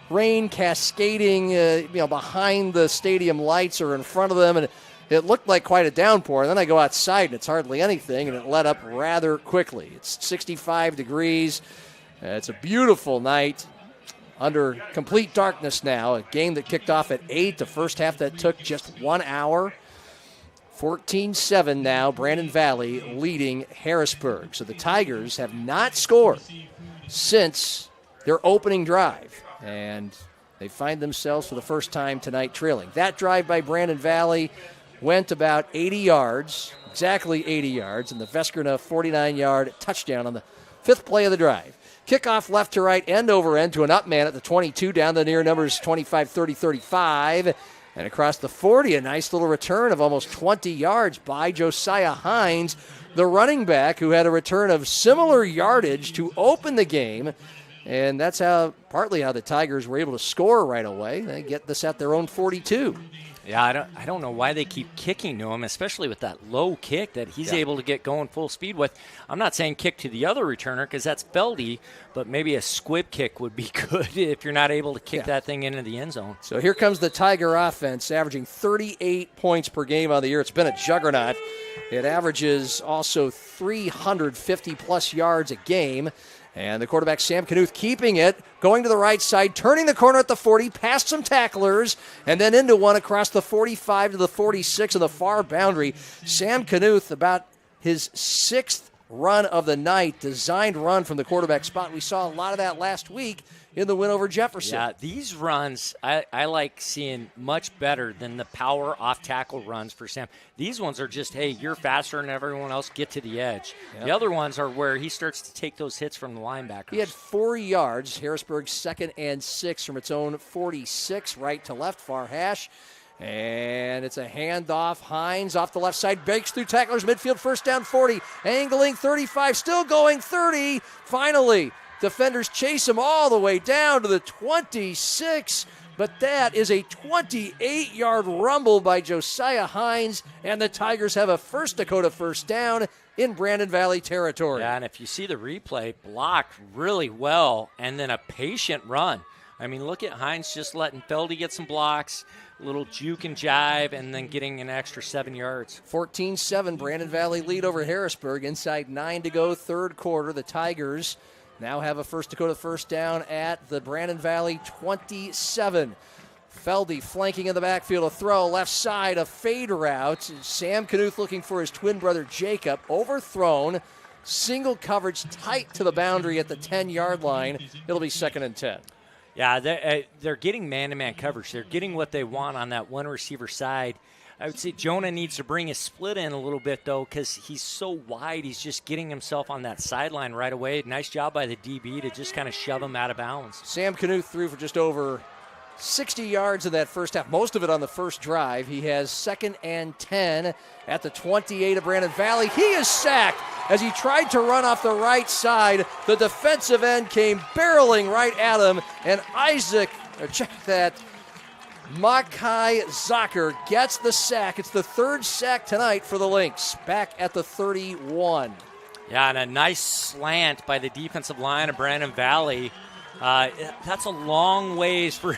rain cascading behind the stadium lights or in front of them, and it looked like quite a downpour. And then I go outside, and it's hardly anything, and it let up rather quickly. It's 65 degrees. It's a beautiful night. Under complete darkness now, a game that kicked off at 8, the first half that took just 1 hour. 14-7 now, Brandon Valley leading Harrisburg. So the Tigers have not scored since their opening drive, and they find themselves for the first time tonight trailing. That drive by Brandon Valley went about 80 yards, exactly 80 yards, and the Veskerna 49-yard touchdown on the 5th play of the drive. Kickoff left to right, end over end to an up man at the 22, down the near numbers 25, 30, 35. And across the 40, a nice little return of almost 20 yards by Josiah Hines, the running back who had a return of similar yardage to open the game. And that's partly how the Tigers were able to score right away. They get this at their own 42. Yeah, I don't know why they keep kicking to him, especially with that low kick that he's able to get going full speed with. I'm not saying kick to the other returner because that's Feldy, but maybe a squib kick would be good if you're not able to kick that thing into the end zone. So here comes the Tiger offense, averaging 38 points per game on the year. It's been a juggernaut. It averages also 350-plus yards a game. And the quarterback, Sam Knuth, keeping it, going to the right side, turning the corner at the 40, past some tacklers, and then into one across the 45 to the 46 of the far boundary. Sam Knuth, about his 6th run of the night, designed run from the quarterback spot. We saw a lot of that last week in the win over Jefferson. Yeah, these runs I like seeing much better than the power off-tackle runs for Sam. These ones are just, hey, you're faster than everyone else, get to the edge. Yep. The other ones are where he starts to take those hits from the linebackers. He had 4 yards, Harrisburg 2nd and 6 from its own 46, right to left, far hash. And it's a handoff. Hines off the left side, breaks through tacklers, midfield, first down 40, angling 35, still going 30. Finally, defenders chase him all the way down to the 26, but that is a 28-yard rumble by Josiah Hines, and the Tigers have a First Dakota first down in Brandon Valley territory. Yeah, and if you see the replay, blocked really well, and then a patient run. I mean, look at Hines just letting Feldy get some blocks, a little juke and jive, and then getting an extra 7 yards. 14-7, Brandon Valley lead over Harrisburg. Inside 9 to go, 3rd quarter. The Tigers now have a First Dakota first down at the Brandon Valley 27. Feldy flanking in the backfield, a throw, left side, a fade route. Sam Knuth looking for his twin brother Jacob, overthrown. Single coverage tight to the boundary at the 10-yard line. It'll be 2nd and 10. Yeah, they're getting man-to-man coverage. They're getting what they want on that one receiver side. I would say Jonah needs to bring his split in a little bit, though, because he's so wide. He's just getting himself on that sideline right away. Nice job by the DB to just kind of shove him out of bounds. Sam Knuth threw for just over 60 yards in that first half, most of it on the first drive. He has 2nd and 10 at the 28 of Brandon Valley. He is sacked as he tried to run off the right side. The defensive end came barreling right at him, and Makai Zucker gets the sack. It's the 3rd sack tonight for the Lynx, back at the 31. Yeah, and a nice slant by the defensive line of Brandon Valley. That's a long ways for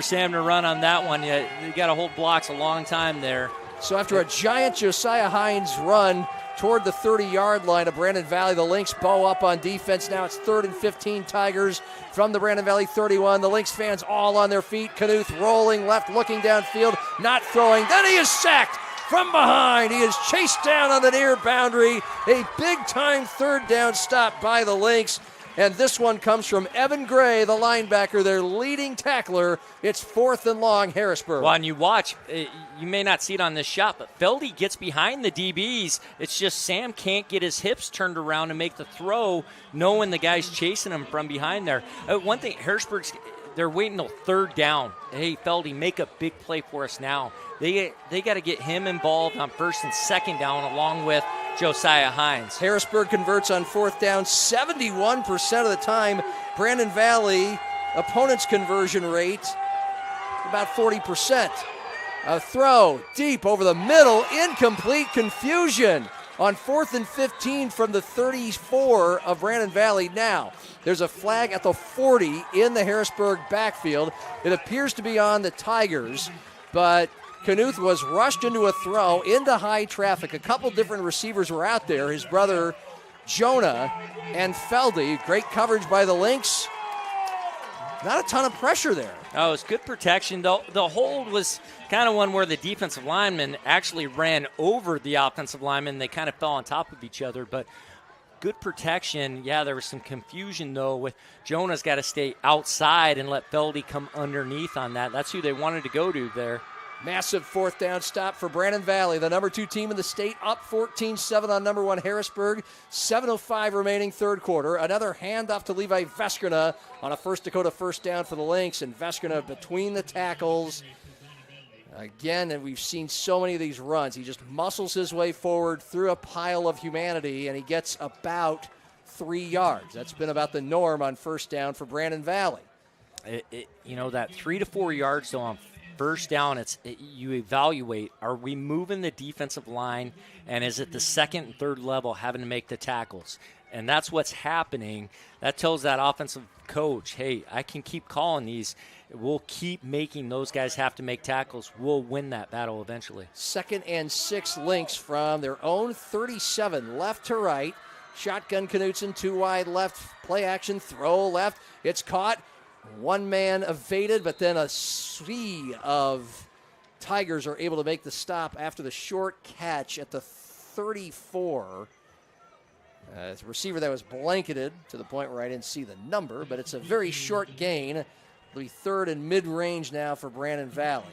Sam to run on that one. You got to hold blocks a long time there. So after a giant Josiah Hines run toward the 30-yard line of Brandon Valley, the Lynx bow up on defense. Now it's 3rd and 15 Tigers from the Brandon Valley 31. The Lynx fans all on their feet. Knuth rolling left, looking downfield, not throwing. Then he is sacked from behind. He is chased down on the near boundary. A big-time 3rd down stop by the Lynx. And this one comes from Evan Gray, the linebacker, their leading tackler. It's 4th and long, Harrisburg. Well, and you watch, you may not see it on this shot, but Feldy gets behind the DBs. It's just Sam can't get his hips turned around and make the throw, knowing the guy's chasing him from behind there. One thing, Harrisburg's, they're waiting till 3rd down. Hey, Feldy, make a big play for us now. They got to get him involved on 1st and 2nd down along with Josiah Hines. Harrisburg converts on 4th down 71% of the time. Brandon Valley, opponent's conversion rate, about 40%. A throw deep over the middle, incomplete, confusion on 4th and 15 from the 34 of Brandon Valley. Now, there's a flag at the 40 in the Harrisburg backfield. It appears to be on the Tigers, but Knuth was rushed into a throw into high traffic. A couple different receivers were out there. His brother, Jonah, and Feldy. Great coverage by the Lynx. Not a ton of pressure there. Oh, it's good protection. The hold was kind of one where the defensive lineman actually ran over the offensive lineman. They kind of fell on top of each other, but good protection. Yeah, there was some confusion, though, with Jonah's got to stay outside and let Feldy come underneath on that. That's who they wanted to go to there. Massive 4th down stop for Brandon Valley, the number 2 team in the state, up 14-7 on number 1 Harrisburg. 7:05 remaining 3rd quarter. Another handoff to Levi Veskrina on a First Dakota 1st down for the Lynx, and Veskrina between the tackles. Again, and we've seen so many of these runs. He just muscles his way forward through a pile of humanity, and he gets about 3 yards. That's been about the norm on 1st down for Brandon Valley. That 3 to 4 yards, though, on 1st down, you evaluate, are we moving the defensive line, and is it the 2nd and 3rd level having to make the tackles? And that's what's happening. That tells that offensive coach, hey, I can keep calling these. We'll keep making those guys have to make tackles. We'll win that battle eventually. 2nd and 6 Lynx from their own 37, left to right. Shotgun Knutson, 2 wide left, play action, throw left. It's caught. One man evaded, but then a sea of Tigers are able to make the stop after the short catch at the 34. It's a receiver that was blanketed to the point where I didn't see the number, but it's a very short gain. It'll be 3rd and mid-range now for Brandon Valley.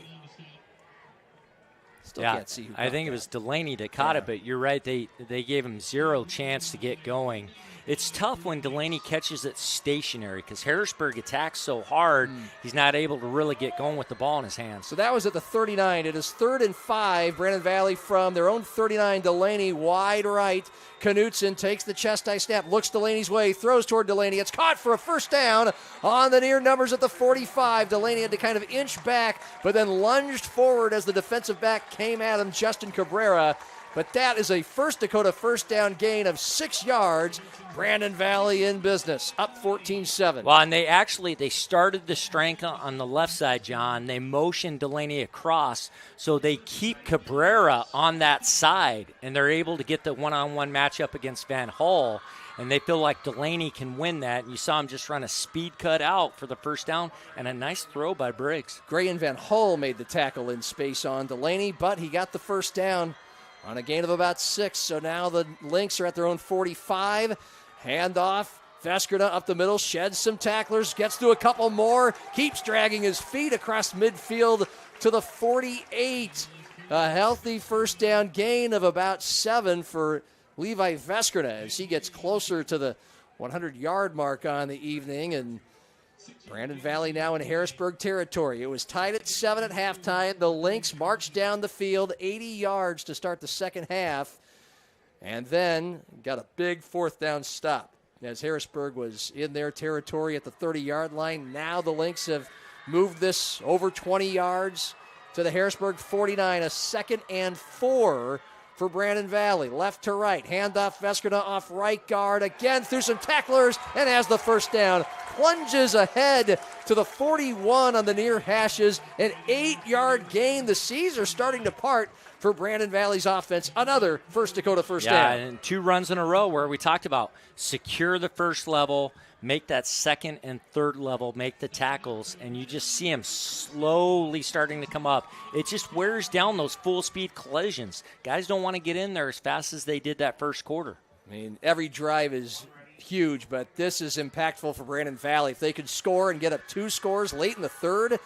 Still can't see who I think it was Delaney that caught it, but you're right. They gave him zero chance to get going. It's tough when Delaney catches it stationary because Harrisburg attacks so hard, he's not able to really get going with the ball in his hands. So that was at the 39. It is 3rd and 5. Brandon Valley from their own 39. Delaney wide right. Knutson takes the chest-high snap, looks Delaney's way, throws toward Delaney. It's caught for a 1st down on the near numbers at the 45. Delaney had to kind of inch back, but then lunged forward as the defensive back came at him, Justin Cabrera. But that is a First Dakota 1st down gain of 6 yards. Brandon Valley in business, up 14-7. Well, and they started the strength on the left side, John. They motioned Delaney across, so they keep Cabrera on that side, and they're able to get the one-on-one matchup against Van Hull, and they feel like Delaney can win that. And you saw him just run a speed cut out for the 1st down, and a nice throw by Briggs. Gray and Van Hull made the tackle in space on Delaney, but he got the 1st down on a gain of about 6. So now the Lynx are at their own 45. Handoff. Veskrina up the middle, sheds some tacklers, gets through a couple more, keeps dragging his feet across midfield to the 48. A healthy 1st down gain of about 7 for Levi Veskrina as he gets closer to the 100-yard mark on the evening. And Brandon Valley now in Harrisburg territory. It was tied at 7 at halftime. The Lynx marched down the field 80 yards to start the second half, and then got a big fourth down stop as Harrisburg was in their territory at the 30-yard line. Now the Lynx have moved this over 20 yards to the Harrisburg 49, a 2nd and 4 for Brandon Valley. Left to right, handoff Veskerna off right guard, again through some tacklers, and has the first down. Plunges ahead to the 41 on the near hashes, an 8-yard gain. The seas are starting to part for Brandon Valley's offense. Another First Dakota first down. And 2 runs in a row where we talked about secure the first level, make that second and third level, make the tackles, and you just see him slowly starting to come up. It just wears down those full-speed collisions. Guys don't want to get in there as fast as they did that first quarter. I mean, every drive is huge, but this is impactful for Brandon Valley. If they could score and get up 2 scores late in the third,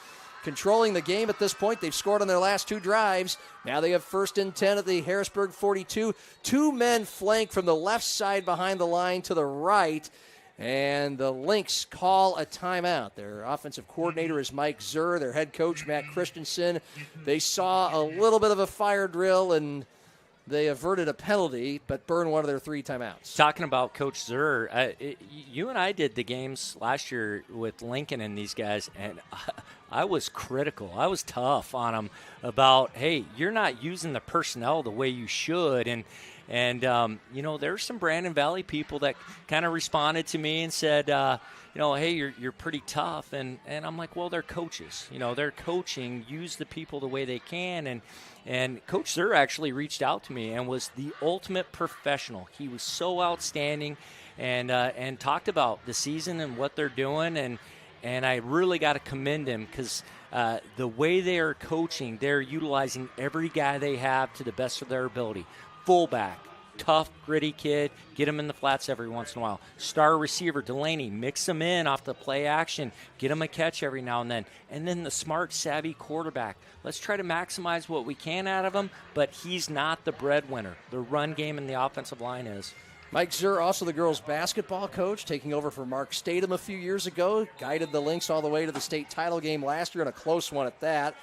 controlling the game at this point. They've scored on their last 2 drives. Now they have 1st and 10 at the Harrisburg 42. 2 men flank from the left side behind the line to the right, and the Lynx call a timeout. Their offensive coordinator is Mike Zur, their head coach Matt Christensen. They saw a little bit of a fire drill, and they averted a penalty, but burned one of their 3 timeouts. Talking about Coach Zur, you and I did the games last year with Lincoln and these guys, and I was critical. I was tough on them about, hey, you're not using the personnel the way you should. And there's some Brandon Valley people that kind of responded to me and said, hey, you're pretty tough. And I'm like, well, they're coaches. They're coaching, use the people the way they can. And Coach Zur actually reached out to me and was the ultimate professional. He was so outstanding and talked about the season and what they're doing. And I really got to commend him because the way they are coaching, they're utilizing every guy they have to the best of their ability. Fullback, tough, gritty kid, get him in the flats every once in a while. Star receiver, Delaney, mix him in off the play action, get him a catch every now and then. And then the smart, savvy quarterback. Let's try to maximize what we can out of him, but he's not the breadwinner. The run game and the offensive line is. Mike Zur, also the girls' basketball coach, taking over for Mark Statham a few years ago, guided the Lynx all the way to the state title game last year, and a close one at that.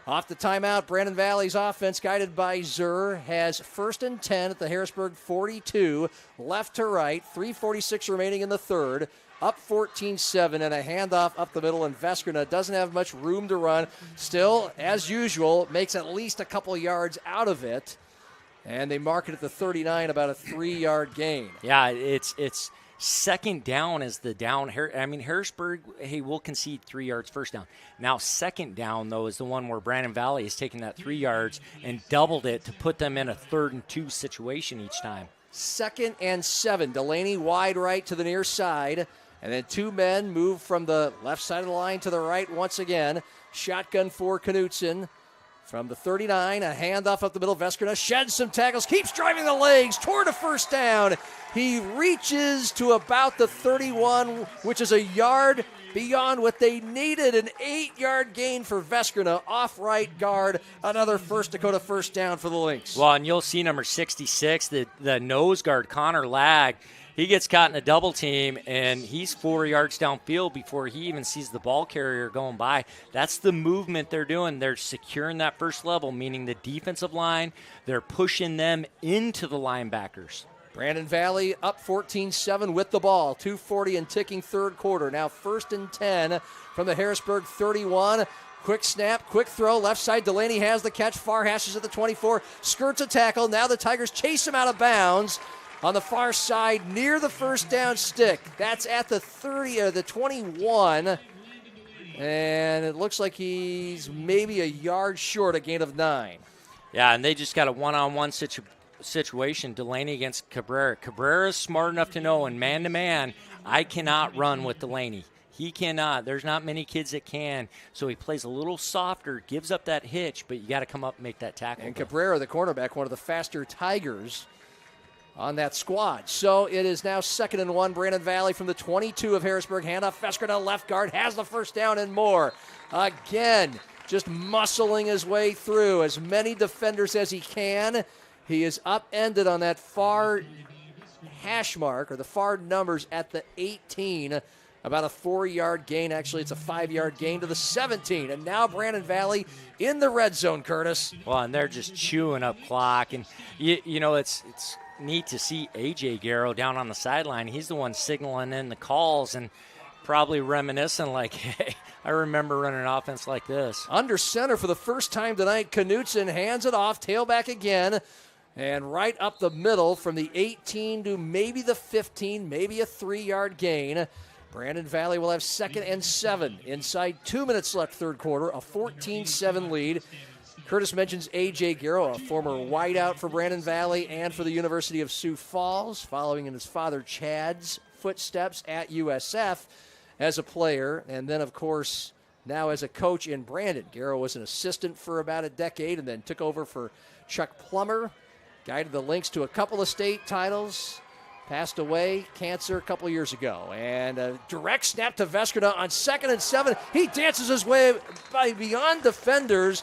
Off the timeout, Brandon Valley's offense, guided by Zur, has 1st and 10 at the Harrisburg 42, left to right, 3:46 remaining in the third, up 14-7, and a handoff up the middle, and Veskerna doesn't have much room to run. Still, as usual, makes at least a couple yards out of it, and they mark it at the 39, about a 3-yard gain. Yeah, it's second down is the down. Harrisburg, hey, we'll concede 3 yards first down. Now, second down, though, is the one where Brandon Valley has taken that 3 yards and doubled it to put them in a 3rd and 2 situation each time. 2nd and 7. Delaney wide right to the near side. And then 2 men move from the left side of the line to the right once again. Shotgun for Knutson. From the 39, a handoff up the middle. Veskerna sheds some tackles, keeps driving the legs toward a first down. He reaches to about the 31, which is a yard beyond what they needed. An 8-yard gain for Veskerna off right guard. Another First Dakota first down for the Lynx. Well, and you'll see number 66, the nose guard, Connor Lag. He gets caught in a double team, and he's 4 yards downfield before he even sees the ball carrier going by. That's the movement they're doing. They're securing that first level, meaning the defensive line. They're pushing them into the linebackers. Brandon Valley up 14-7 with the ball. 2:40 and ticking third quarter. Now 1st and 10 from the Harrisburg 31. Quick snap, quick throw, left side. Delaney has the catch, far hashes at the 24. Skirts a tackle. Now the Tigers chase him out of bounds. On the far side, near the first down stick. That's at the 30 or the 21. And it looks like he's maybe a yard short, a gain of 9. Yeah, and they just got a one-on-one situation. Delaney against Cabrera. Cabrera's smart enough to know in man-to-man, I cannot run with Delaney. He cannot. There's not many kids that can. So he plays a little softer, gives up that hitch, but you got to come up and make that tackle. And Cabrera, the cornerback, one of the faster Tigers on that squad. So it is now 2nd and 1. Brandon Valley from the 22 of Harrisburg. Handoff Veskerna, left guard, has the first down and more. Again, just muscling his way through as many defenders as he can. He is upended on that far hash mark, or the far numbers at the 18 about a 4-yard gain. Actually, it's a 5-yard gain to the 17. And now Brandon Valley in the red zone, Curtis. Well, and they're just chewing up clock. And, you know, it's neat to see A.J. Garrow down on the sideline. He's the one signaling in the calls and probably reminiscing like, hey, I remember running an offense like this. Under center for the first time tonight, Knutson hands it off, tailback again, and right up the middle from the 18 to maybe the 15, maybe a 3-yard gain. Brandon Valley will have 2nd and 7 inside 2 minutes left third quarter, a 14-7 lead. Curtis mentions A.J. Garrow, a former wideout for Brandon Valley and for the University of Sioux Falls, following in his father Chad's footsteps at USF as a player, and then, of course, now as a coach in Brandon. Garrow was an assistant for about a decade and then took over for Chuck Plummer, guided the Lynx to a couple of state titles, passed away, cancer, a couple of years ago. And a direct snap to Veskerna on 2nd and 7. He dances his way beyond defenders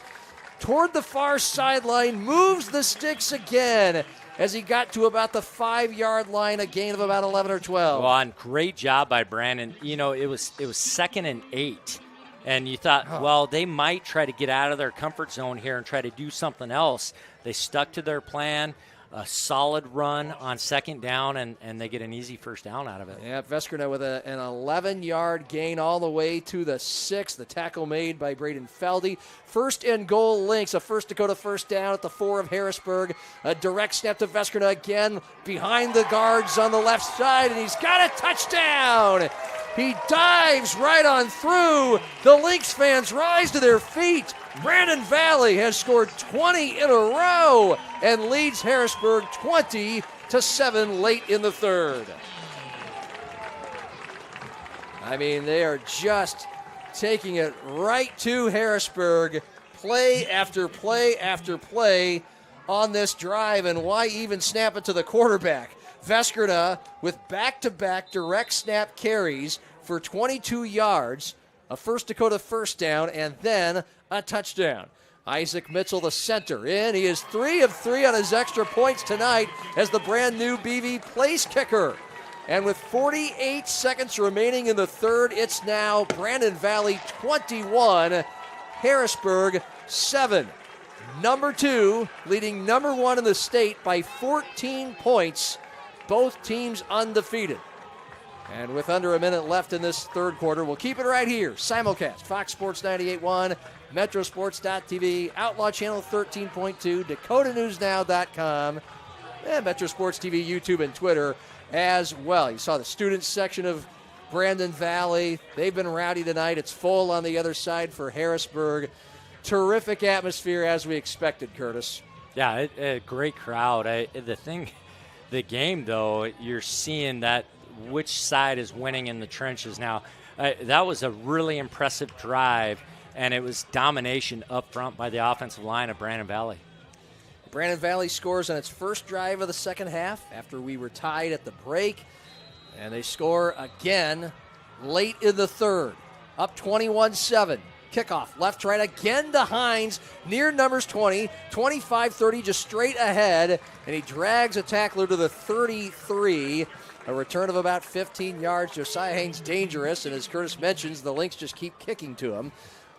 toward the far sideline, moves the sticks again as he got to about the 5-yard line, a gain of about 11 or 12. Well, and great job by Brandon. You know, it was 2nd and 8. And you thought, well, they might try to get out of their comfort zone here and try to do something else. They stuck to their plan, a solid run on 2nd down, and they get an easy first down out of it. Yeah, Veskerna with an 11-yard gain all the way to the 6. The tackle made by Braden Feldy. 1st and goal Lynx, a First Dakota first down at the 4 of Harrisburg. A direct snap to Veskerna again behind the guards on the left side, and he's got a touchdown. He dives right on through. The Lynx fans rise to their feet. Brandon Valley has scored 20 in a row and leads Harrisburg 20-7 late in the third. I mean, they are just taking it right to Harrisburg, play after play after play on this drive, and why even snap it to the quarterback? Veskerna with back-to-back direct snap carries for 22 yards, a First Dakota first down, and then a touchdown. Isaac Mitchell, the center, in. He is 3 of 3 on his extra points tonight as the brand new BV place kicker. And with 48 seconds remaining in the third, it's now Brandon Valley 21, Harrisburg 7. Number 2 leading number 1 in the state by 14 points. Both teams undefeated. And with under a minute left in this third quarter, we'll keep it right here. Simulcast, Fox Sports 98.1, Metrosports.tv, Outlaw Channel 13.2, DakotaNewsNow.com, and Metro Sports TV, YouTube, and Twitter as well. You saw the students section of Brandon Valley. They've been rowdy tonight. It's full on the other side for Harrisburg. Terrific atmosphere as we expected, Curtis. Yeah, a great crowd. The game, though, you're seeing that which side is winning in the trenches now. That was a really impressive drive, and it was domination up front by the offensive line of Brandon Valley. Brandon Valley scores on its first drive of the second half after we were tied at the break, and they score again late in the third, up 21-7. Kickoff, left, right, again to Hines, near numbers 20, 25-30, just straight ahead, and he drags a tackler to the 33. A return of about 15 yards. Josiah Haynes dangerous, and as Curtis mentions, the Lynx just keep kicking to him.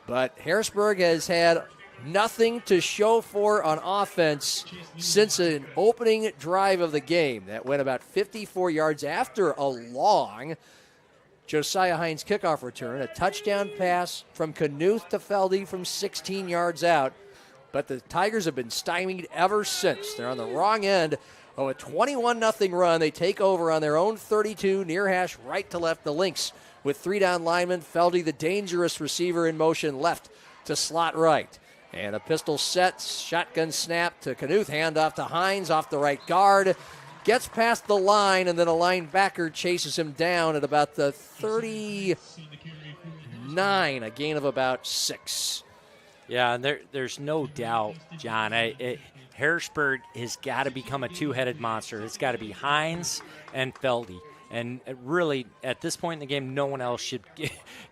But Harrisburg has had nothing to show for on offense since an opening drive of the game that went about 54 yards after a long Josiah Hines kickoff return, a touchdown pass from Knuth to Feldy from 16 yards out. But the Tigers have been stymied ever since. They're on the wrong end of a 21-0 run. They take over on their own 32, near hash, right to left. The Lynx with 3 down linemen. Feldy, the dangerous receiver, in motion left to slot right. And a pistol set, shotgun snap to Knuth, handoff to Hines off the right guard. Gets past the line, and then a linebacker chases him down at about the 39, a gain of about 6. Yeah, and there's no doubt, John. Harrisburg has got to become a two-headed monster. It's got to be Hines and Feldy. And really, at this point in the game, no one else should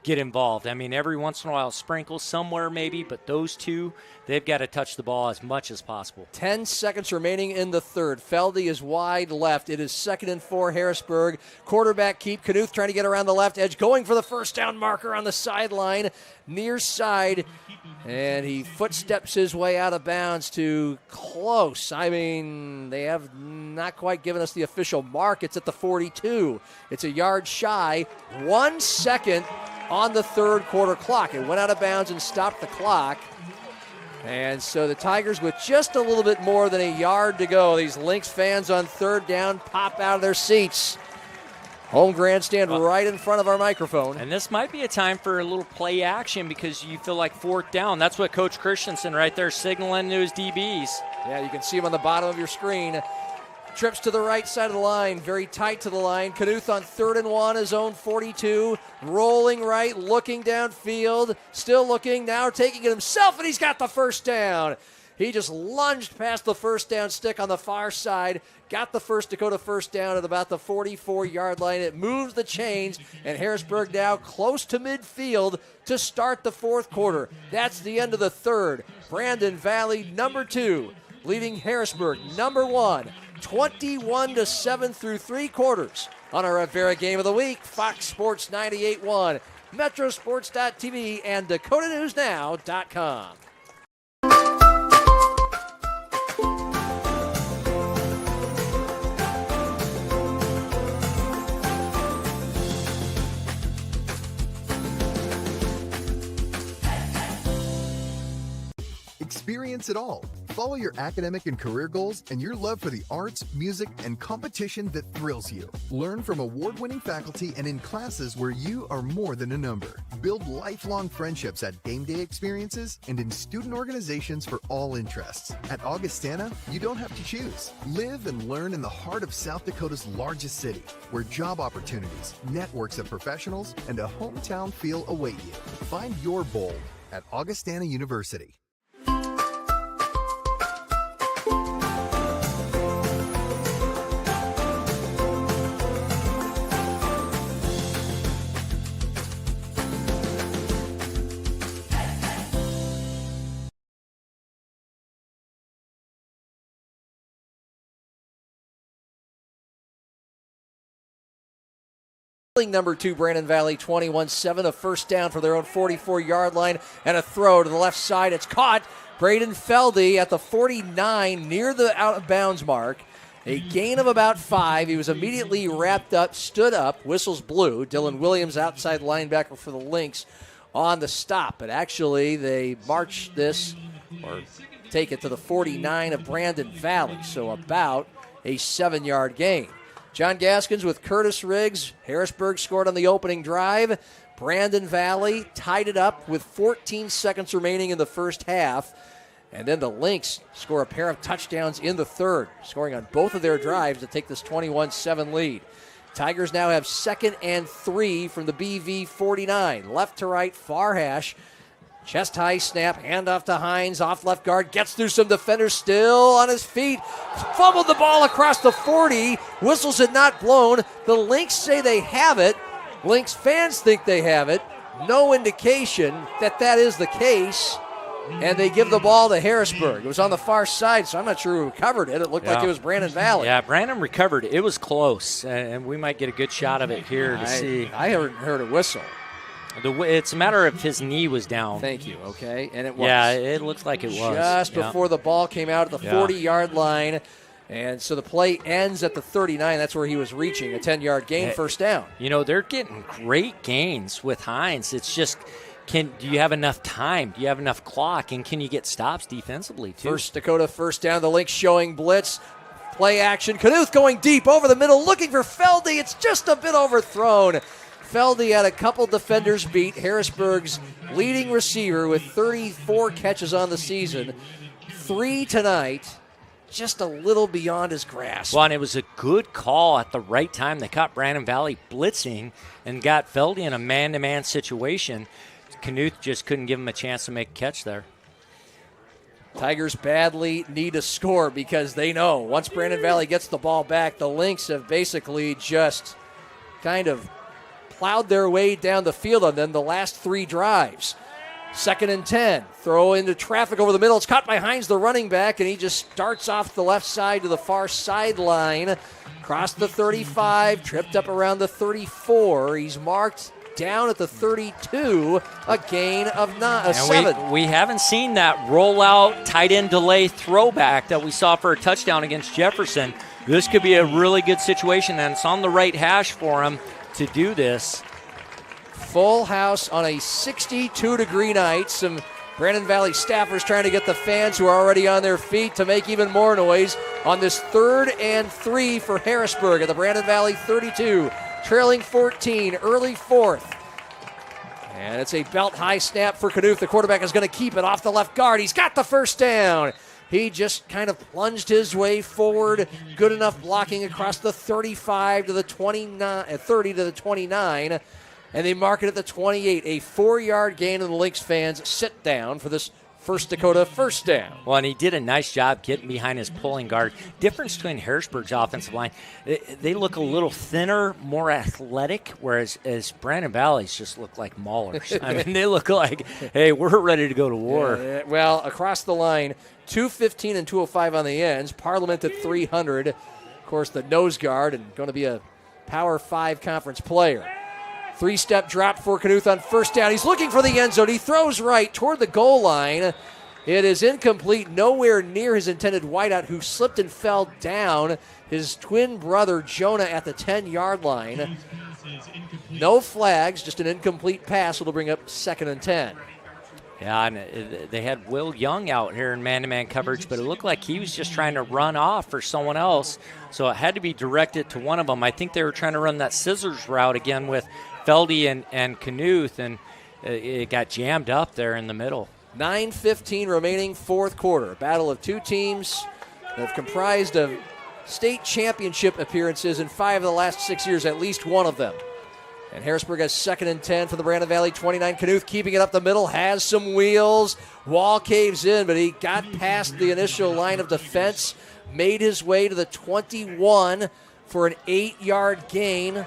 get involved. I mean, every once in a while, sprinkles somewhere maybe, but those two, they've got to touch the ball as much as possible. 10 seconds remaining in the third. Feldy is wide left. It is 2nd and 4, Harrisburg. Quarterback keep. Knuth trying to get around the left edge, going for the first down marker on the sideline, near side. And he footsteps his way out of bounds to close. I mean, they have not quite given us the official mark. It's at the 42. It's a yard shy. 1 second on the third quarter clock. It went out of bounds and stopped the clock. And so the Tigers with just a little bit more than a yard to go. These Lynx fans on third down pop out of their seats. Home grandstand right in front of our microphone. And this might be a time for a little play action because you feel like fourth down. That's what Coach Christensen right there signaling to his DBs. Yeah, you can see him on the bottom of your screen. Trips to the right side of the line, very tight to the line. Knuth on 3rd and 1, his own 42. Rolling right, looking downfield. Still looking, now taking it himself, and he's got the first down. He just lunged past the first down stick on the far side, got the First Dakota first down at about the 44-yard line. It moves the chains, and Harrisburg now close to midfield to start the fourth quarter. That's the end of the third. Brandon Valley, number 2, leading Harrisburg, number 1, 21-7 through 3 quarters. On our Rivera Game of the Week, Fox Sports 98.1, Metrosports.tv, and DakotaNewsNow.com. Experience it all. Follow your academic and career goals and your love for the arts, music, and competition that thrills you. Learn from award-winning faculty and in classes where you are more than a number. Build lifelong friendships at game day experiences and in student organizations for all interests. At Augustana, you don't have to choose. Live and learn in the heart of South Dakota's largest city, where job opportunities, networks of professionals, and a hometown feel await you. Find your bold at Augustana University. Number 2, Brandon Valley, 21-7, a first down for their own 44-yard line, and a throw to the left side. It's caught. Braden Feldy at the 49, near the out-of-bounds mark. A gain of about 5. He was immediately wrapped up, stood up, whistles blew. Dylan Williams, outside linebacker for the Lynx, on the stop. But actually, they march this, or take it to the 49 of Brandon Valley, so about a 7-yard gain. John Gaskins with Curtis Riggs. Harrisburg scored on the opening drive. Brandon Valley tied it up with 14 seconds remaining in the first half. And then the Lynx score a pair of touchdowns in the third, scoring on both of their drives to take this 21-7 lead. Tigers now have 2nd and 3 from the BV 49. Left to right, far hash. Chest high snap, handoff to Hines, off left guard, gets through some defenders, still on his feet, fumbled the ball across the 40, whistles had not blown. The Lynx say they have it. Lynx fans think they have it. No indication that that is the case. And they give the ball to Harrisburg. It was on the far side, so I'm not sure who recovered it. It looked like it was Brandon Valley. Yeah, Brandon recovered. It was close, and we might get a good shot of it here to see. I heard a whistle. It's a matter of his knee was down. Thank you, okay? And it was. Yeah, it looks like it was. Just before the ball came out at the 40-yard line. And so the play ends at the 39. That's where he was reaching, a 10-yard gain, first down. You know, they're getting great gains with Hines. It's just, do you have enough time? Do you have enough clock? And can you get stops defensively, too? First Dakota first down. The Lynx showing blitz. Play action. Knuth going deep over the middle, looking for Feldy. It's just a bit overthrown. Feldy had a couple defenders beat. Harrisburg's leading receiver with 34 catches on the season. 3 tonight. Just a little beyond his grasp. Well, and it was a good call at the right time. They caught Brandon Valley blitzing and got Feldy in a man-to-man situation. Knuth just couldn't give him a chance to make a catch there. Tigers badly need a score because they know once Brandon Valley gets the ball back, the Lynx have basically just kind of plowed their way down the field on them the last 3 drives. 2nd and 10. Throw into traffic over the middle. It's caught by Hines, the running back, and he just starts off the left side to the far sideline. Across the 35, tripped up around the 34. He's marked down at the 32, a gain of 7. We haven't seen that rollout tight end delay throwback that we saw for a touchdown against Jefferson. This could be a really good situation, and it's on the right hash for him to do this. Full house on a 62-degree night. Some Brandon Valley staffers trying to get the fans who are already on their feet to make even more noise on this 3rd and 3 for Harrisburg at the Brandon Valley 32. Trailing 14, early 4th. And it's a belt-high snap for Knuth. The quarterback is going to keep it off the left guard. He's got the first down. He just kind of plunged his way forward. Good enough blocking across the 35 to the 29, 30 to the 29. And they mark it at the 28. A 4-yard gain, and the Lynx fans sit down for this First Dakota first down. Well, and he did a nice job getting behind his pulling guard. Difference between Harrisburg's offensive line, they look a little thinner, more athletic, whereas Brandon Valley's just look like maulers. I mean, they look like, hey, we're ready to go to war. Yeah, well, across the line, 215 and 205 on the ends. Parliament at 300. Of course, the nose guard and going to be a Power 5 conference player. 3-step drop for Knuth on first down. He's looking for the end zone. He throws right toward the goal line. It is incomplete, nowhere near his intended wideout, who slipped and fell down. His twin brother, Jonah, at the 10-yard line. No flags, just an incomplete pass. It'll bring up 2nd and 10. Yeah, and they had Will Young out here in man-to-man coverage, but it looked like he was just trying to run off for someone else. So it had to be directed to one of them. I think they were trying to run that scissors route again with Feldy and Knuth, and it got jammed up there in the middle. 9:15 remaining, 4th quarter. Battle of 2 teams that have comprised of state championship appearances in 5 of the last 6 years, at least one of them. And Harrisburg has 2nd and 10 for the Brandon Valley 29. Knuth keeping it up the middle, has some wheels. Wall caves in, but he got past the initial line of defense, made his way to the 21 for an 8-yard gain.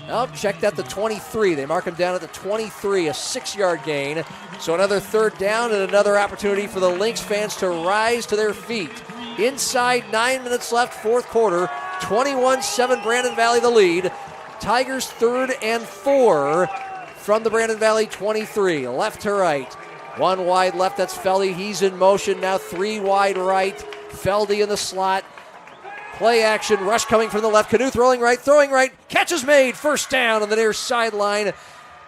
Oh, check that, the 23. They mark him down at the 23, a 6-yard gain. So another 3rd down and another opportunity for the Lynx fans to rise to their feet. Inside 9 minutes left, 4th quarter. 21-7 Brandon Valley the lead. Tigers 3rd and 4 from the Brandon Valley 23. Left to right. 1 wide left, that's Feldy. He's in motion now, 3 wide right. Feldy in the slot. Play action, rush coming from the left. Knuth rolling right, throwing right. Catch is made, first down on the near sideline.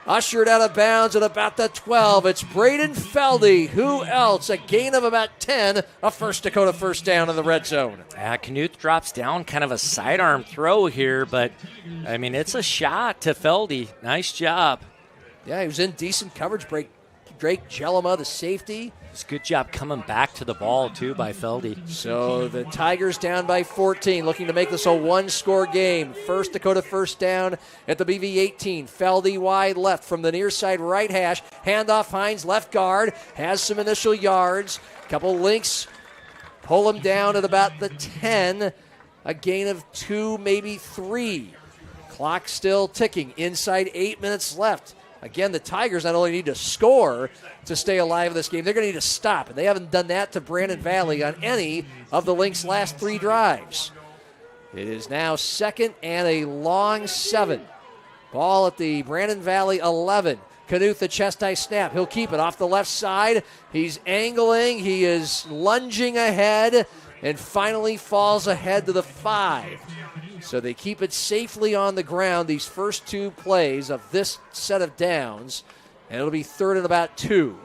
Ushered out of bounds at about the 12. It's Braden Feldy. Who else? A gain of about 10. A First Dakota first down in the red zone. Knuth drops down, kind of a sidearm throw here, but, I mean, it's a shot to Feldy. Nice job. Yeah, he was in decent coverage. Drake Jellema, the safety. It's a good job coming back to the ball, too, by Feldy. So the Tigers down by 14, looking to make this a 1-score game. First Dakota first down at the BV 18. Feldy wide left from the near side right hash. Handoff Hines, left guard, has some initial yards. Couple Lynx pull him down at about the 10. A gain of 2, maybe 3. Clock still ticking. Inside 8 minutes left. Again, the Tigers not only need to score to stay alive in this game, they're going to need to stop. And they haven't done that to Brandon Valley on any of the Lynx' last 3 drives. It is now 2nd and a long 7. Ball at the Brandon Valley 11. Knuth, the chest-high snap. He'll keep it off the left side. He's angling. He is lunging ahead and finally falls ahead to the 5. So they keep it safely on the ground, these first 2 plays of this set of downs, and it'll be 3rd and about 2.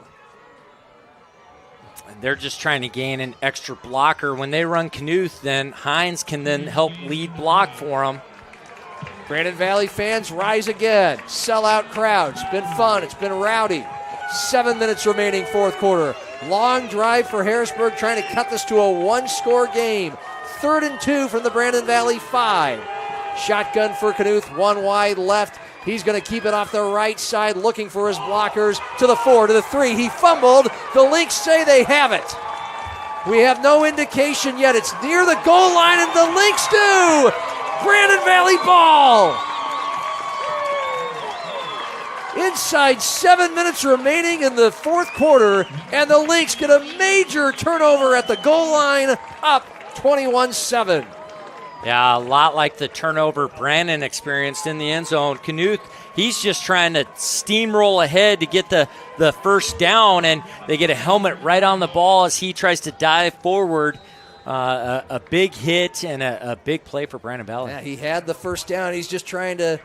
And they're just trying to gain an extra blocker. When they run Knuth, then Hines can then help lead block for them. Brandon Valley fans rise again. Sellout crowd. It's been fun. It's been rowdy. 7 minutes remaining, 4th quarter. Long drive for Harrisburg, trying to cut this to a 1-score game. 3rd and 2 from the Brandon Valley 5. Shotgun for Knuth, 1 wide left. He's going to keep it off the right side, looking for his blockers. To the 4, to the 3. He fumbled. The Lynx say they have it. We have no indication yet. It's near the goal line, and the Lynx do. Brandon Valley ball. Inside 7 minutes remaining in the fourth quarter, and the Lynx get a major turnover at the goal line, up 21-7. Yeah, a lot like the turnover Brandon experienced in the end zone. Knuth, he's just trying to steamroll ahead to get the first down, and they get a helmet right on the ball as he tries to dive forward. A big hit and a big play for Brandon Valley. Yeah, he had the first down. He's just trying to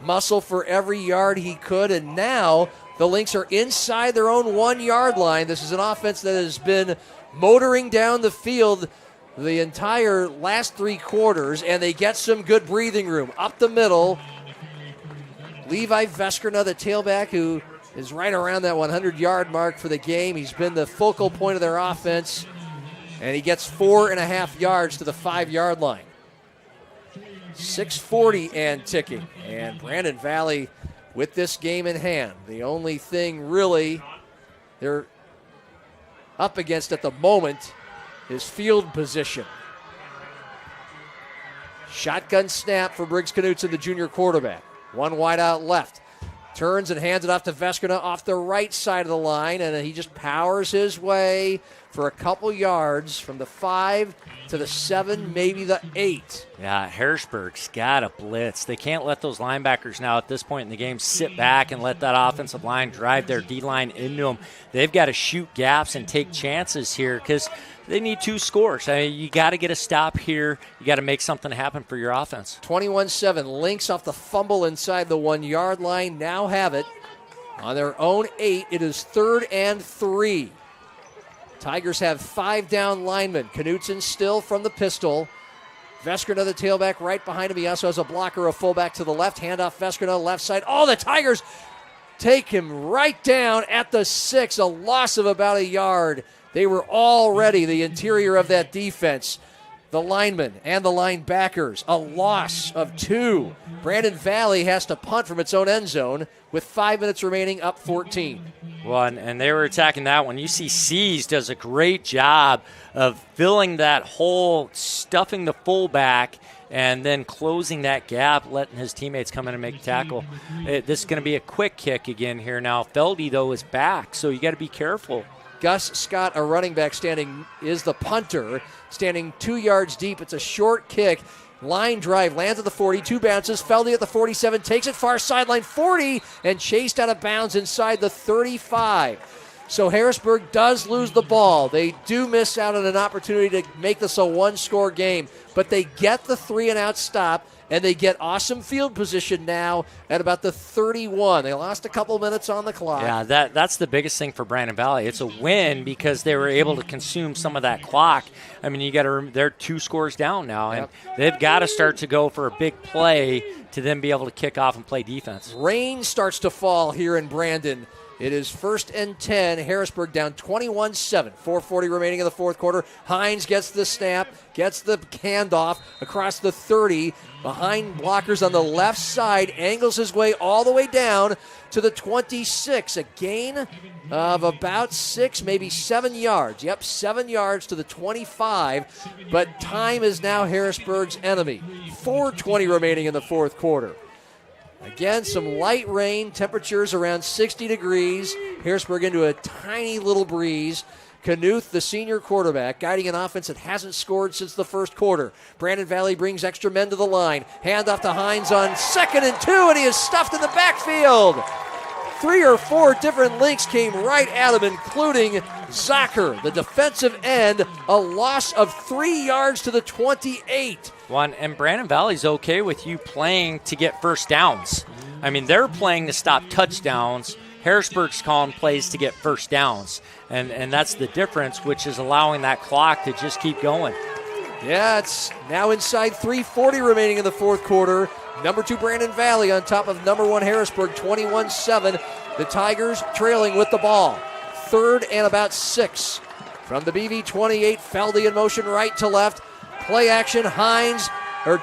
muscle for every yard he could, and now the Lynx are inside their own 1 yard line. This is an offense that has been motoring down the field the entire last 3 quarters, and they get some good breathing room. Up the middle, Levi Veskerna, the tailback, who is right around that 100-yard mark for the game. He's been the focal point of their offense, and he gets 4.5 yards to the 5-yard line. 6:40 and ticking, and Brandon Valley with this game in hand. The only thing really they're up against at the moment is field position. Shotgun snap for Briggs Knutson, the junior quarterback. One wide out left. Turns and hands it off to Veskerna off the right side of the line, and he just powers his way for a couple yards from the 5 to the 7, maybe the 8. Yeah, Harrisburg's got a blitz. They can't let those linebackers now at this point in the game sit back and let that offensive line drive their D-line into them. They've got to shoot gaps and take chances here because they need 2 scores. I mean, you got to get a stop here. You got to make something happen for your offense. 21-7. Lynx off the fumble inside the 1 yard line. Now have it on their own 8. It is 3rd and 3. Tigers have 5 down linemen. Knutson still from the pistol. Veskerna, the tailback, right behind him. He also has a blocker, a fullback to the left. Handoff Veskerna, left side. Oh, the Tigers take him right down at the 6. A loss of about a yard. They were already the interior of that defense. The linemen and the linebackers, a loss of 2. Brandon Valley has to punt from its own end zone with 5 minutes remaining, up 14. Well, and they were attacking that one. You see Seas does a great job of filling that hole, stuffing the fullback, and then closing that gap, letting his teammates come in and make a tackle. This is going to be a quick kick again here now. Feldy, though, is back, so you got to be careful. Gus Scott, a running back, is the punter, standing 2 yards deep. It's a short kick. Line drive, lands at the 40, 2 bounces. Feldy at the 47, takes it far sideline 40, and chased out of bounds inside the 35. So Harrisburg does lose the ball. They do miss out on an opportunity to make this a 1-score game, but they get the 3-and-out stop, and they get awesome field position now at about the 31. They lost a couple minutes on the clock. Yeah, that's the biggest thing for Brandon Valley. It's a win because they were able to consume some of that clock. I mean, they're 2 scores down now, and they've got to start to go for a big play to then be able to kick off and play defense. Rain starts to fall here in Brandon. It is 1st and 10. Harrisburg down 21-7. 4:40 remaining in the fourth quarter. Hines gets the snap, gets the handoff across the 30. Behind blockers on the left side, angles his way all the way down to the 26. A gain of about 6, maybe 7 yards. Yep, 7 yards to the 25. But time is now Harrisburg's enemy. 4:20 remaining in the fourth quarter. Again, some light rain, temperatures around 60 degrees. Harrisburg into a tiny little breeze. Knuth, the senior quarterback, guiding an offense that hasn't scored since the first quarter. Brandon Valley brings extra men to the line. Hand off to Hines on 2nd and 2, and he is stuffed in the backfield. 3 or 4 different Lynx came right at him, including Zocker, the defensive end, a loss of 3 yards to the 28. And Brandon Valley's okay with you playing to get first downs. I mean, they're playing to stop touchdowns. Harrisburg's calling plays to get first downs. And that's the difference, which is allowing that clock to just keep going. Yeah, it's now inside 3:40 remaining in the fourth quarter. Number 2 Brandon Valley on top of number 1 Harrisburg, 21-7. The Tigers trailing with the ball. 3rd and about 6. From the BV 28, Feldy in motion right to left. Play action, Hines,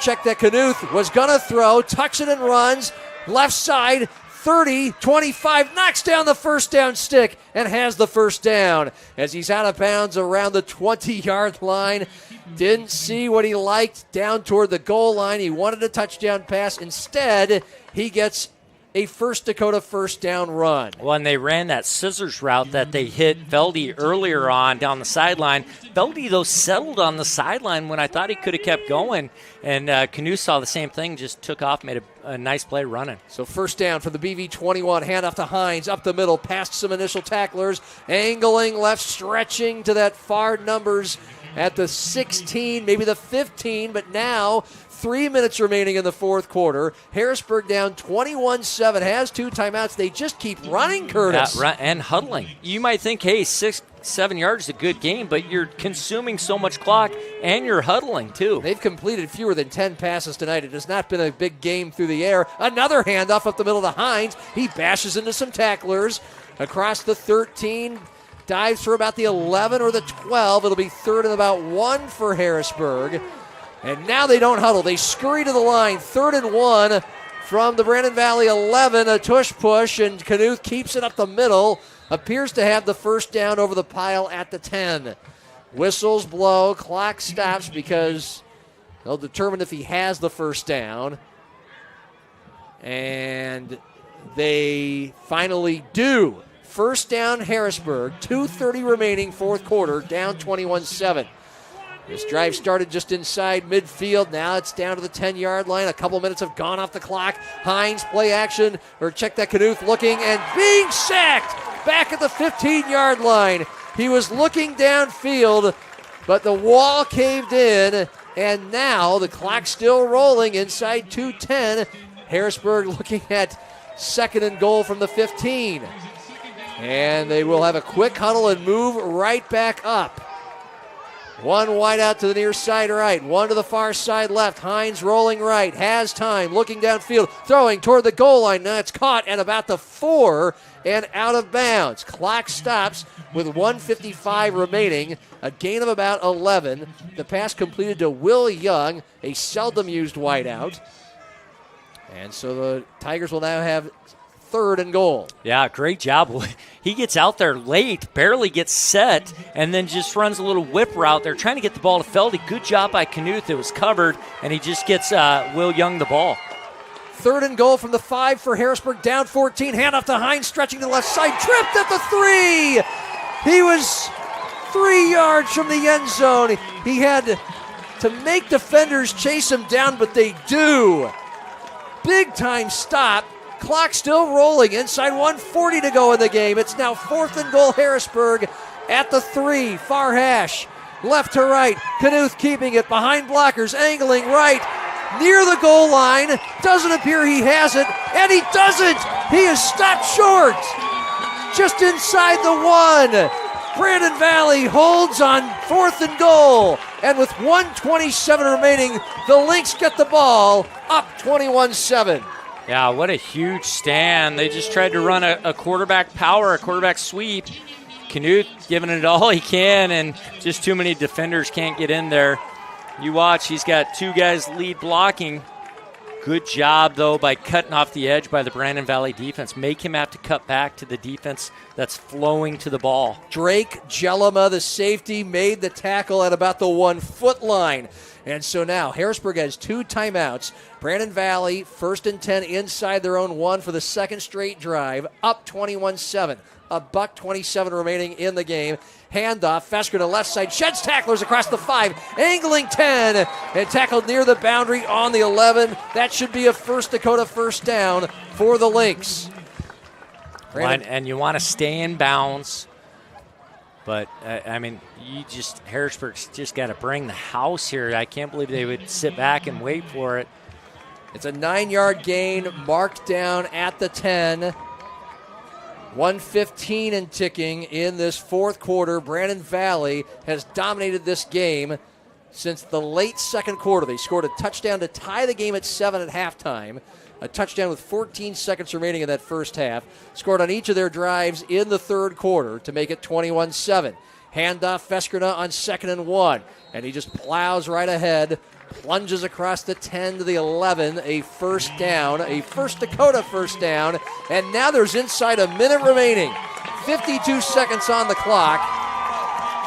check that Knuth was going to throw, tucks it and runs. Left side, 30, 25, knocks down the first down stick and has the first down as he's out of bounds around the 20-yard line. Didn't see what he liked down toward the goal line. He wanted a touchdown pass. Instead, he gets a First Dakota first down run. Well, and they ran that scissors route that they hit Velde earlier on down the sideline. Velde, though, settled on the sideline when I thought he could have kept going. And Canoe saw the same thing, just took off, made a nice play running. So first down for the BV21. Handoff to Hines up the middle, past some initial tacklers. Angling left, stretching to that far numbers at the 16, maybe the 15, but now 3 minutes remaining in the fourth quarter. Harrisburg down 21-7, has 2 timeouts. They just keep running, Curtis. And huddling. You might think, hey, 6-7 yards is a good game, but you're consuming so much clock and you're huddling too. They've completed fewer than 10 passes tonight. It has not been a big game through the air. Another handoff up the middle to Hines. He bashes into some tacklers across the 13. Dives for about the 11 or the 12. It'll be third and about 1 for Harrisburg. And now they don't huddle. They scurry to the line. 3rd and 1 from the Brandon Valley 11. A tush push, and Knuth keeps it up the middle. Appears to have the first down over the pile at the 10. Whistles blow. Clock stops because they'll determine if he has the first down. And they finally do. First down, Harrisburg. 2:30 remaining, fourth quarter, down 21-7. This drive started just inside midfield. Now it's down to the 10-yard line. A couple minutes have gone off the clock. Hines, play action, or check that Knuth looking and being sacked back at the 15-yard line. He was looking downfield, but the wall caved in, and now the clock still rolling inside 2:10. Harrisburg looking at 2nd and goal from the 15. And they will have a quick huddle and move right back up. One wide out to the near side right, one to the far side left. Hines rolling right, has time, looking downfield, throwing toward the goal line. Now it's caught at about the 4 and out of bounds. Clock stops with 1:55 remaining, a gain of about 11. The pass completed to Will Young, a seldom used wideout. And so the Tigers will now have 3rd and goal. Yeah, great job. He gets out there late, barely gets set, and then just runs a little whip route. They're trying to get the ball to Feldy. Good job by Knuth. It was covered, and he just gets Will Young the ball. 3rd and goal from the 5 for Harrisburg, down 14. Handoff to Hines, stretching to the left side, tripped at the 3. He was 3 yards from the end zone. He had to make defenders chase him down, but they do. Big time stop. Clock still rolling. Inside 1:40 to go in the game. It's now 4th and goal, Harrisburg at the 3. Far hash. Left to right. Knuth keeping it behind blockers. Angling right. Near the goal line. Doesn't appear he has it. And he doesn't. He is stopped short. Just inside the 1. Brandon Valley holds on 4th and goal. And with 1:27 remaining, the Lynx get the ball up 21-7. Yeah, what a huge stand. They just tried to run a quarterback power, a quarterback sweep. Knuth giving it all he can, and just too many defenders can't get in there. You watch, he's got 2 guys lead blocking. Good job, though, by cutting off the edge by the Brandon Valley defense. Make him have to cut back to the defense that's flowing to the ball. Drake Jellema, the safety, made the tackle at about the 1-foot line. And so now Harrisburg has 2 timeouts. Brandon Valley, 1st and 10 inside their own 1 for the 2nd straight drive, up 21-7. $1:27 remaining in the game. Handoff, Fesker to left side, sheds tacklers across the 5, angling 10, and tackled near the boundary on the 11. That should be a First Dakota first down for the Lynx. And you want to stay in bounds. But, Harrisburg's just got to bring the house here. I can't believe they would sit back and wait for it. It's a 9-yard gain, marked down at the 10. 1:15 and ticking in this fourth quarter. Brandon Valley has dominated this game since the late second quarter. They scored a touchdown to tie the game at 7 at halftime. A touchdown with 14 seconds remaining in that first half. Scored on each of their drives in the third quarter to make it 21-7. Handoff Feskerna on 2nd and 1. And he just plows right ahead. Plunges across the 10 to the 11. A first down. A First Dakota first down. And now there's inside a minute remaining. 52 seconds on the clock.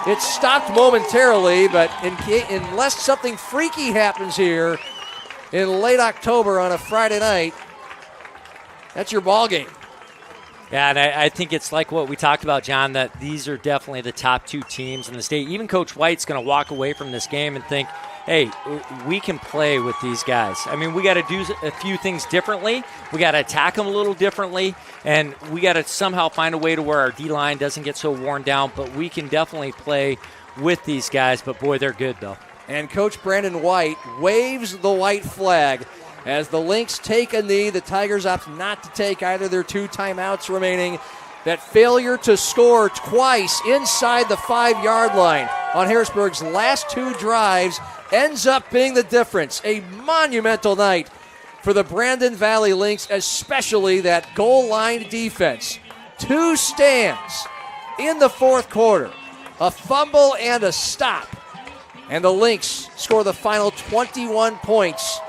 It stopped momentarily, but unless something freaky happens here in late October on a Friday night, That's your ball game. Yeah, and I think it's like what we talked about, John, that these are definitely the top two teams in the state. Even Coach White's going to walk away from this game and think, hey, we can play with these guys. I mean, we got to do a few things differently. We got to attack them a little differently, and we got to somehow find a way to where our D-line doesn't get so worn down, but we can definitely play with these guys. But, boy, they're good, though. And Coach Brandon White waves the white flag as the Lynx take a knee. The Tigers opt not to take either their 2 timeouts remaining. That failure to score twice inside the 5-yard line on Harrisburg's last 2 drives ends up being the difference. A monumental night for the Brandon Valley Lynx, especially that goal line defense. 2 stands in the 4th quarter, a fumble and a stop. And the Lynx score the final 21 points.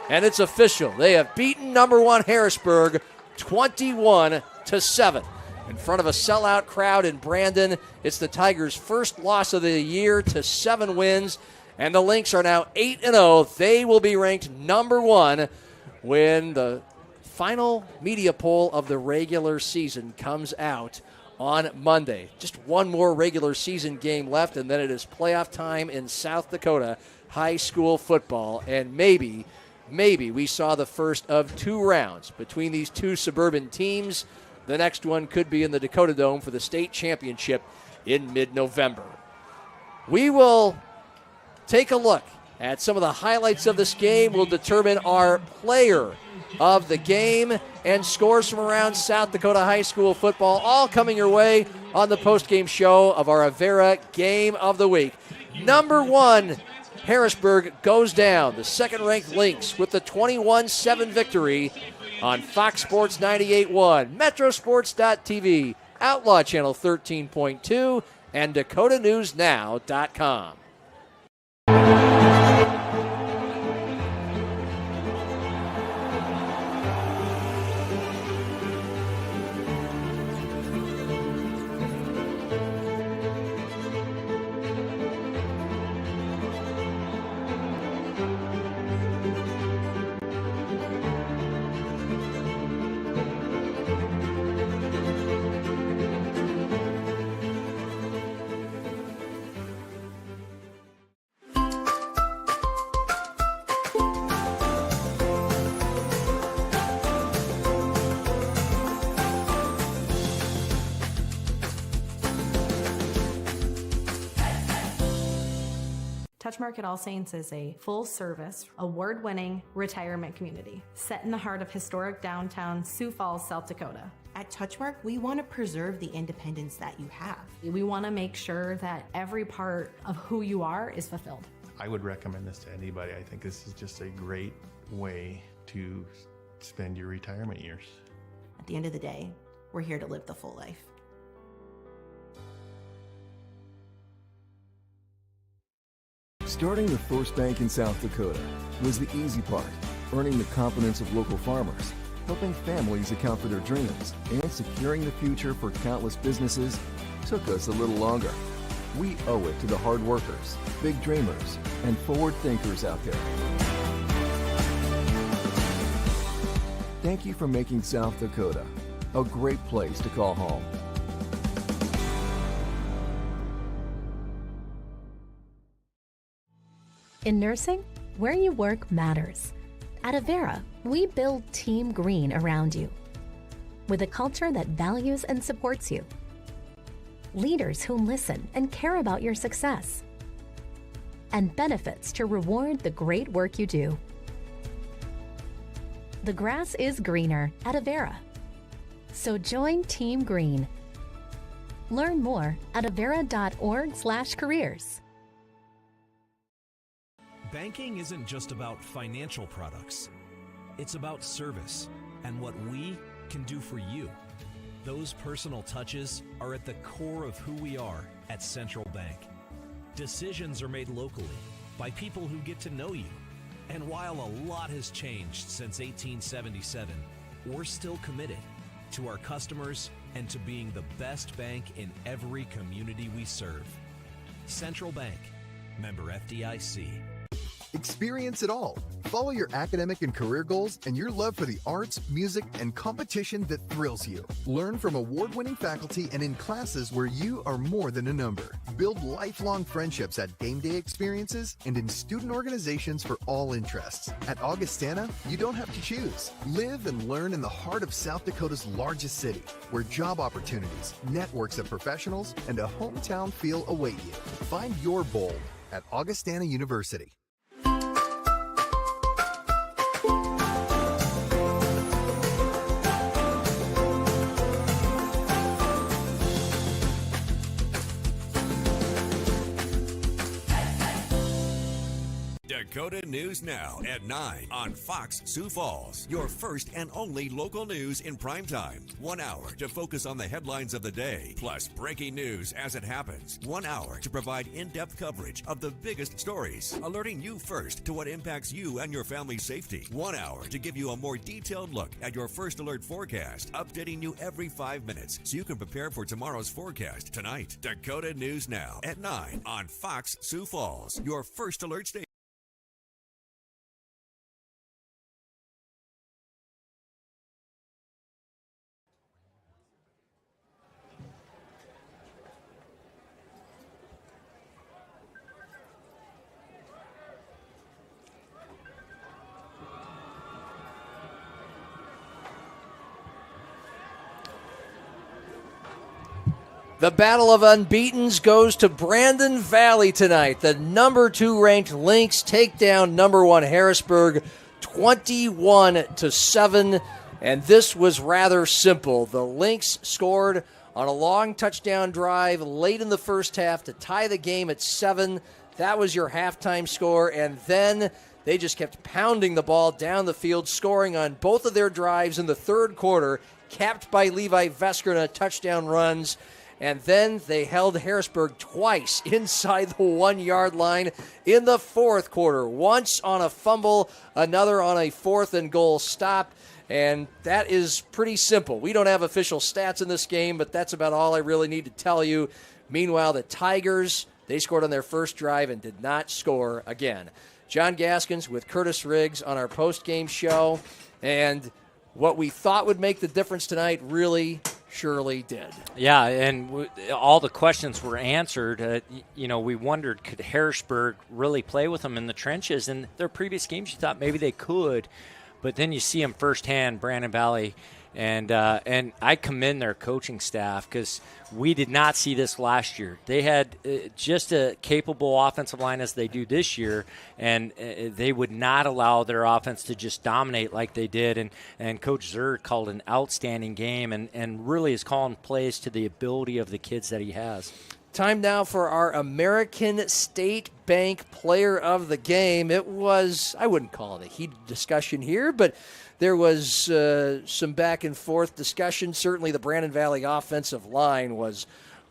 And it's official. They have beaten number 1 Harrisburg 21-7. In front of a sellout crowd in Brandon, it's the Tigers' first loss of the year to 7 wins. And the Lynx are now 8-0. They will be ranked number 1 when the final media poll of the regular season comes out on Monday. Just one more regular season game left, and then it is playoff time in South Dakota high school football. And maybe we saw the first of 2 rounds between these 2 suburban teams. The next one could be in the Dakota Dome for the state championship in mid-November. We will take a look at some of the highlights of this game. We'll determine our player of the game and scores from around South Dakota high school football, all coming your way on the postgame show of our Avera Game of the Week. Number 1, Harrisburg goes down. The second-ranked Lynx with the 21-7 victory on Fox Sports 98.1, Metrosports.tv, Outlaw Channel 13.2, and DakotaNewsNow.com. Touchmark at All Saints is a full-service, award-winning retirement community set in the heart of historic downtown Sioux Falls, South Dakota. At Touchmark, we want to preserve the independence that you have. We want to make sure that every part of who you are is fulfilled. I would recommend this to anybody. I think this is just a great way to spend your retirement years. At the end of the day, we're here to live the full life. Starting the first bank in South Dakota was the easy part, earning the confidence of local farmers, helping families account for their dreams, and securing the future for countless businesses took us a little longer. We owe it to the hard workers, big dreamers, and forward thinkers out there. Thank you for making South Dakota a great place to call home. In nursing, where you work matters. At Avera, we build Team Green around you. With a culture that values and supports you. Leaders who listen and care about your success. And benefits to reward the great work you do. The grass is greener at Avera. So join Team Green. Learn more at avera.org/careers. Banking isn't just about financial products. It's about service and what we can do for you. Those personal touches are at the core of who we are at Central Bank. Decisions are made locally by people who get to know you. And while a lot has changed since 1877, we're still committed to our customers and to being the best bank in every community we serve. Central Bank, member FDIC. Experience it all. Follow your academic and career goals and your love for the arts, music, and competition that thrills you. Learn from award-winning faculty and in classes where you are more than a number. Build lifelong friendships at game day experiences and in student organizations for all interests. At Augustana, you don't have to choose. Live and learn in the heart of South Dakota's largest city, where job opportunities, networks of professionals, and a hometown feel await you. Find your bold at Augustana University. Dakota News Now at 9 on Fox Sioux Falls. Your first and only local news in prime time. 1 hour to focus on the headlines of the day, plus breaking news as it happens. 1 hour to provide in-depth coverage of the biggest stories, alerting you first to what impacts you and your family's safety. 1 hour to give you a more detailed look at your first alert forecast, updating you every 5 minutes so you can prepare for tomorrow's forecast tonight. Dakota News Now at 9 on Fox Sioux Falls. Your first alert station. The battle of unbeatens goes to Brandon Valley tonight. The number 2 ranked Lynx take down number 1 Harrisburg 21-7. And this was rather simple. The Lynx scored on a long touchdown drive late in the first half to tie the game at 7. That was your halftime score. And then they just kept pounding the ball down the field, scoring on both of their drives in the third quarter, capped by Levi Veskerna touchdown runs. And then they held Harrisburg twice inside the 1 yard line in the fourth quarter. Once on a fumble, another on a 4th and goal stop. And that is pretty simple. We don't have official stats in this game, but that's about all I really need to tell you. Meanwhile, the Tigers, they scored on their first drive and did not score again. John Gaskins with Curtis Riggs on our post-game show. And what we thought would make the difference tonight really surely did. Yeah, and all the questions were answered. We wondered, could Harrisburg really play with them in the trenches? In their previous games, you thought maybe they could, but then you see them firsthand, Brandon Valley, and I commend their coaching staff because we did not see this last year. They had just a capable offensive line as they do this year, and they would not allow their offense to just dominate like they did. And Coach Zerr called an outstanding game and really is calling plays to the ability of the kids that he has. Time now for our American State Bank Player of the Game. It was, I wouldn't call it a heated discussion here, but there was some back and forth discussion. Certainly the Brandon Valley offensive line was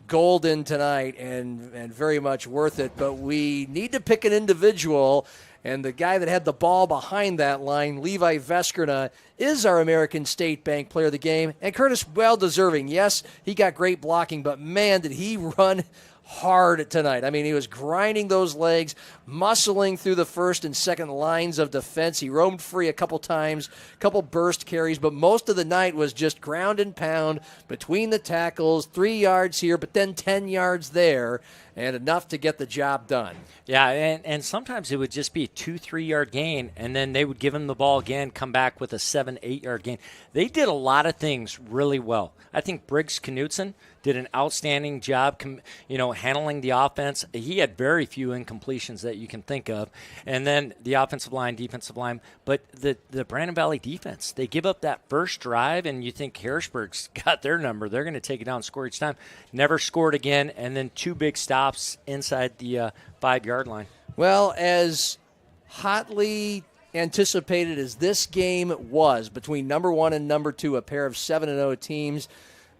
golden tonight and very much worth it. But we need to pick an individual, and the guy that had the ball behind that line, Levi Veskerna, is our American State Bank Player of the Game. And Curtis, well deserving. Yes, he got great blocking, but man, did he run hard tonight. I mean, he was grinding those legs, muscling through the first and second lines of defense. He roamed free a couple times, a couple burst carries, but most of the night was just ground and pound between the tackles, 3 yards here, but then 10 yards there, and enough to get the job done. Yeah, and sometimes it would just be a 2-3 yard gain, and then they would give him the ball again, come back with a 7-8 yard gain. They did a lot of things really well. I think Briggs Knutson did an outstanding job, handling the offense. He had very few incompletions that you can think of. And then the offensive line, defensive line. But the Brandon Valley defense, they give up that first drive, and you think Harrisburg's got their number. They're going to take it down and score each time. Never scored again, and then 2 big stops inside the 5 yard line. Well, as hotly anticipated as this game was between number 1 and number 2, a pair of 7-0 teams,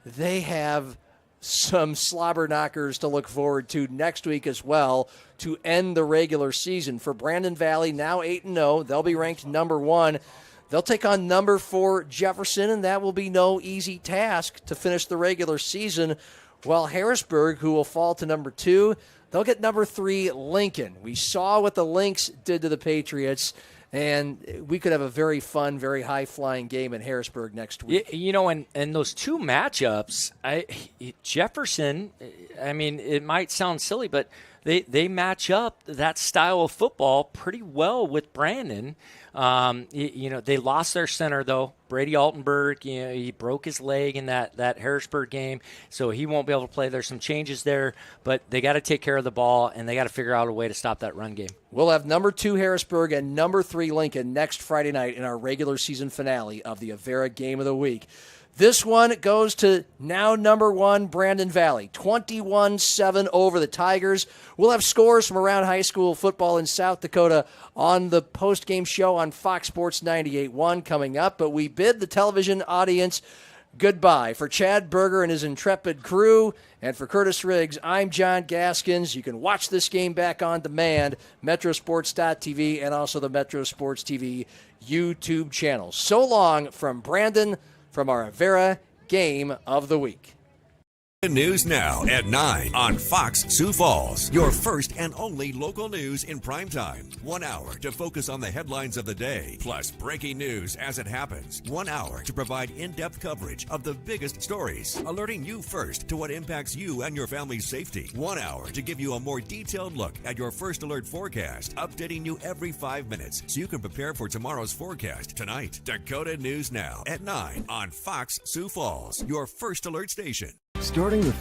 they have some slobber knockers to look forward to next week as well to end the regular season. For Brandon Valley, now 8-0, they'll be ranked number 1. They'll take on number 4 Jefferson, and that will be no easy task to finish the regular season. while Harrisburg, who will fall to number 2, they'll get number 3, Lincoln. We saw what the Lynx did to the Patriots, and we could have a very fun, very high-flying game in Harrisburg next week. You know, and those two matchups, Jefferson, I mean, it might sound silly, but they match up that style of football pretty well with Brandon. They lost their center, though. Brady Altenberg, he broke his leg in that Harrisburg game, so he won't be able to play. There's some changes there, but they got to take care of the ball, and they got to figure out a way to stop that run game. We'll have number 2 Harrisburg and number 3 Lincoln next Friday night in our regular season finale of the Avera Game of the Week. This one goes to now number 1 Brandon Valley, 21-7 over the Tigers. We'll have scores from around high school football in South Dakota on the post-game show on Fox Sports 98.1 coming up, but we bid the television audience goodbye. For Chad Berger and his intrepid crew, and for Curtis Riggs, I'm John Gaskins. You can watch this game back on demand, metrosports.tv, and also the Metro Sports TV YouTube channel. So long from Brandon, from our Avera Game of the Week. News now at 9 on Fox Sioux Falls. Your first and only local news in prime time. 1 hour to focus on the headlines of the day, plus breaking news as it happens. 1 hour to provide in-depth coverage of the biggest stories, alerting you first to what impacts you and your family's safety. 1 hour to give you a more detailed look at your first alert forecast, updating you every 5 minutes so you can prepare for tomorrow's forecast tonight. Dakota News Now at 9 on Fox Sioux Falls, your first alert station. Starting the